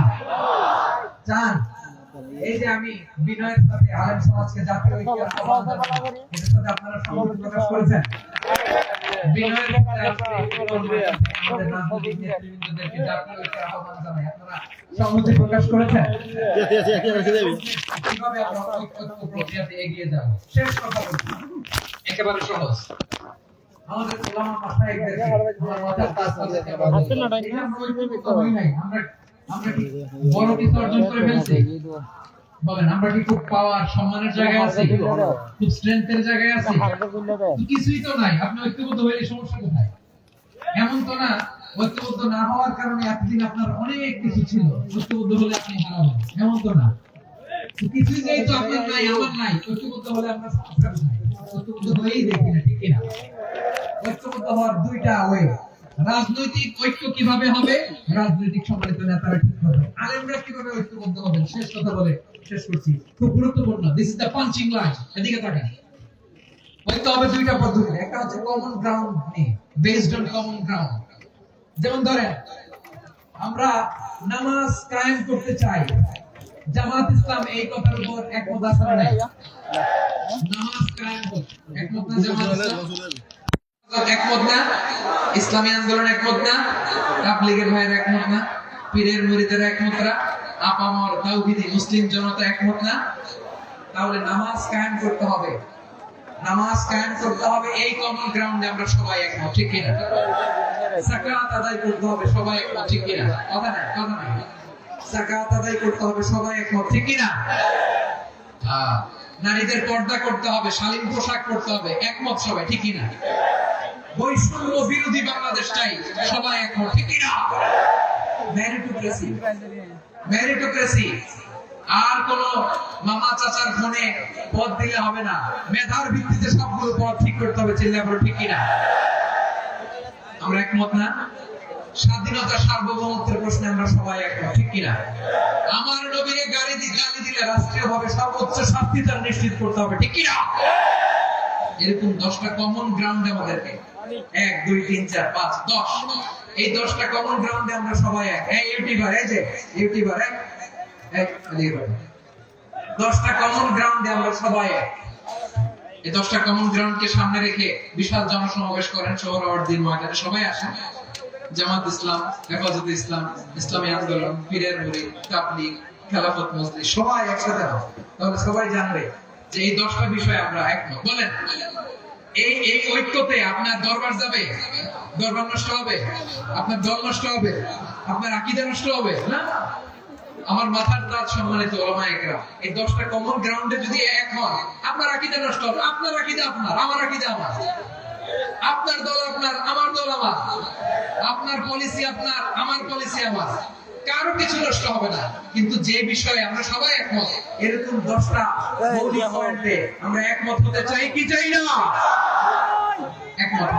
চান? এই যে আমি বিনয়ের সাথে আলেম সমাজকে জাতীয় ঐক্যের আহ্বান জানাই, এর সাথে আপনারা সহমত প্রকাশ করেছেন? বিনয়ের সাথে আমাদের রাজনৈতিক নেতৃবৃন্দদেরকে জাতীয় ঐক্যের আহ্বান জানাই, আপনারা সহমত প্রকাশ করেছেন? কিভাবে আমরা ঐক্য প্রক্রিয়াতে এগিয়ে যাব? শেষ কথা বলি, একেবারে সহজ। আমাদের উলামা মাশায়েখদেরকে আমরা মাথার তাজ সাজাতে পারবো। আমরা কি বড় কিছু অর্জন করে ফেলছি? বলেন, আমরা কি খুব পাওয়ার সম্মানের জায়গায় আছি? খুব স্ট্রেংথের জায়গায় আছি? কিছুই তো নাই। আপনি ঐক্যবদ্ধ হইলে সমস্যা কোথায়? এমন তো না ঐক্যবদ্ধ না হওয়ার কারণে এতদিন আপনার অনেক কিছু ছিল, ঐক্যবদ্ধ হলে আপনি হারাবেন, এমন তো না। কিছুই যেহেতু আপনার নাই, আমার নাই, ঐক্যবদ্ধ হলে আমরা সমস্যা কোথায়? ঐক্যবদ্ধ হয়েই দেখি না, ঠিক কিনা? ঐক্যবদ্ধ হওয়ার দুইটা ওয়ে। রাজনৈতিক ঐক্য কিভাবে হবে? রাজনৈতিক সম্মানিত নেতারা ঠিক করবে। আলেমরা কিভাবে ঐক্যবদ্ধ হবেন? শেষ কথা বলে শেষ করছি, খুব গুরুত্বপূর্ণ। This is the punching line. এদিকে তাকান। ঐক্য হবে দুইটা পদ্ধতি। একটা হচ্ছে কমন গ্রাউন্ড নিয়ে, বেসড অন কমন গ্রাউন্ড। যেমন ধরেন, আমরা নামাজ কায়েম করতে চাই, জামাত ইসলাম এই কথার উপর একমত আছে না? নামাজ কায়েম করতে একমত না? জামাত ইসলাম একমত না? ইসলামী আন্দোলন একমত না? তাবলীগের ভাইরা একমত না? পীরের মুরিদেরা একমত না? আপামর তাওহীদি মুসলিম জনতা একমত না? তাহলে নামাজ কায়েম করতে হবে। নামাজ কায়েম করতে হবে, এই কমন গ্রাউন্ডে আমরা সবাই একমত, ঠিক কিনা? যাকাত আদায় করতে হবে, সবাই একমত, ঠিক কিনা? কথা নাই, কথা নাই। যাকাত আদায় করতে হবে, সবাই একমত, ঠিক কিনা? নারীদের পর্দা করতে হবে, শালীন পোশাক পরতে হবে, একমত সবাই, ঠিক কিনা? বৈষম্য বিরোধী বাংলাদেশ চাই, সবাই একমত, ঠিক কিনা? Meritocracy, meritocracy. আর কোন মামা চাচার ফোনে পদ দিলে হবে না, মেধার ভিত্তিতে সবগুলো পদ ঠিক করতে হবে। চিল্লায় বলো ঠিক কিনা? আমরা একমত না? স্বাধীনতা সার্বভৌমত্বের প্রশ্নে আমরা সবাই একমত, ঠিক কিনা? আমার নবীকে গালি দিলে রাষ্ট্রীয়ভাবে সর্বোচ্চ শাস্তি তার নিশ্চিত করতে হবে, ঠিক কিনা? এরকম 10টা কমন গ্রাউন্ড আমাদেরকে, 1 2 3 4 5 10, এই 10টা কমন গ্রাউন্ডে আমরা সবাই এক। এই ইউটিউবার, এই যে ইউটিউবার, এই 10টা কমন গ্রাউন্ডে আমরা সবাই এক। এই 10টা কমন গ্রাউন্ডকে সামনে রেখে বিশাল জনসমাবেশ করেন সোহরাওয়ার্দীর ময়দানে, সবাই আসেন। জামাত ইসলাম, হেফাজতে ইসলাম, ইসলামী আন্দোলন, পীরের মুরিদ, তাবলীগ, খেলাফত মজলিস সবাই একসাথে হবে, তাহলে সবাই জানবে যে এই 10টা বিষয়ে আমরা একমত। বলেন এই এই ঐক্যতে আপনার দরবার যাবে, দরবার নষ্ট হবে, আপনার দল নষ্ট হবে, আপনার আকীদা নষ্ট হবে না। আমার মাথার তাজ সম্মানিত ওলামায়ে কেরাম, এই 10টা কমন গ্রাউন্ডে যদি এক হন, আপনার আকীদা নষ্ট হবে, আপনার আকীদা আপনার, আমার আকীদা আমার, আপনার দল আপনার, আমার দল আমার, আপনার পলিসি আপনার, আমার পলিসি আমার, কারো কিছু নষ্ট হবে না। কিন্তু যে বিষয়ে আমরা সবাই একমত, এরকম 10টা মৌলিক পয়েন্টে আমরা একমত হতে চাই কি চাই না? একমত।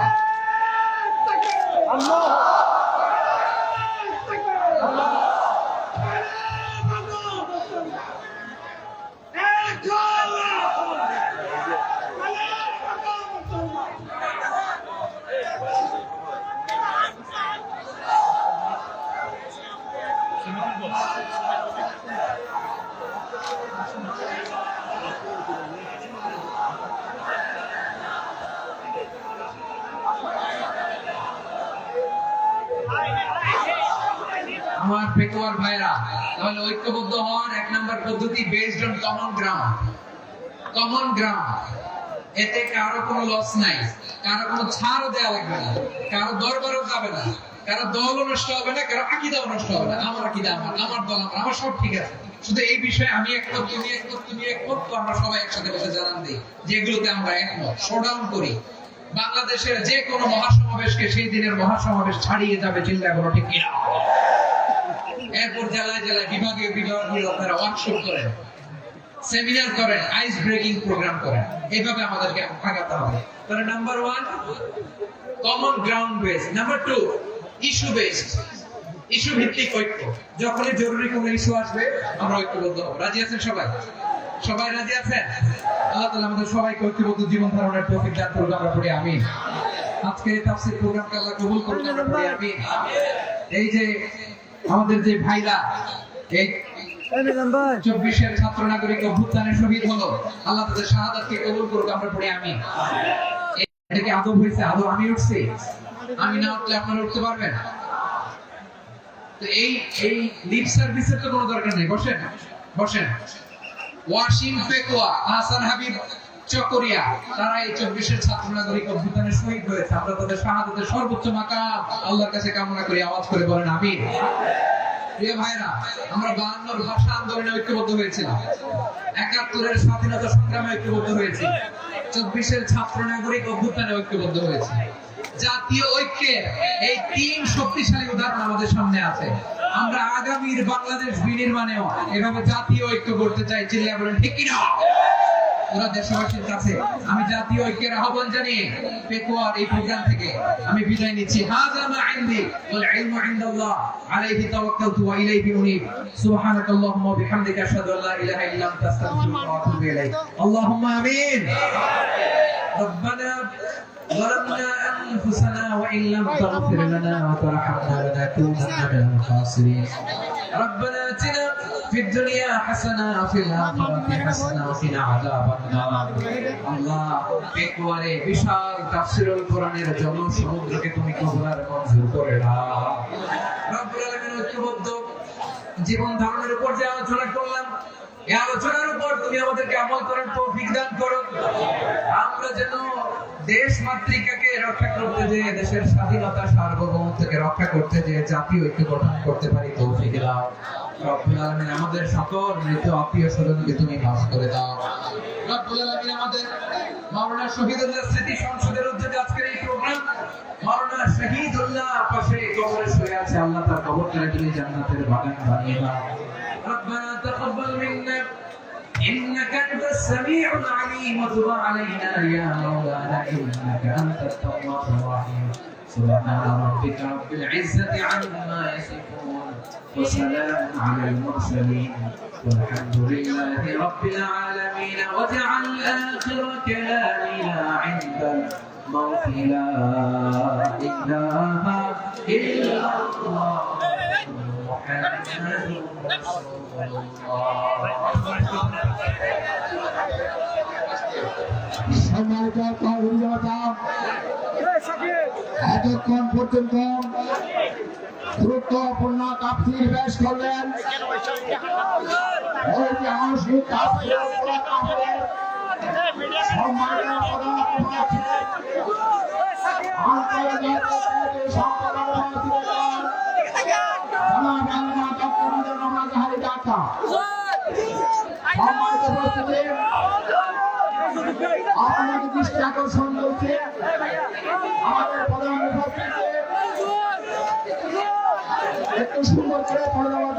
আমার পেকুয়ার ভাইরা, তাহলে ঐক্যবদ্ধ হওয়ার 1 নাম্বার পদ্ধতি based on common ground. Common ground, এতে কারো কোনো লস নাই, কারো কোনো ছাড়ও দেয়া লাগবে না, কারো দরবারও যাবে না, কারো দলও নষ্ট হবে না, কারো আকীদাও নষ্ট হবে না। আমার আকীদা আমার, আমার দল আমার, আমার সব ঠিক আছে। শুধু এই বিষয়ে আমি একমত, তুমি একমত, তুমি একমত, তো আমরা সবাই একসাথে বসে জানান দিই যেগুলোতে আমরা একমত, শোডাউন করি। বাংলাদেশের যে কোনো মহাসমাবেশকে সেই দিনের মহাসমাবেশ ছাড়িয়ে যাবে, চিন্তা করো ঠিক কিনা? এরপর জেলায় জেলায় বিভাগীয় বিভাগীয় আপনারা ওয়ার্কশপ করেন, সেমিনার করেন, আইস ব্রেকিং প্রোগ্রাম করেন, এইভাবে আমাদেরকে আগাতে হবে। তাহলে number 1 common ground base, number 2 issue based, issue ভিত্তিক ঐক্য। যখনই জরুরি কোনো ইস্যু আসবে আমরা ঐক্যবদ্ধ হব। রাজি আছেন সবাই? সবাই রাজি আছেন? আল্লাহ তাআলা আমাদের সবাইকে ঐক্যবদ্ধ জীবন ধারণের তৌফিক দান করুন, আমরা পড়ি আমিন। আজকে এই তাফসীর প্রোগ্রামকে আল্লাহ কবুল করুন, আমরা পড়ি আমিন। এই যে আমাদের যে ভাইরা এই 24-এর ছাত্র নাগরিক অভ্যুত্থানে শহীদ হলো, আল্লাহ তাদের শাহাদাতকে কবুল করুক, আমরা পড়ি আমিন। এটা কি আদব হয়েছে? আদব আমি উঠছি, আমি না উঠলে আপনারা উঠতে পারবেন? তো এই লিপ সার্ভিসের তো কোনো দরকার নেই, বসেন বসেন। ওয়াসিম পেকুয়া, হাসান হাবিব চকরিয়া, তারা এই 24-এর ছাত্র নাগরিক অভ্যুত্থানে শহীদ হয়েছে। আমরা তাদের শাহাদাতের সর্বোচ্চ মাকাম আল্লাহর কাছে কামনা করি, আওয়াজ করে বলেন আমিন। প্রিয় ভাইরা, আমরা 52-র ভাষা আন্দোলনে ঐক্যবদ্ধ হয়েছিলাম, 71-এর স্বাধীনতা সংগ্রামে ঐক্যবদ্ধ হয়েছি, 24-এর ছাত্র নাগরিক অভ্যুত্থানে ঐক্যবদ্ধ হয়েছি। জাতীয় ঐক্যের এই 3 শক্তিশালী উদাহরণ আমাদের সামনে আছে। আমরা আগামীর বাংলাদেশ বিনির্মাণেও এভাবে জাতীয় ঐক্য করতে চাই, চিল্লায়ে বলেন ঠিক কি না? পুরো দেশবাসীর কাছে আমি জাতীয় ঐক্যের আহ্বান জানিয়ে পেকুয়ার এই প্রোগ্রাম থেকে আমি বিদায় নিচ্ছি। হাযা মা ইনদি ওয়াল ইলমু ইনদাল্লাহ আলাইহি তাওয়াক্কালতু ওয়া ইলাইহি উনীব। সুবহানাকাল্লাহুম্মা ওয়া বিহামদিকা আশহাদু আল্লা ইলাহা ইল্লা আনতা আস্তাগফিরুকা ওয়া আতুবু ইলাইক। আল্লাহুম্মা আমিন। রব্বানা ظلمنا أنفسنا وإن لم تغفر لنا وترحمنا لنكونن من الخاسرين. ربنا آتنا في الدنيا حسنة وفي الآخرة حسنة وقنا عذاب النار. আল্লাহ পেকুয়ারে বিশাল তাফসীরুল কোরআনের জনসমুদ্রকে তুমি কবুল মঞ্জুর করে নাও। রব্বুল আলামিন ঐক্যবদ্ধ জীবন ধারণের উপর যে আলোচনা করলাম, এই আলোচনার উপর তুমি আমাদেরকে আমল করার তৌফিক দান করো। আমরা যেন দেশ মাতৃকাকে রক্ষা করতে যে, দেশের স্বাধীনতা সার্বভৌমত্বকে রক্ষা করতে যে জাতীয় ঐক্য গঠন করতে পারি তৌফিক দাও। রব্বুল আলামিন আমাদের সকল মৃত আত্মীয় স্বজনকে তুমি মাফ করে দাও। রব্বুল আলামিন আমাদের মাওলানা শহীদুল্লাহ স্মৃতি সংসদের উদ্যোগে আজকের এই প্রোগ্রাম, মাওলানা শহীদুল্লাহ পাশে কবরে শুয়ে আছে, আল্লাহ তার কবরটাকে তুমি জান্নাতের বাগান বানিয়ে দাও। ربنا تقبل منا إنك أنت السميع العليم وتب علينا يا مولانا إنك أنت التواب الرحيم. سبحان ربك رب العزة عما يصفون وسلام على المرسلين والحمد لله رب العالمين. واجعل آخر كلامنا عند الموت لا إله إلا الله محمد رسول الله. এতক্ষণ পর্যন্ত গুরুত্বপূর্ণ তাফসীর পেশ করলেন ঐতিহাসিক তাফসীর পুরা কাফের সম্মানিত প্রধান অতিথি আন্তর্জাতিক সম্মেলন জনাব আল্লামা ডক্টর মোহাম্মদ জাহারি ডাক্তার সম্মানিত উপস্থিতি আপনাকে দৃষ্টি আকর্ষণ করছে আমাদের প্রধান উপস্থিতি একটু সুন্দর করে পড়ে দেওয়ার